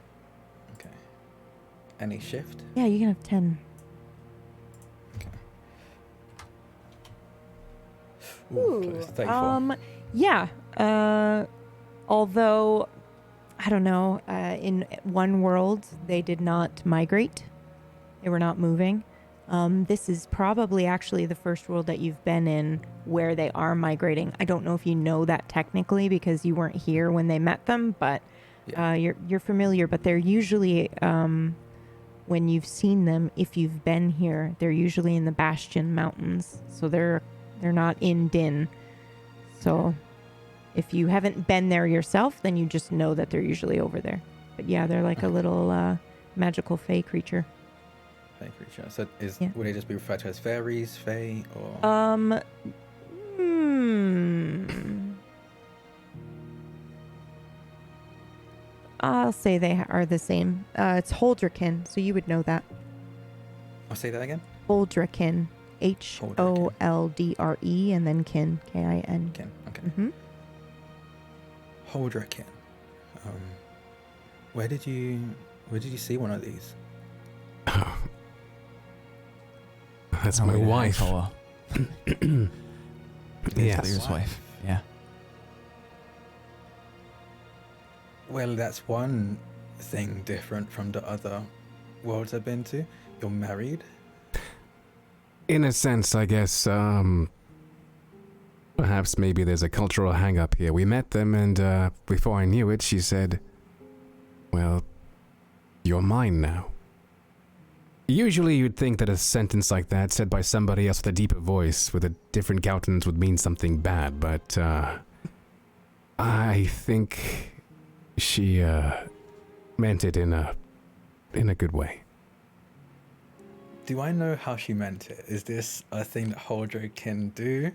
Okay. Any shift? Yeah, you can have 10. Okay. Ooh, close. 34. Yeah. Although, I don't know, in one world, they did not migrate. They were not moving. This is probably actually the first world that you've been in where they are migrating. I don't know if you know that technically because you weren't here when they met them, but you're familiar. But they're usually, when you've seen them, if you've been here, they're usually in the Bastion Mountains. So they're not in Din. So if you haven't been there yourself, then you just know that they're usually over there. But yeah, they're like a little magical fae creature. Fae creature. So would they just be referred to as fairies, fae, or? I'll say they are the same. It's Holdrekin, so you would know that. I'll say that again. Holdrekin. Holdre, and then kin. Kin. Kin. Okay. Mm-hmm. Holdrekin. Where did you see one of these? That's my wife. Yes. Your wife. Yeah. Well, that's one thing different from the other worlds I've been to. You're married? In a sense, I guess, perhaps maybe there's a cultural hang-up here. We met them, and before I knew it, she said, well, you're mine now. Usually you'd think that a sentence like that, said by somebody else with a deeper voice, with a different countenance, would mean something bad, but, I think she, meant it in a good way. Do I know how she meant it? Is this a thing that Holdre can do?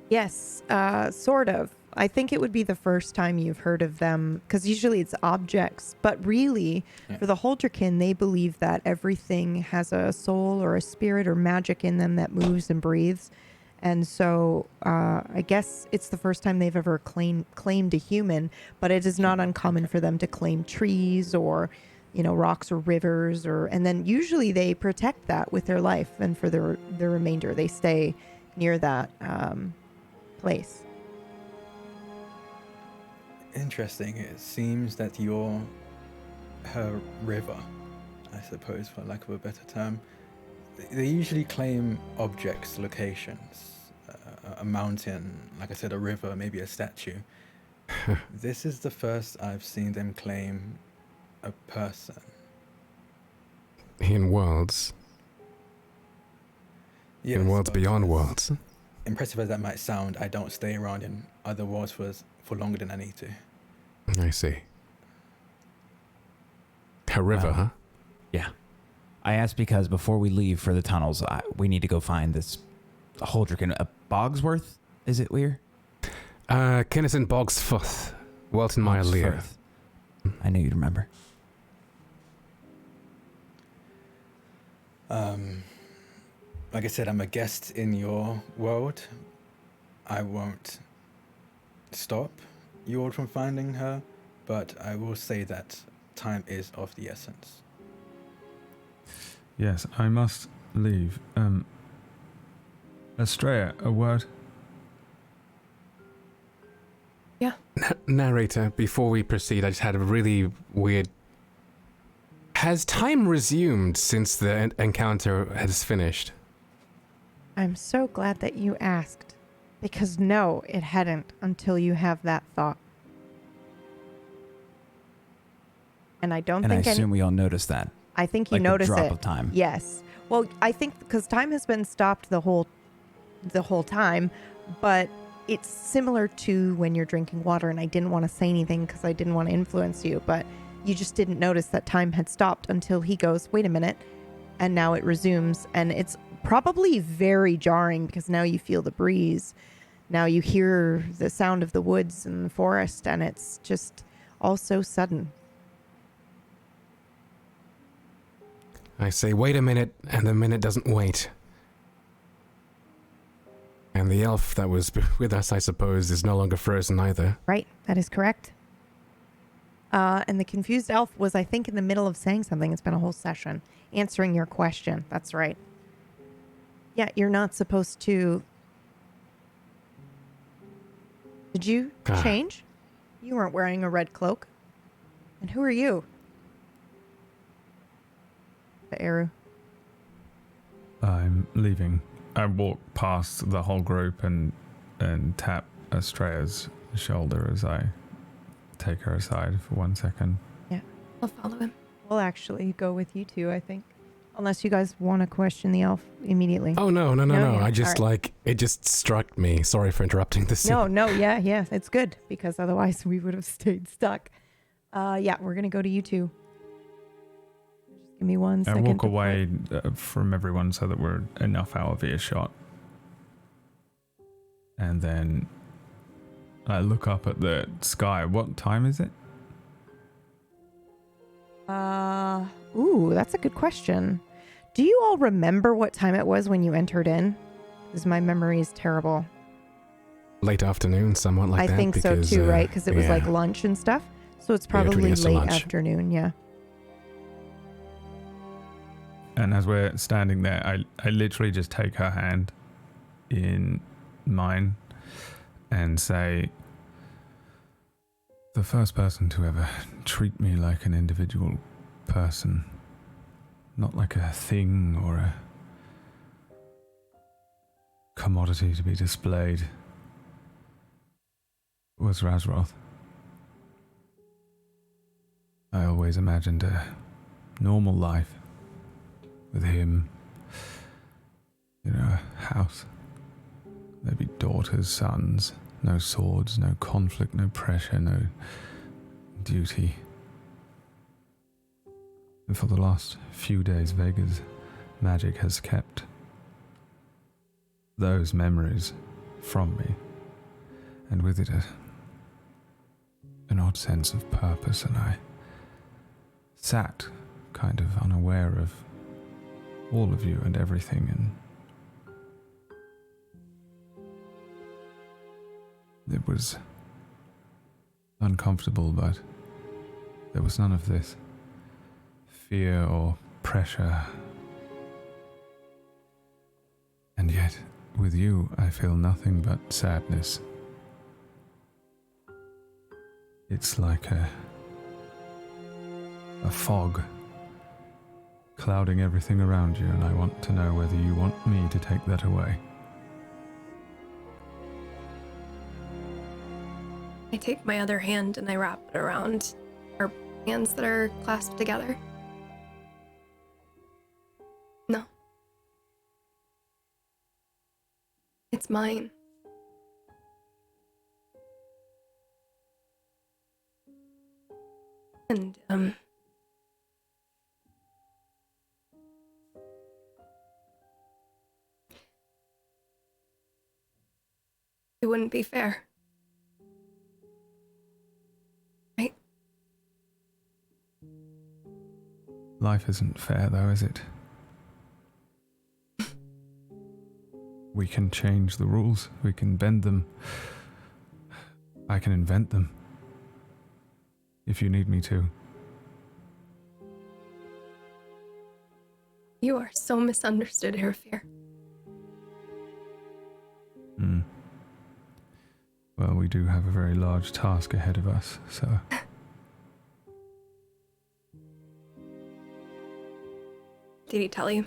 Yes, sort of. I think it would be the first time you've heard of them, because usually it's objects. But really, for the Holdrekin, they believe that everything has a soul or a spirit or magic in them that moves and breathes. And so I guess it's the first time they've ever claimed a human, but it is not uncommon for them to claim trees or, rocks or rivers, and then usually they protect that with their life, and for the remainder they stay near that place. Interesting. It seems that you're her river, I suppose, for lack of a better term. They usually claim objects, locations, a mountain, like I said, a river, maybe a statue. This is the first I've seen them claim a person. In worlds. Yes, in worlds beyond worlds. impressive as that might sound, I don't stay around in other worlds for longer than I need to. I see. A river, huh? Yeah. I asked because before we leave for the tunnels, we need to go find this Holdrick Bogsworth. Is it Lear? Kinnison Bogsforth. Welton Myre Leah. I knew you'd remember. Like I said, I'm a guest in your world. I won't stop you all from finding her, but I will say that time is of the essence. Yes, I must leave. Estrella, a word? Yeah. Narrator, before we proceed, I just had a really weird... Has time resumed since the encounter has finished? I'm so glad that you asked. Because no, it hadn't until you have that thought. And I don't think... And I assume we all noticed that. I think you like notice the drop it. of time. Yes. Well, I think because time has been stopped the whole time, but it's similar to when you're drinking water, and I didn't want to say anything because I didn't want to influence you, but you just didn't notice that time had stopped until he goes, wait a minute, and now it resumes, and it's probably very jarring because now you feel the breeze. Now you hear the sound of the woods and the forest, and it's just all so sudden. I say, wait a minute, and the minute doesn't wait. And the elf that was with us, I suppose, is no longer frozen either. Right, that is correct. And the confused elf was, I think, in the middle of saying something. It's been a whole session answering your question. That's right. Yeah, you're not supposed to... Did you change? You weren't wearing a red cloak. And who are you? The Eru. I'm leaving. I walk past the whole group and tap Estrella's shoulder as I take her aside for 1 second. Yeah. I'll follow him. We'll actually go with you two, I think. Unless you guys want to question the elf immediately. Oh, no. Yeah. I just, it just struck me. Sorry for interrupting the scene. No, yeah. It's good, because otherwise we would have stayed stuck. Yeah, we're going to go to you two. Just give me 1 second. I walk away from everyone so that we're enough out of earshot. And then I look up at the sky. What time is it? Ooh, that's a good question. Do you all remember what time it was when you entered in? Because my memory is terrible. Late afternoon, somewhat like that. I think so too, right? Because it was like lunch and stuff. So it's probably late afternoon, yeah. And as we're standing there, I literally just take her hand in mine and say, the first person to ever treat me like an individual person, not like a thing or a commodity to be displayed, was Rasroth. I always imagined a normal life with him, a house, maybe daughters, sons, no swords, no conflict, no pressure, no duty. And for the last few days, Vega's magic has kept those memories from me, and with it an odd sense of purpose, and I sat kind of unaware of all of you and everything, and it was uncomfortable, but there was none of this fear or pressure. And yet, with you, I feel nothing but sadness. It's like a fog clouding everything around you, and I want to know whether you want me to take that away. I take my other hand and I wrap it around our hands that are clasped together. No. it's mine. And, it wouldn't be fair. Right? Life isn't fair, though, is it? We can change the rules. We can bend them. I can invent them. If you need me to. You are so misunderstood, Aerofir. Well, we do have a very large task ahead of us, so... Did he tell you?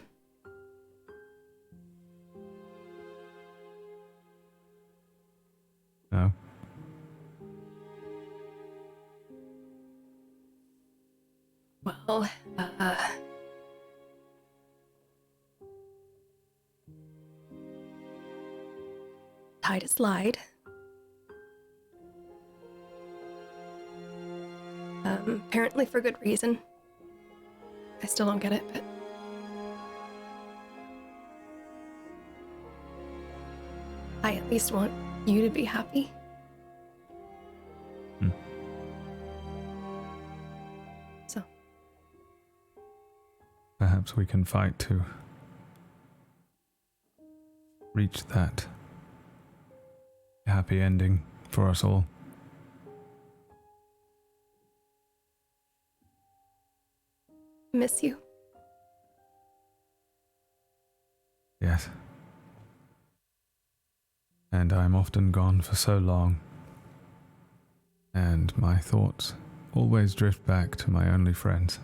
No? Well, Titus lied. Apparently for good reason. I still don't get it, but... I at least want you to be happy. So. Perhaps we can fight to reach that happy ending for us all. Miss you. Yes. And I'm often gone for so long, and my thoughts always drift back to my only friends.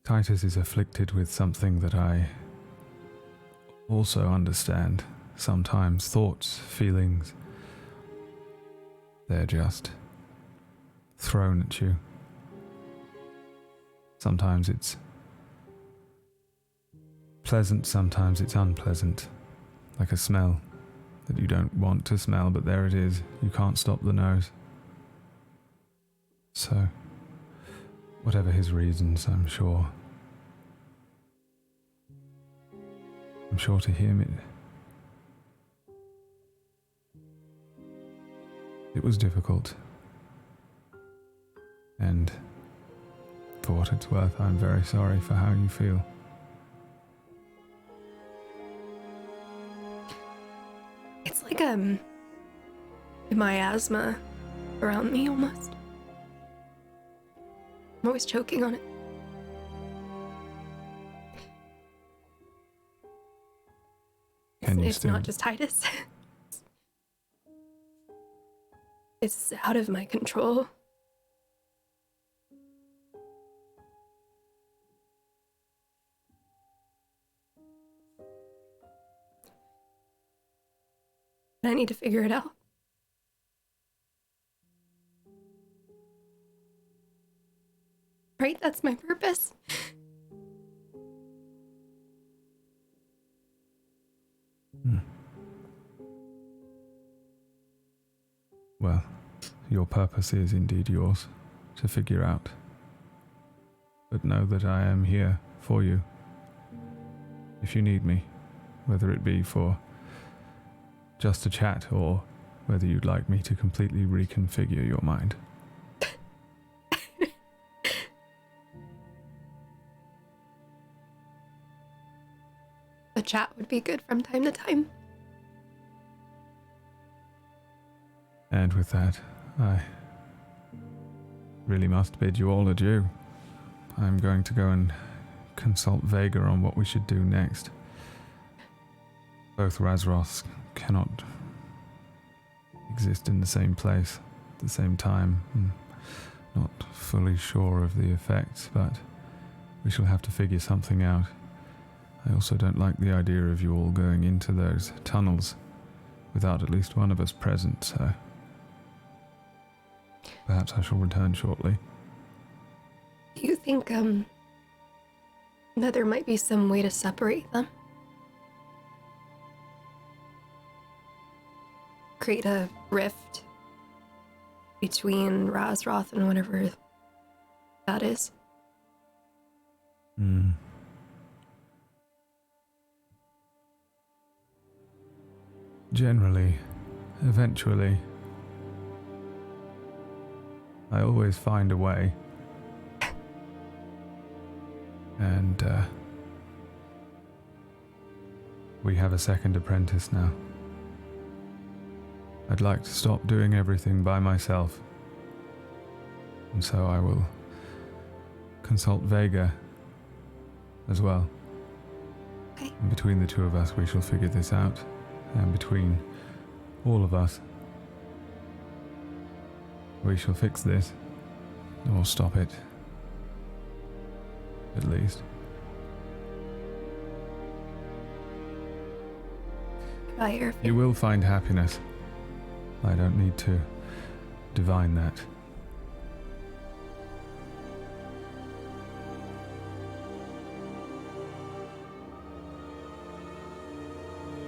Titus is afflicted with something that I also understand. Sometimes thoughts, feelings, they're just thrown at you. Sometimes it's pleasant, sometimes it's unpleasant, like a smell that you don't want to smell, but there it is. You can't stop the nose. So, whatever his reasons, I'm sure to him it was difficult. And for what it's worth, I'm very sorry for how you feel. It's like miasma around me almost. I'm always choking on it. It's not just Titus. It's out of my control. I need to figure it out. Right? That's my purpose. Well, your purpose is indeed yours to figure out. But know that I am here for you. If you need me, whether it be for just a chat or whether you'd like me to completely reconfigure your mind. A chat would be good from time to time. And with that, I really must bid you all adieu. I'm going to go and consult Vega on what we should do next. Both Rasroths cannot exist in the same place at the same time. I'm not fully sure of the effects, but we shall have to figure something out. I also don't like the idea of you all going into those tunnels without at least one of us present, so... Perhaps I shall return shortly. Do you think, that there might be some way to separate them? Create a rift between Rasroth and whatever that is? Generally, eventually, I always find a way. And, we have a second apprentice now. I'd like to stop doing everything by myself. And so I will consult Vega as well. Okay. And between the two of us, we shall figure this out. And between all of us, we shall fix this. Or stop it. At least. Goodbye, You will find happiness. I don't need to divine that.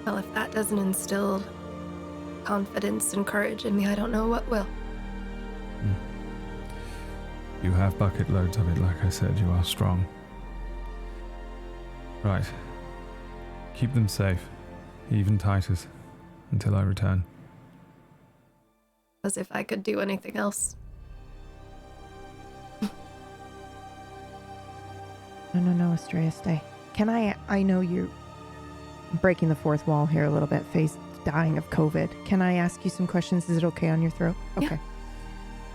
Well, if that doesn't instill confidence and courage in me, I don't know what will. You have bucket loads of it, like I said. You are strong. Right. Keep them safe. Even Titus. Until I return. As if I could do anything else. No, Estrella, stay. Can I know you're breaking the fourth wall here a little bit, Faye's dying of COVID. Can I ask you some questions? Is it okay on your throat? Okay.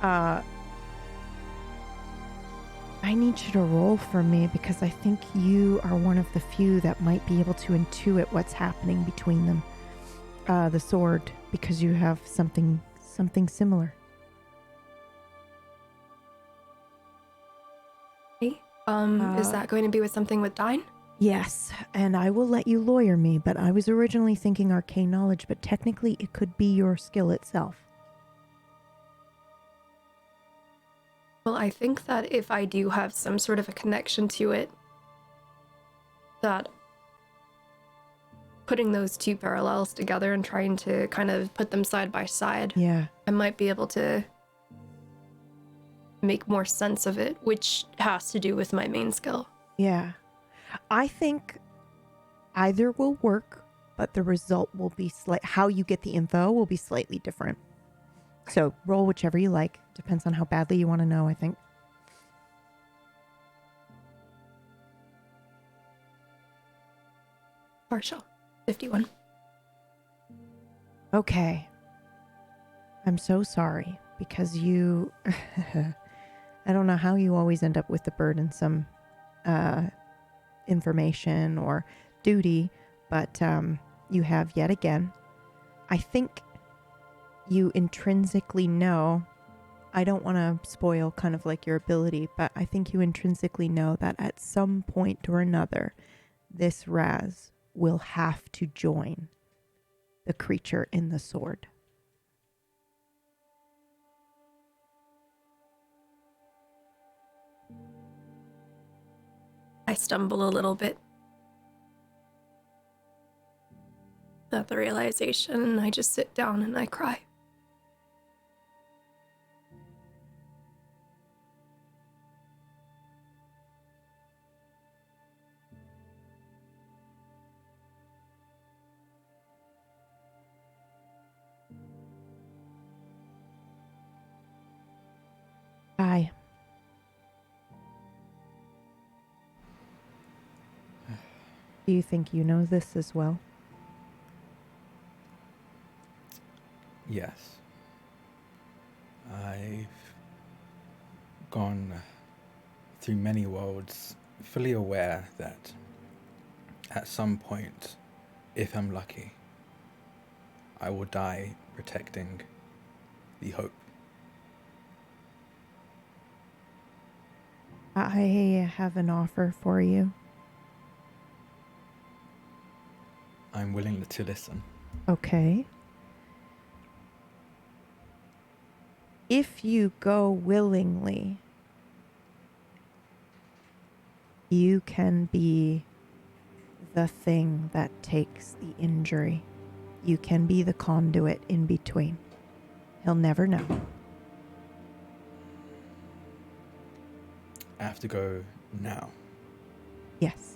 Yeah. I need you to roll for me because I think you are one of the few that might be able to intuit what's happening between them. The sword, because you have something similar. Hey, is that going to be with something with Dine? Yes, and I will let you lawyer me, but I was originally thinking arcane knowledge, but technically it could be your skill itself. Well, I think that if I do have some sort of a connection to it, that putting those two parallels together and trying to kind of put them side by side, Yeah. I might be able to make more sense of it, which has to do with my main skill. Yeah. I think either will work, but the result will be how you get the info will be slightly different. So roll whichever you like. Depends on how badly you want to know, I think. Partial. 51. Okay. I'm so sorry because you... I don't know how you always end up with the burdensome information or duty, but you have yet again. I think you intrinsically know, I don't want to spoil kind of like your ability, but I think you intrinsically know that at some point or another, this Raz will have to join the creature in the sword. I stumble a little bit at the realization, and I just sit down and I cry. Hi. Do you think you know this as well? Yes. I've gone through many worlds, fully aware that at some point, if I'm lucky, I will die protecting the hope. I have an offer for you. I'm willing to listen. Okay. If you go willingly, you can be the thing that takes the injury. You can be the conduit in between. He'll never know. I have to go now. Yes.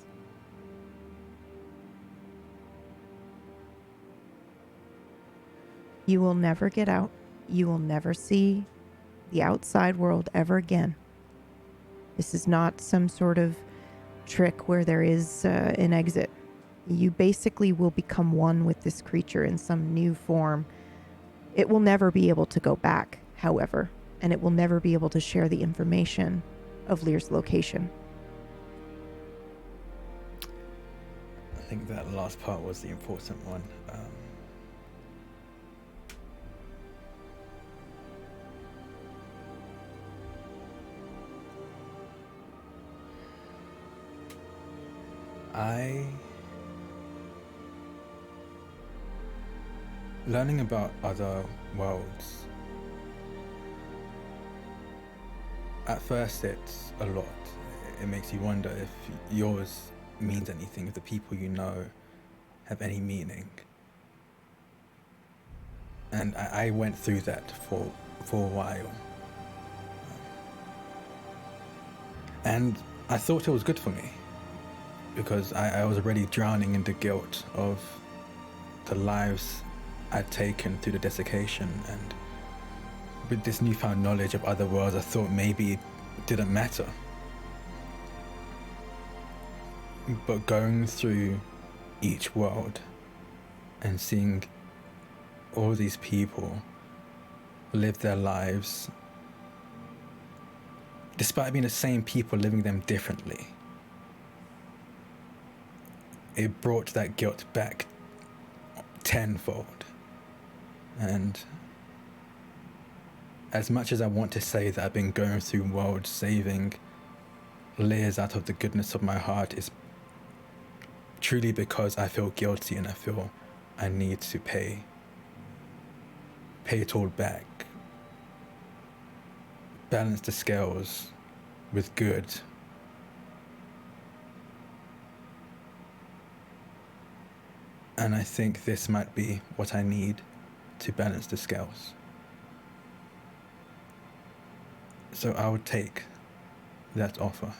You will never get out. You will never see the outside world ever again. This is not some sort of trick where there is an exit. You basically will become one with this creature in some new form. It will never be able to go back, however, and it will never be able to share the information of Lear's location. I think that last part was the important one. Learning about other worlds. At first it's a lot. It makes you wonder if yours means anything, if the people you know have any meaning. And I went through that for a while. And I thought it was good for me, because I was already drowning in the guilt of the lives I'd taken through the desiccation, and with this newfound knowledge of other worlds, I thought maybe it didn't matter. But going through each world and seeing all these people live their lives, despite being the same people, living them differently, it brought that guilt back tenfold. And as much as I want to say that I've been going through worlds saving Leah's out of the goodness of my heart, is truly because I feel guilty and I feel I need to pay it all back. Balance the scales with good. And I think this might be what I need to balance the scales. So I would take that offer.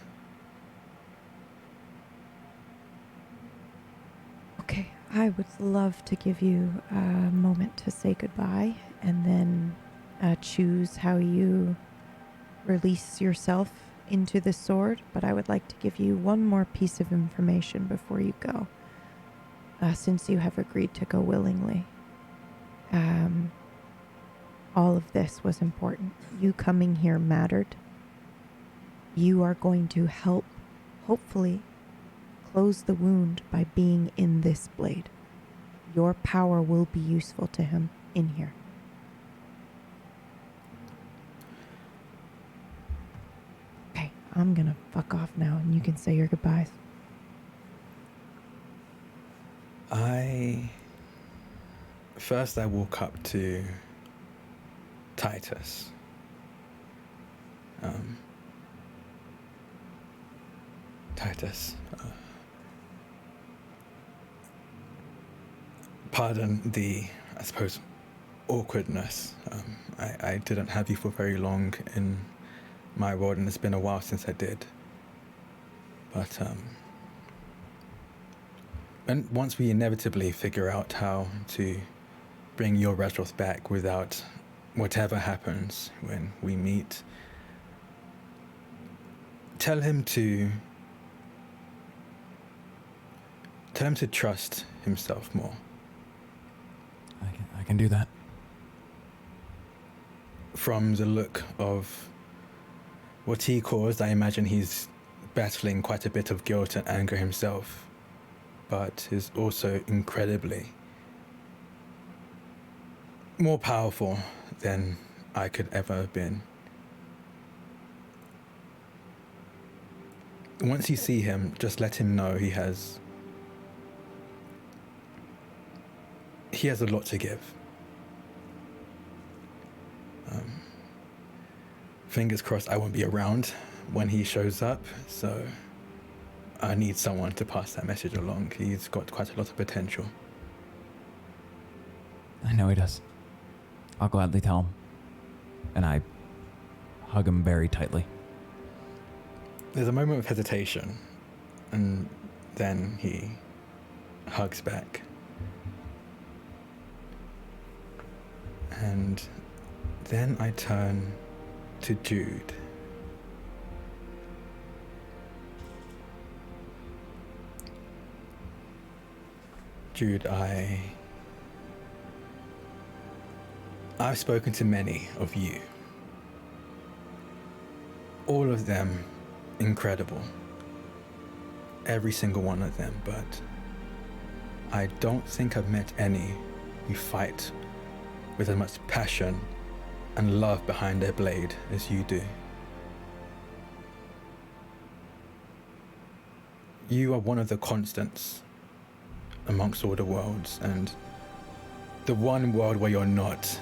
Okay, I would love to give you a moment to say goodbye and then choose how you release yourself into the sword, but I would like to give you one more piece of information before you go, since you have agreed to go willingly. All of this was important. You coming here mattered. You are going to help, hopefully, close the wound by being in this blade. Your power will be useful to him in here. Okay, I'm gonna fuck off now and you can say your goodbyes. First I walk up to Titus. Titus. Pardon the, I suppose, awkwardness. I didn't have you for very long in my world, and it's been a while since I did. But and once we inevitably figure out how to bring your Rasroth back without whatever happens when we meet, tell him to trust himself more. I can do that. From the look of what he caused, I imagine he's battling quite a bit of guilt and anger himself, but is also incredibly more powerful than I could ever have been. Once you see him, just let him know he has a lot to give. fingers crossed I won't be around when he shows up, so I need someone to pass that message along. He's got quite a lot of potential. I know he does. I'll gladly tell him. And I hug him very tightly. There's a moment of hesitation, and then he hugs back. And then I turn to Jude. Jude, I've spoken to many of you. All of them incredible. Every single one of them, but I don't think I've met any who fight with as much passion and love behind their blade as you do. You are one of the constants amongst all the worlds, and the one world where you're not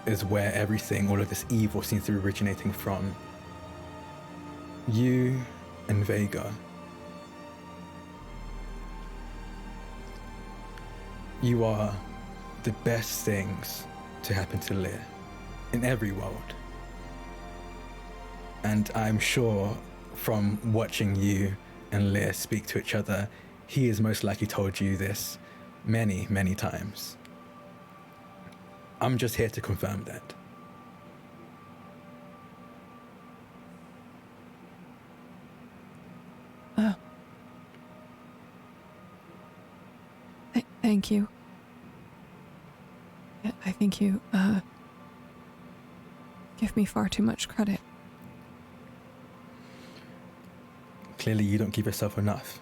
is where everything, all of this evil seems to be originating from. You and Vega. You are the best things to happen to Leah in every world. And I'm sure from watching you and Leah speak to each other, he has most likely told you this many, many times. I'm just here to confirm that. Thank you. I think you, give me far too much credit. Clearly you don't give yourself enough.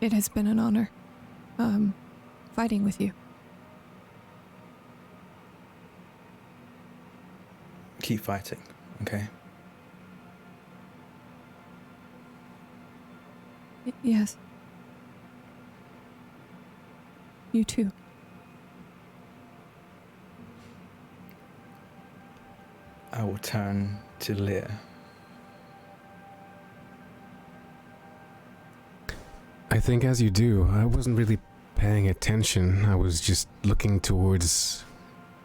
It has been an honor, fighting with you. Keep fighting, okay? Yes. You too. I will turn to Leah. I think as you do, I wasn't really paying attention. I was just looking towards,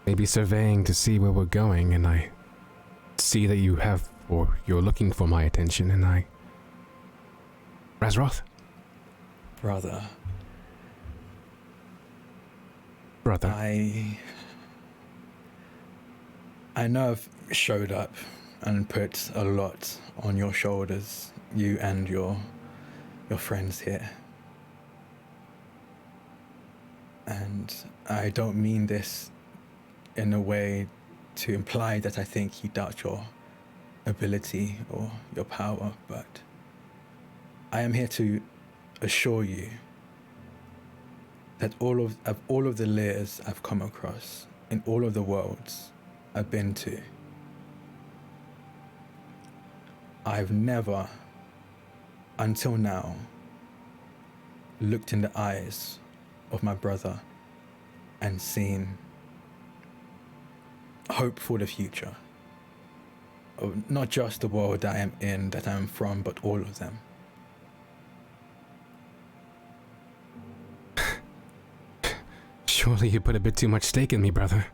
maybe surveying to see where we're going, and I see that you have, or you're looking for my attention, and I... Rasroth? Brother. I know I've showed up and put a lot on your shoulders, you and your friends here. And I don't mean this in a way to imply that I think you doubt your ability or your power, but I am here to assure you that all of the layers I've come across in all of the worlds I've been to, I've never, until now, looked in the eyes of my brother and seen hope for the future. Of not just the world that I am in, that I am from, but all of them. Surely you put a bit too much stake in me, brother.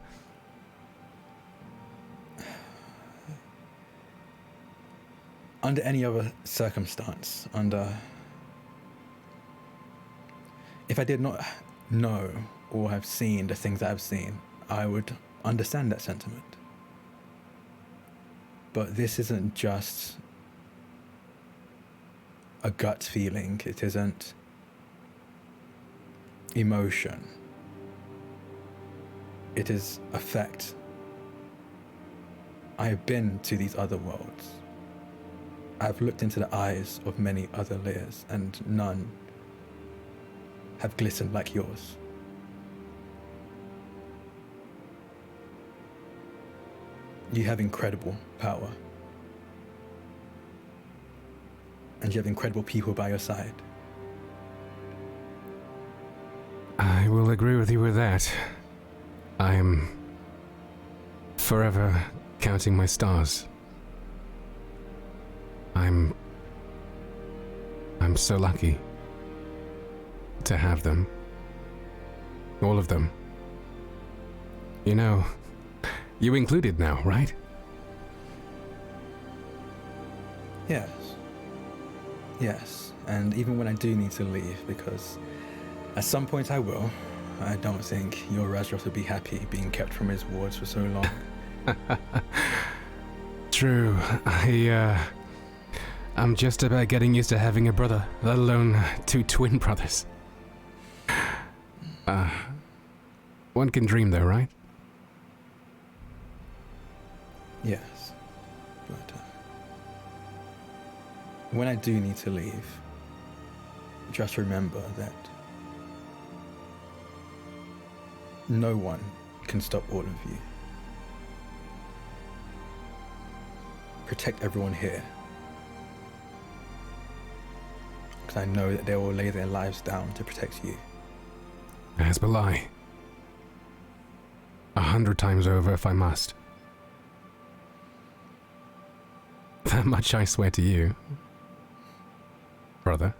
Under any other circumstance, if I did not know or have seen the things that I've seen, I would understand that sentiment. But this isn't just a gut feeling, it isn't emotion. It is a fact. I have been to these other worlds. I've looked into the eyes of many other layers, and none have glistened like yours. You have incredible power. And you have incredible people by your side. I will agree with you with that. I am forever counting my stars. I'm so lucky to have them. All of them. You know, you included now, right? Yes. Yes. And even when I do need to leave, because at some point I will, I don't think your Rasroth would be happy being kept from his wards for so long. True. I'm just about getting used to having a brother, let alone 2 twin brothers. One can dream though, right? Yes. But when I do need to leave, just remember that no one can stop all of you. Protect everyone here. Because I know that they will lay their lives down to protect you. As will I. 100 times over if I must. That much I swear to you, brother.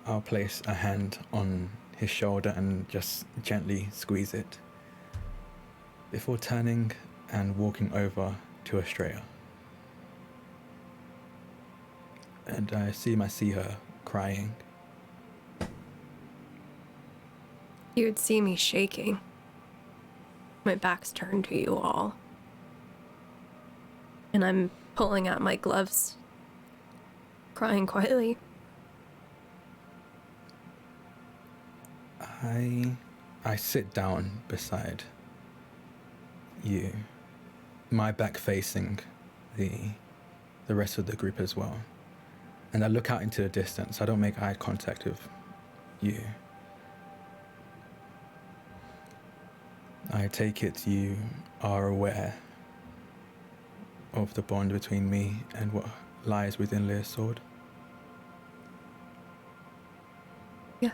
I'll place a hand on his shoulder and just gently squeeze it before turning and walking over to Estrella. And I see her crying. You would see me shaking. My back's turned to you all. And I'm pulling out my gloves, crying quietly. I sit down beside you, my back facing the rest of the group as well. And I look out into the distance. I don't make eye contact with you. I take it you are aware of the bond between me and what lies within Leah's sword? Yes.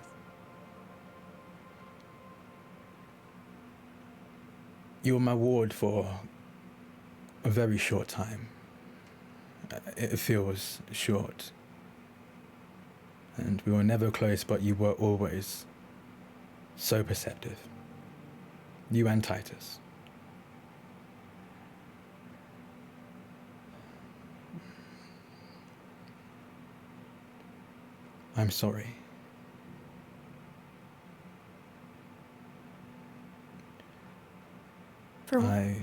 You were my ward for a very short time. It feels short. And we were never close, but you were always so perceptive. You and Titus. I'm sorry. For what?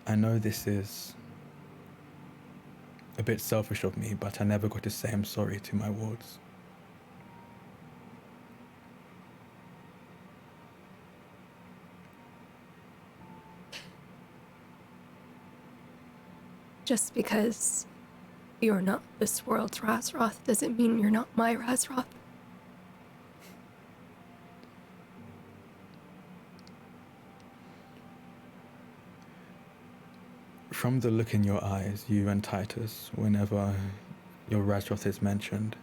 I know this is a bit selfish of me, but I never got to say I'm sorry to my wards. Just because you're not this world's Rasroth doesn't mean you're not my Rasroth. From the look in your eyes, you and Titus, whenever your Rasroth is mentioned,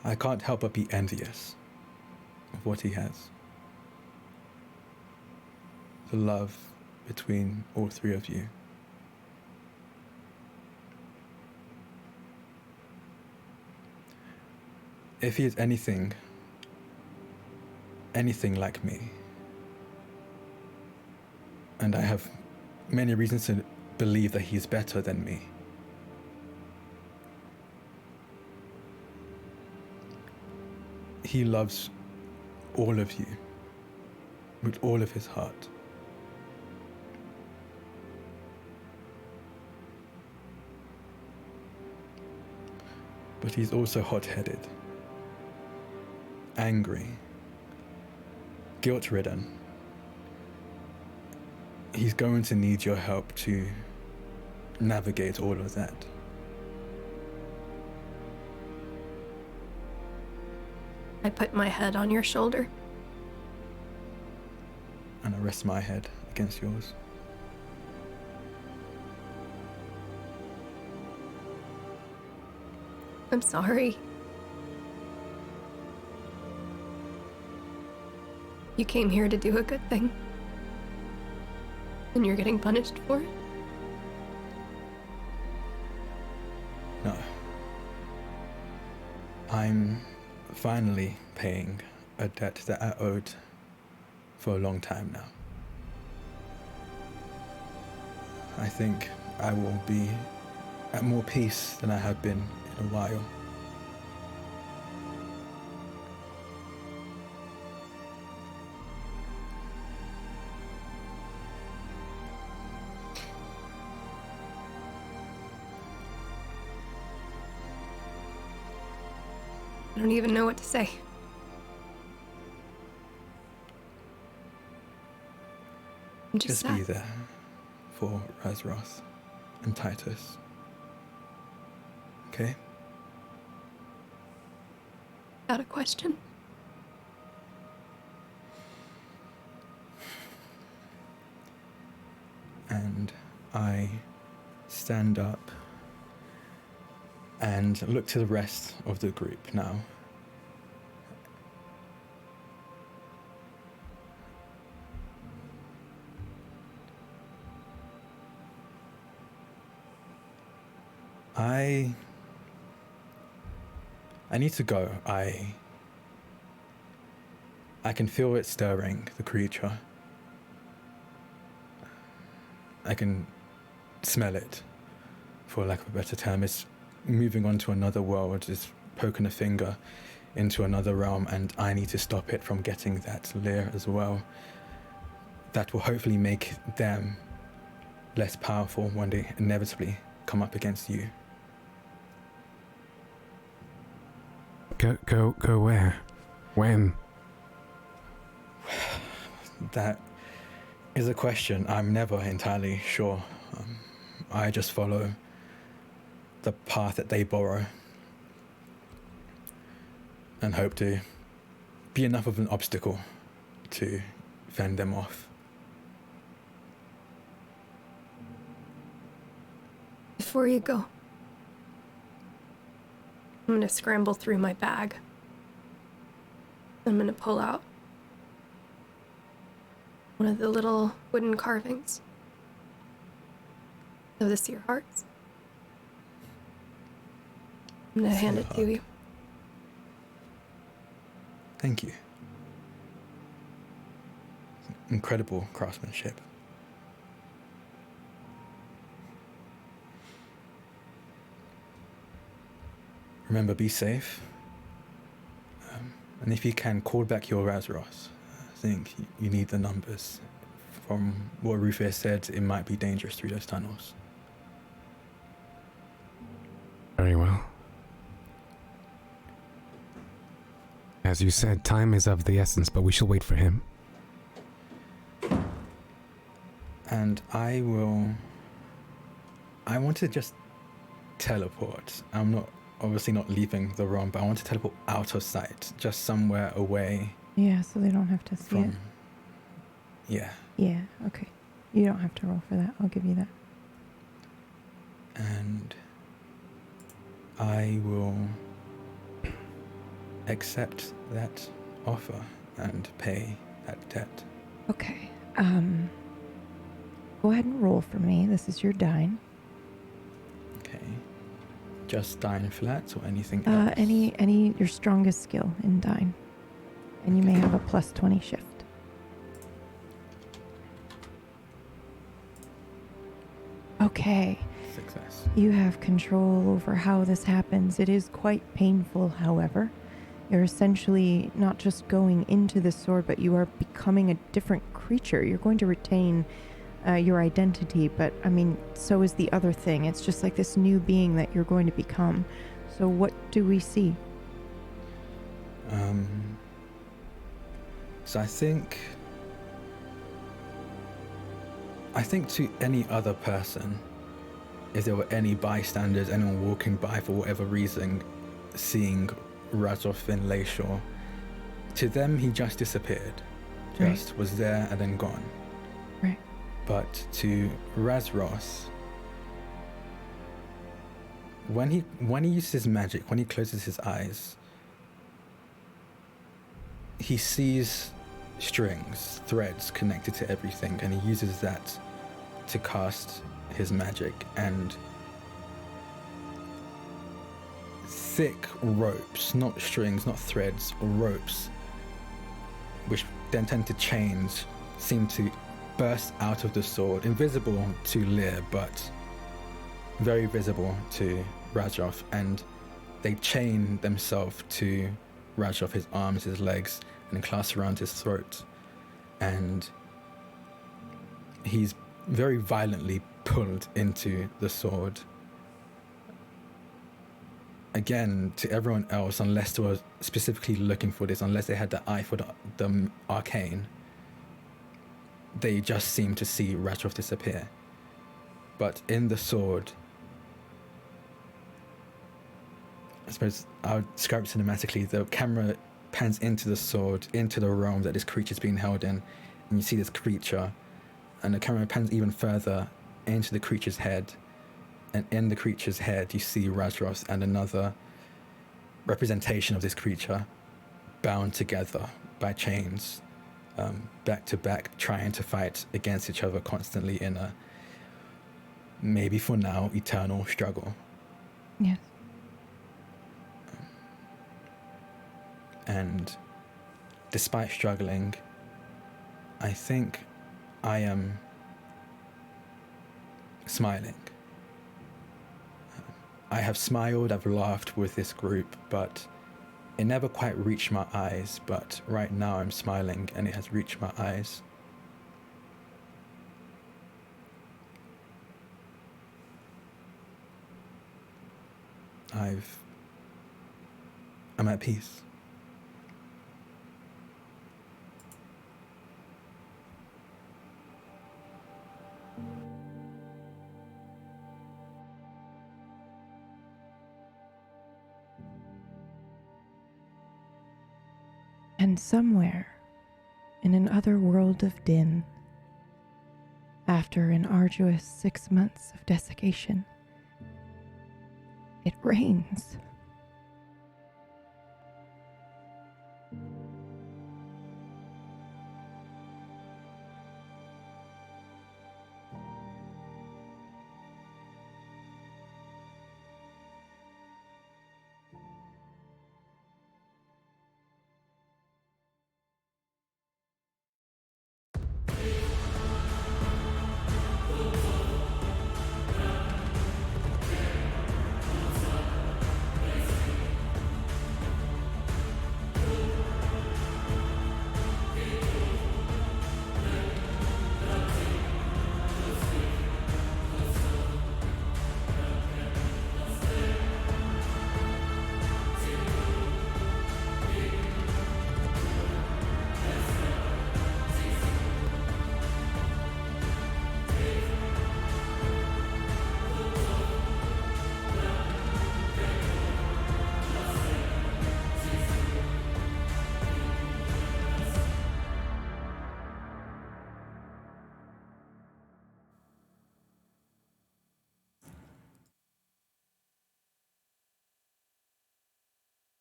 I can't help but be envious of what he has. The love between all three of you. If he is anything like me, and I have many reasons to believe that he is better than me, he loves all of you with all of his heart. But he's also hot-headed, angry, guilt-ridden. He's going to need your help to navigate all of that. I put my head on your shoulder. rest my head against yours. I'm sorry. You came here to do a good thing. And you're getting punished for it? No. I'm finally paying a debt that I owed for a long time now. I think I will be at more peace than I have been in a while. I don't even know what to say. I'm just Just be sad. there for Rasroth and Titus. Okay? Without a question. And I stand up and look to the rest of the group now. I need to go. I can feel it stirring, the creature. I can smell it, for lack of a better term. It's moving on to another world, it's poking a finger into another realm, and I need to stop it from getting that Leah as well. That will hopefully make them less powerful when they inevitably come up against you. Go where? When? That is a question I'm never entirely sure. I just follow the path that they borrow and hope to be enough of an obstacle to fend them off. Before you go, I'm gonna scramble through my bag. I'm gonna pull out one of the little wooden carvings of the seer hearts. I'm gonna hand it to you. Thank you. Incredible craftsmanship. Remember, be safe. And if you can, call back your Rasroth. I think you need the numbers. From what Rufus said, it might be dangerous through those tunnels. Very well. As you said, time is of the essence, but we shall wait for him. And I want to just teleport. I'm obviously not leaving the realm, but I want to teleport out of sight, just somewhere away. Yeah, so they don't have to see it. Yeah. Yeah, okay. You don't have to roll for that. I'll give you that. And I will accept that offer and pay that debt. Okay. Go ahead and roll for me. This is your dine. Okay. Just dine flat or anything else? Any your strongest skill in dine. And you may have a plus 20 shift. Okay. Success. You have control over how this happens. It is quite painful, however. You're essentially not just going into the sword, but you are becoming a different creature. You're going to retain your identity, but I mean, so is the other thing. It's just like this new being that you're going to become. So what do we see? So I think to any other person, if there were any bystanders, anyone walking by for whatever reason, seeing Rasroth in Leyshore, to them he just disappeared. just was there and then gone. Right. But to Rasroth, when he uses his magic, when he closes his eyes, he sees strings, threads connected to everything, and he uses that to cast his magic, and thick ropes, not strings, not threads, ropes, which then tend to change, seem to burst out of the sword, invisible to Leah, but very visible to Rasroth, and they chain themselves to Rasroth, his arms, his legs, and clasp around his throat, and he's very violently pulled into the sword. Again, to everyone else, unless they were specifically looking for this, unless they had the eye for the arcane, they just seem to see Rasroth disappear. But in the sword, I suppose I would describe it cinematically, the camera pans into the sword, into the realm that this creature's being held in, and you see this creature, and the camera pans even further into the creature's head, and in the creature's head you see Rasroth and another representation of this creature bound together by chains, back to back, trying to fight against each other constantly in a, maybe for now, eternal struggle. Yes. And despite struggling, I think I am smiling. I have smiled, I've laughed with this group, but it never quite reached my eyes. But right now I'm smiling and it has reached my eyes. I'm at peace. And somewhere in an other world of din, after an arduous 6 months of desiccation, it rains.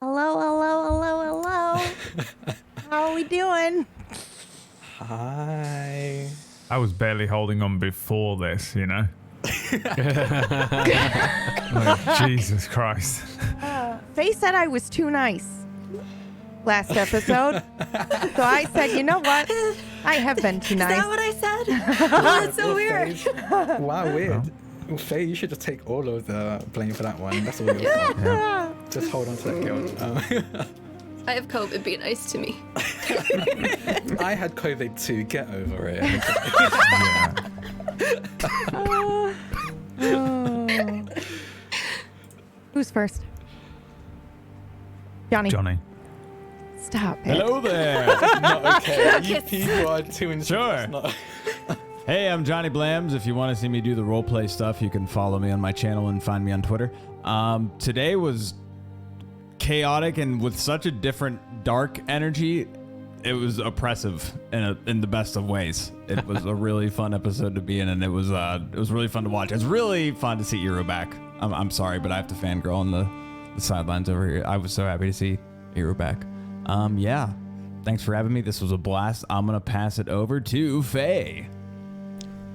Hello. How are we doing? Hi. I was barely holding on before this, you know? Like, Jesus Christ. Faye said I was too nice last episode. So I said, you know what? I have been too nice. Is that what I said? Oh, that's so weird. Wow, weird. Faye, you should just take all of the blame for that one. That's all your fault. Yeah. Just hold on to that guilt. I have COVID. Be nice to me. I had COVID too. Get over it. Yeah. Who's first? Johnny. Stop it. Hello there. Not okay. You people are too in Sure. Hey, I'm JohnnyBlamz. If you want to see me do the roleplay stuff, you can follow me on my channel and find me on Twitter. Today was chaotic and with such a different dark energy. it was oppressive in the best of ways. It was a really fun episode to be in, and it was really fun to watch. It's really fun to see Iro back. I'm sorry, but I have to fangirl on the sidelines over here. I was so happy to see Iro back. Yeah. Thanks for having me. This was a blast. I'm gonna pass it over to Faye.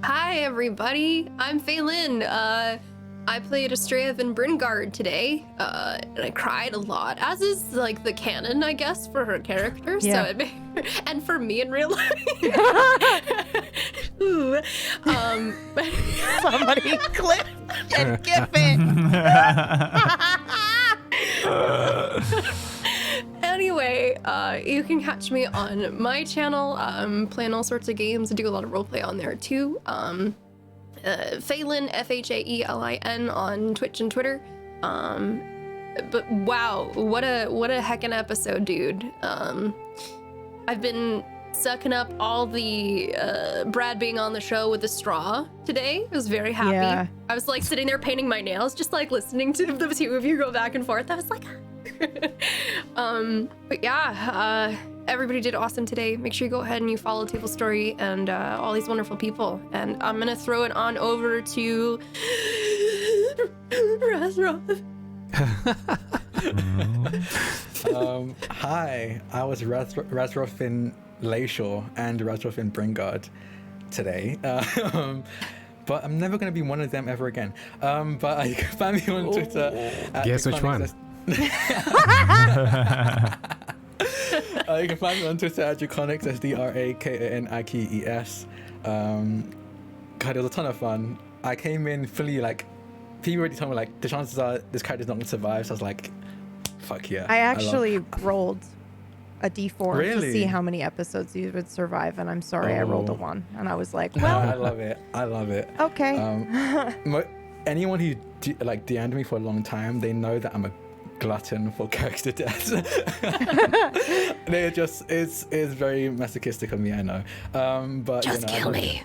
Hi, everybody. I'm Fhaelin. I played Estrella in Brynguard today, and I cried a lot, as is like the canon, I guess, for her character. Yeah. So and for me in real life. Ooh. Somebody clip and gif it. Anyway, you can catch me on my channel, playing all sorts of games. I do a lot of roleplay on there too. Phaelin, Phaelin on Twitch and Twitter. But wow, what a heckin' episode, dude. I've been sucking up all the Brad being on the show with the straw today. I was very happy. Yeah. I was like sitting there painting my nails, just like listening to the two of you go back and forth. I was like, but yeah, everybody did awesome today. Make sure you go ahead and you follow Table Story and all these wonderful people. And I'm gonna throw it on over to Rasroth. Hi, I was Rasroth in Leyshore and Rasroth in Brynguard today. But I'm never going to be one of them ever again. But you can find me on Twitter. Guess which one? You can find me on Twitter at Drakoniques, that's Drakaniques. God, it was a ton of fun. I came in fully like, people already told me like, the chances are this character's not going to survive. So I was like, fuck yeah. I actually rolled a d4 Really? to see how many episodes you would survive, and I'm sorry, I rolled a 1, and I was like, well, I love it. I love it. okay. Anyone who DM'd me for a long time, they know that I'm a glutton for character deaths. They're just, it's very masochistic of me, I know. But Just kill me.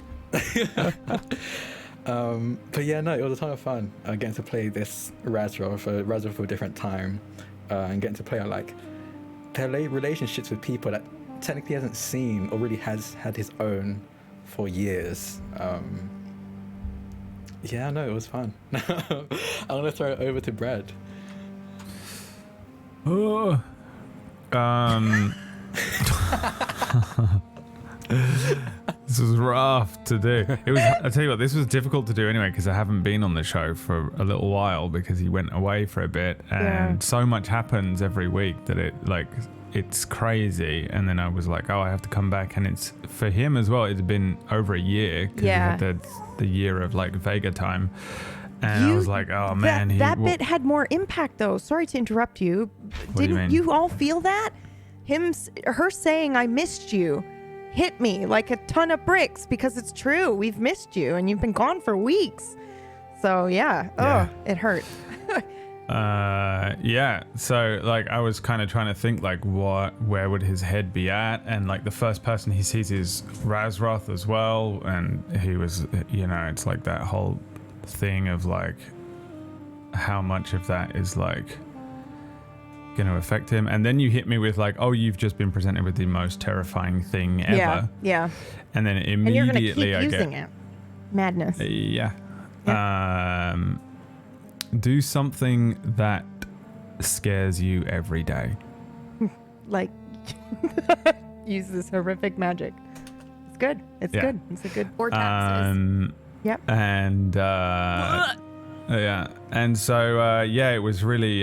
But yeah, no, it was a ton of fun getting to play this Rasroth for a different time, and getting to play on like their relationships with people that technically hasn't seen or really has had his own for years. Yeah, no, it was fun. I'm gonna throw it over to Brad. Oh. This was rough to do. It was. I tell you what, this was difficult to do anyway because I haven't been on the show for a little while because he went away for a bit, and so much happens every week that it's crazy. And then I was like, oh, I have to come back, and it's for him as well. It's been over a year because he had the year of like Vega time. And I was like, oh man, that bit had more impact though. Sorry to interrupt you. Didn't you all feel that? Her saying I missed you hit me like a ton of bricks because it's true. We've missed you and you've been gone for weeks. So yeah. It hurt. Yeah. So like I was kind of trying to think like where would his head be at, and like the first person he sees is Rasroth as well, and he was, it's like that whole thing of like how much of that is like going to affect him. And then you hit me with like, oh, you've just been presented with the most terrifying thing ever. Yeah. And then And you're gonna immediately keep using it. Madness. Yeah. Do something that scares you every day. Like use this horrific magic. It's good. It's good. It's a good Or taxes. Yep. And yeah, and so it was really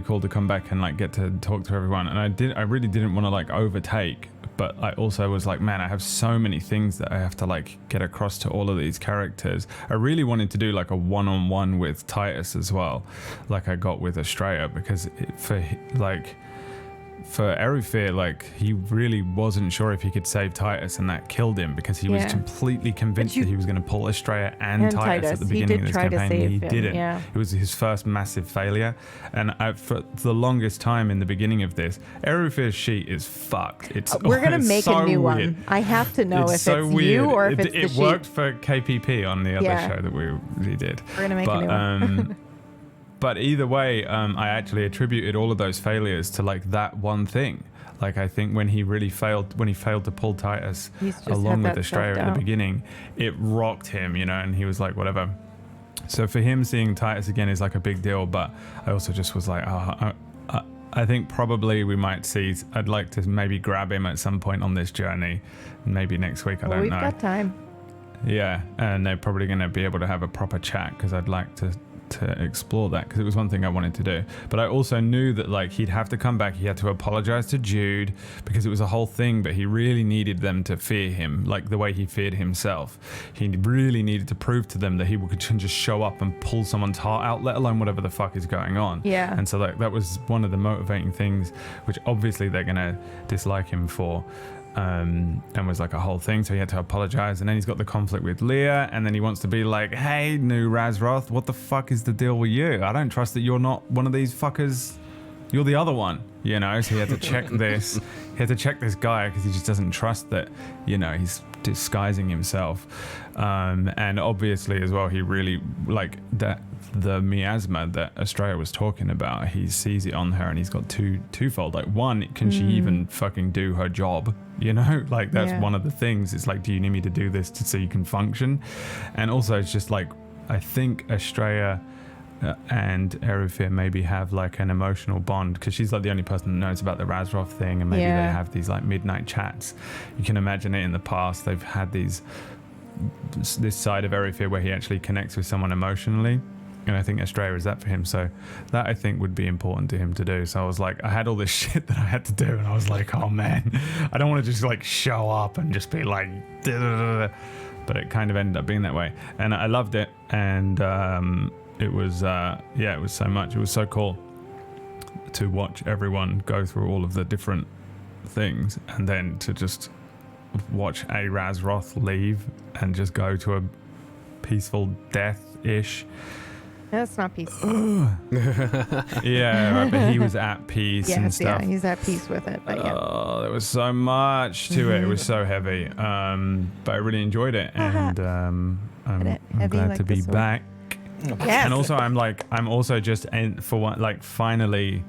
cool to come back and like get to talk to everyone. And I really didn't want to like overtake, but I also was like, man, I have so many things that I have to like get across to all of these characters. I really wanted to do like a one-on-one with Titus as well, like I got with Estrella, because for Erufir, like he really wasn't sure if he could save Titus, and that killed him because he was completely convinced that he was going to pull Estrella and Titus at the beginning of this campaign. He didn't. Yeah. It was his first massive failure, and for the longest time in the beginning of this, Erufir's sheet is fucked. We're gonna make so a new weird. one. I have to know if so it's weird. you or if it's the it sheet. worked for KPP on the other show that we did. We're gonna make a new one. But either way, I actually attributed all of those failures to like that one thing. Like, I think when he failed to pull Titus He's just along had with that Estrella at the self-doubt. beginning, it rocked him, you know, and he was like, whatever. So for him, seeing Titus again is like a big deal, but I also just was like, I think probably we might see, I'd like to maybe grab him at some point on this journey, maybe next week, I don't We've know. got time. Yeah, and they're probably going to be able to have a proper chat because I'd like to explore that because it was one thing I wanted to do. But I also knew that like he'd have to come back, he had to apologize to Jude because it was a whole thing, but he really needed them to fear him like the way he feared himself. He really needed to prove to them that he could just show up and pull someone's heart out, let alone whatever the fuck is going on. Yeah. And so like that was one of the motivating things, which obviously they're going to dislike him for. And was like a whole thing, so he had to apologize, and then he's got the conflict with Leah, and then he wants to be like, hey, new Rasroth, what the fuck is the deal with you? I don't trust that you're not one of these fuckers, you're the other one, you know. So he had to check this guy because he just doesn't trust that, you know, he's disguising himself. And obviously as well, he really like that the miasma that Estrella was talking about, he sees it on her, and he's got twofold. Like, one, can she even fucking do her job? You know, like that's one of the things. It's like, do you need me to do this so you can function? And also, it's just like, I think Estrella and Erufir maybe have like an emotional bond because she's like the only person that knows about the Rasroth thing, and maybe they have these like midnight chats. You can imagine it in the past. They've had this side of Erufir where he actually connects with someone emotionally. And I think Estrella is that for him. So that I think would be important to him to do. So I was like, I had all this shit that I had to do, and I was like, oh man, I don't want to just like show up and just be like, but it kind of ended up being that way. And I loved it. And it was, it was so much. It was so cool to watch everyone go through all of the different things, and then to just watch a Rasroth leave and just go to a peaceful death-ish. That's not peaceful. Yeah, right, but he was at peace and stuff. Yeah, he's at peace with it. But Oh, there was so much to it. It was so heavy. But I really enjoyed it, and I'm glad to be back. Yes. And also, I'm also just for one, like, finally,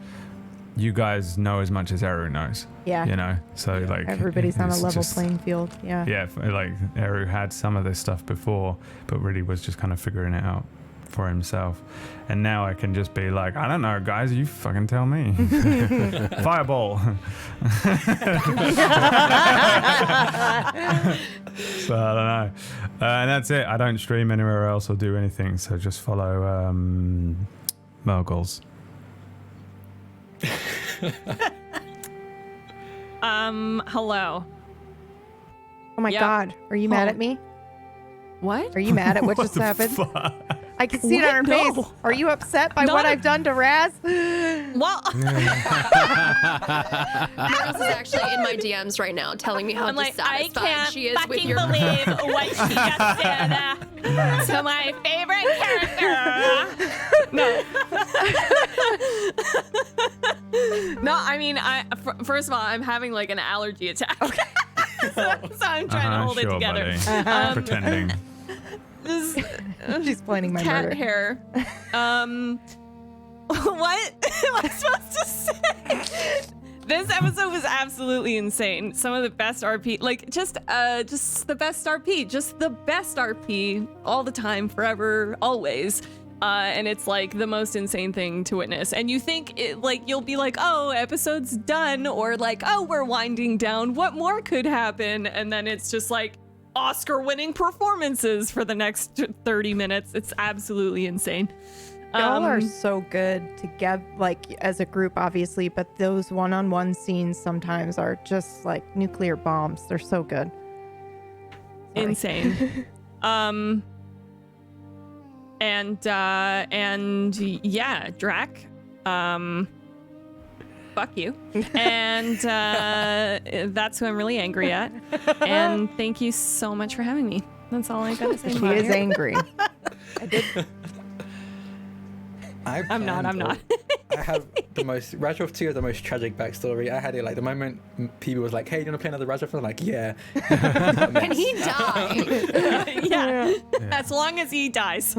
you guys know as much as Eru knows. Yeah. You know, so like everybody's on a it's level just- playing field. Yeah. Yeah, like Eru had some of this stuff before, but really was just kind of figuring it out for himself. And now I can just be like, I don't know, guys, you fucking tell me. Fireball. So I don't know. And that's it. I don't stream anywhere else or do anything, so just follow Mirggles. Hello. Oh my Yep. God. Are you mad at me? What? Are you mad at what just the happened? fuck? I can see it on her No. face. Are you upset by Not what a- I've done to Raz? Well, Mirggles is actually in my DMs right now telling me how I'm like, I dissatisfied can't she is with fucking your believe what she just said to my favorite character. No. No, I mean, first of all, I'm having like an allergy attack. Okay. so I'm trying to hold it Sure, together. buddy. Pretending. This She's planning my cat murder. hair. What am I supposed to say? This episode was absolutely insane. Some of the best RP, like just the best RP, just the best RP all the time, forever, always. And it's like the most insane thing to witness. And you think you'll be like, oh, episode's done, or like, oh, we're winding down. What more could happen? And then it's just like Oscar-winning performances for the next 30 minutes. It's absolutely insane. Y'all are so good together, like as a group, obviously, but those one-on-one scenes sometimes are just like nuclear bombs. They're so good. Sorry. Insane. And yeah, Drac, fuck you. And that's who I'm really angry at. And thank you so much for having me. That's all I gotta say She about is it. angry. I'm not. I have the most, Rasroth 2 has the most tragic backstory. I had it like the moment people was like, hey, do you want to play another Rasroth? I'm like, yeah. Can he die? yeah. As long as he dies.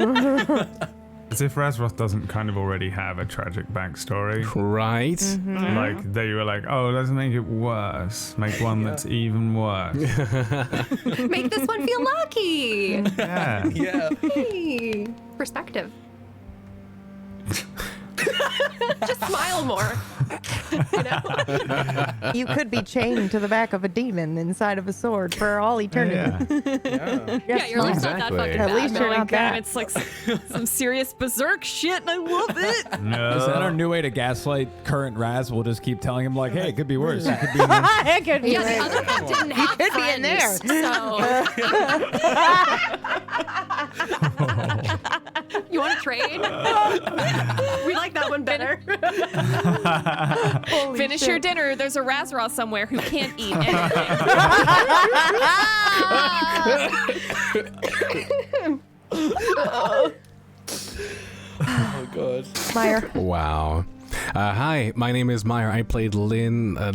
As if Rasroth doesn't kind of already have a tragic backstory. Right? Mm-hmm. Like, they were like, oh, let's make it worse. Make one that's even worse. Make this one feel lucky. Yeah. Yeah. Hey. Perspective. Just smile more. You know? You could be chained to the back of a demon inside of a sword for all eternity. Yeah. Yeah, your life's not that Exactly. fucking At bad. least you're not that. It's like some serious berserk shit, and I love it. No. Is that our new way to gaslight current Raz? We'll just keep telling him like, hey, it could be worse. It could be worse. It could be Yeah, the worse. other half didn't have could be in there. So. You want to trade? We like that one better. Finish your dinner. There's a Rasroth somewhere who can't eat anything. Oh god. Myre. Wow. Hi, my name is Myre. I played Lynn. My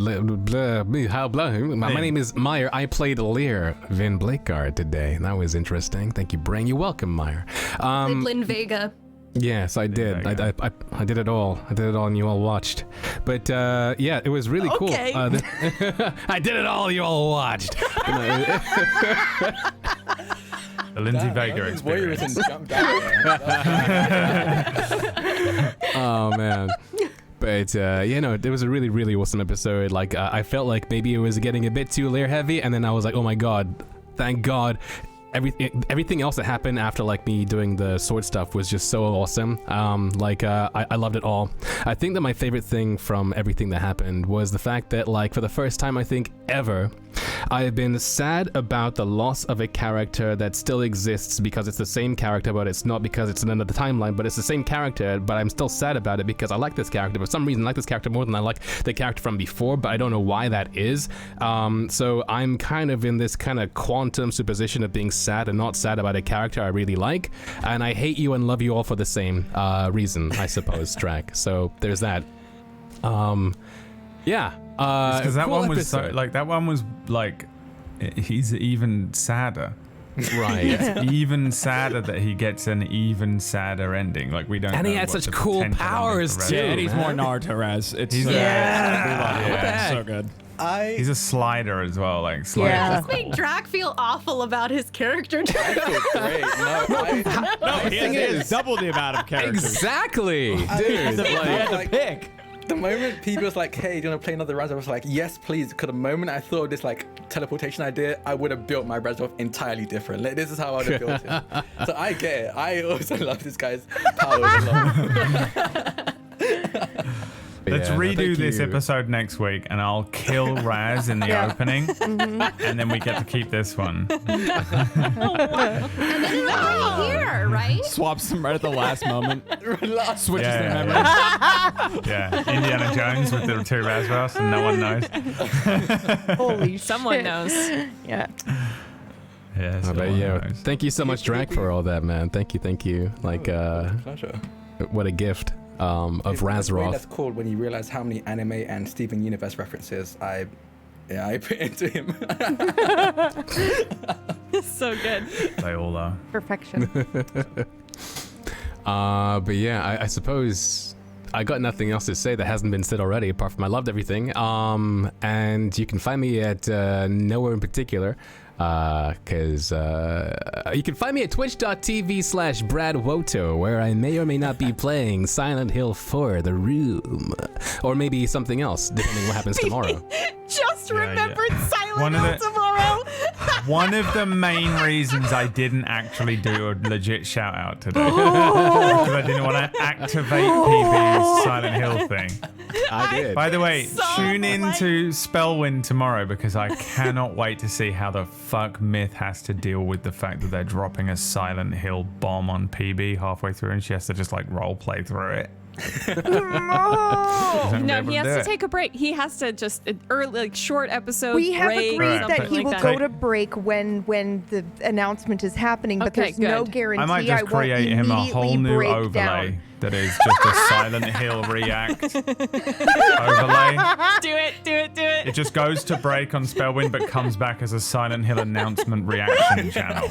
name is Myre. I played Leah Vin Blakeguard today. That was interesting. Thank you, Brain. You're welcome, Myre. Played Lynn Vega. Yes, I did. There you I did it all. I did it all, and you all watched. But yeah, it was really cool. Okay. I did it all. You all watched. The Lindsay Vega Those warriors experience. and jumped out there. Oh man. But you know, it was a really, really awesome episode. Like I felt like maybe it was getting a bit too layer heavy, and then I was like, oh my god, thank God. Everything else that happened after like me doing the sword stuff was just so awesome. I loved it all. I think that my favorite thing from everything that happened was the fact that like for the first time I think ever, I have been sad about the loss of a character that still exists because it's the same character, but it's not because it's in another timeline, but it's the same character, but I'm still sad about it because I like this character. For some reason I like this character more than I like the character from before, but I don't know why that is. So I'm kind of in this kind of quantum superposition of being sad and not sad about a character I really like, and I hate you and love you all for the same reason, I suppose. Drac. So there's that. Yeah. Because that cool one was so, episode. like, that one was like, he's even sadder. Right. It's even sadder that he gets an even sadder ending. Like, we don't And know he had what such the cool potential powers, is for too. Raz. Yeah, and he's more man. Naruto Raz. It's He's so a- good. Yeah. What the heck? So good. He's a slider as well, like slider. Yeah. Make Drac feel awful about his character. I feel great. No, he has double the amount of characters. Exactly, dude. He had to pick. The moment people was like, hey, do you want to play another Razorf? I was like, yes, please. Because the moment I thought of this like teleportation idea, I would have built my Razorf entirely different. Like, this is how I would have built it. So I get it. I also love this guy's powers a lot. Let's Yeah, no, redo thank this you. episode next week, and I'll kill Raz in the opening, and then we get to keep this one. And then it'll be here, right? Swaps them right at the last moment. Switches Yeah, their yeah, memory. Yeah, Indiana Jones with the two Razroths, and no one knows. Holy Someone shit. knows. Yeah. Yeah, Oh, but yeah, thank you so much, Drac, for all that, man. Thank you. Like, Pleasure. what a gift of It's really Rasroth. that's cool when you realize how many anime and Steven Universe references I put into him. So good. They all are. Perfection. But yeah, I suppose I got nothing else to say that hasn't been said already, apart from I loved everything. And you can find me at nowhere in particular. Because you can find me at twitch.tv/BradWOTO, where I may or may not be playing Silent Hill 4, The Room, or maybe something else, depending what happens tomorrow. Just Yeah, remembered yeah. Silent One of Hill the- tomorrow. One of the main reasons I didn't actually do a legit shout out today because I didn't want to activate PB's Silent Hill thing. I did. By the way, So tune in like- to Spellwind tomorrow because I cannot wait to see how the fuck Myth has to deal with the fact that they're dropping a Silent Hill bomb on PB halfway through and she has to just like role play through it. No, he has to take a break. He has to just early, like short episode. We have break, agreed that something he will like go to break when the announcement is happening, but Okay, there's no good. guarantee I might just won't create him a immediately whole new break overlay down. that is just a Silent Hill React overlay. Do it. It just goes to break on Spellwind but comes back as a Silent Hill announcement reaction channel.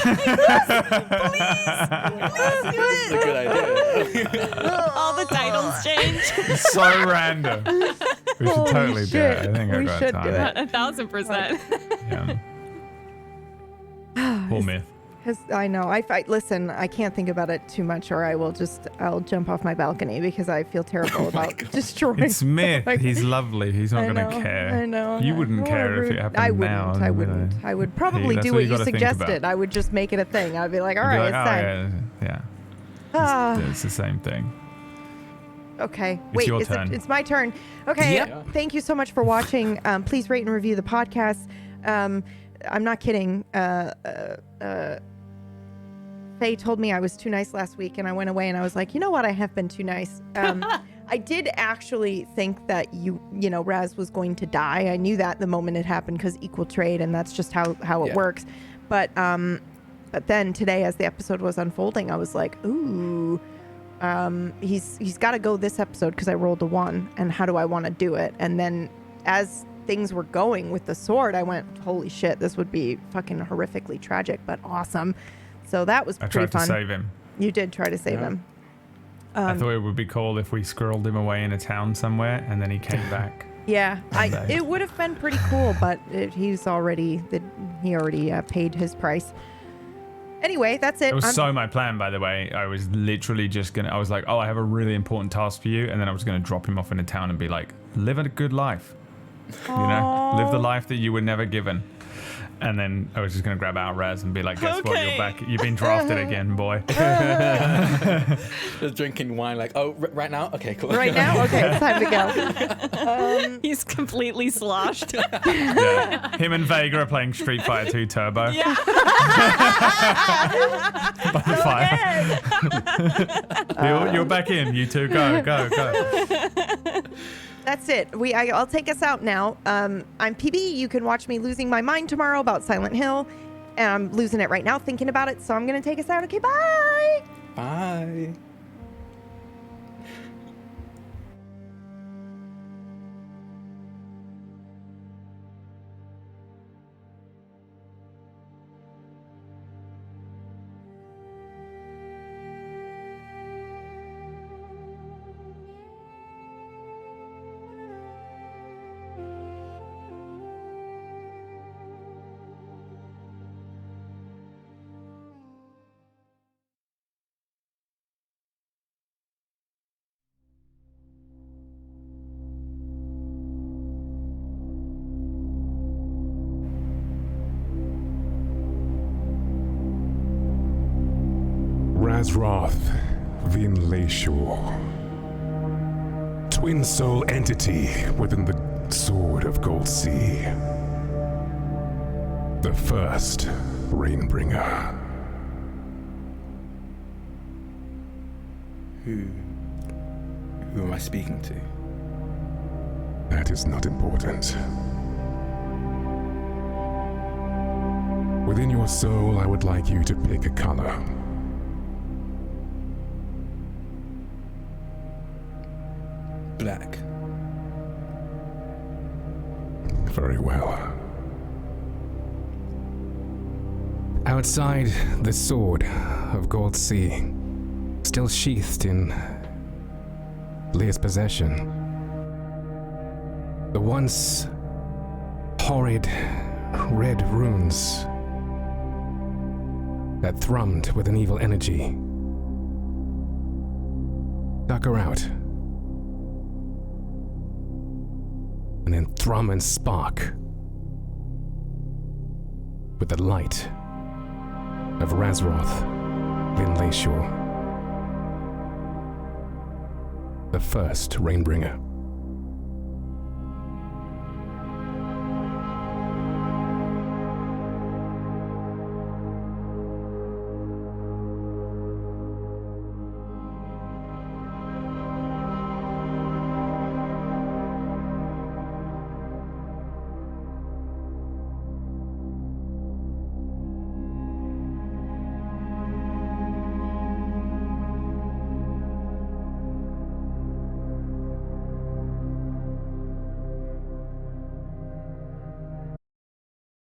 That's a good idea. All the titles change. So random. We should totally do it. I think I We got should time. do it. 1,000%. Yeah. Poor myth. Because I know, listen, I can't think about it too much or I'll jump off my balcony because I feel terrible about destroying. It's myth. Like, He's lovely. He's not I going to know, care. I know. You wouldn't Oh, care if rude. it happened I now. wouldn't. I wouldn't. I would probably that's do what what you you gotta think suggested. about. I would just make it a thing. I'd be like, all You'd be right, like, it's time. yeah. Ah. It's the same thing. Okay. It's Wait, your is turn. it's my turn. Okay. Yep. Thank you so much for watching. Please rate and review the podcast. I'm not kidding. Faye told me I was too nice last week, and I went away and I was like, you know what? I have been too nice. I did actually think that Raz was going to die. I knew that the moment it happened because equal trade, and that's just how it works. But then today, as the episode was unfolding, I was like, ooh. He's got to go this episode because I rolled a 1, and how do I want to do it? And then as things were going with the sword, I went, holy shit, this would be fucking horrifically tragic, but awesome. So that was I pretty tried fun. to save him. You did try to save him. I thought it would be cool if we squirreled him away in a town somewhere and then he came back. Yeah, Someday. it would have been pretty cool, but he already paid his price. Anyway, that's it. It was so my plan, by the way. I was literally just I was like, oh, I have a really important task for you. And then I was going to drop him off in a town and be like, live a good life. You know, live the life that you were never given. And then I was just going to grab out Raz and be like, guess what? You're back. You've been drafted again, boy. Just drinking wine like, oh, right now? Okay, cool. Right now? Okay, it's time to go. He's completely sloshed. Yeah. Him and Vega are playing Street Fighter 2 Turbo. Yeah. By the fire. You're back in. You two, go. That's it. I'll take us out now. I'm PB. You can watch me losing my mind tomorrow about Silent Hill. And I'm losing it right now thinking about it. So I'm going to take us out. Okay, bye. Bye. Rasroth Vin Leyshore. Twin soul entity within the Sword of Gold Sea. The first Rainbringer. Who am I speaking to? That is not important. Within your soul, I would like you to pick a color. Black. Very well. Outside the Sword of Gold Sea, still sheathed in Leah's possession, the once horrid red runes that thrummed with an evil energy dug her out, and then thrum and spark with the light of Rasroth Vin Leyshore, the first Rainbringer.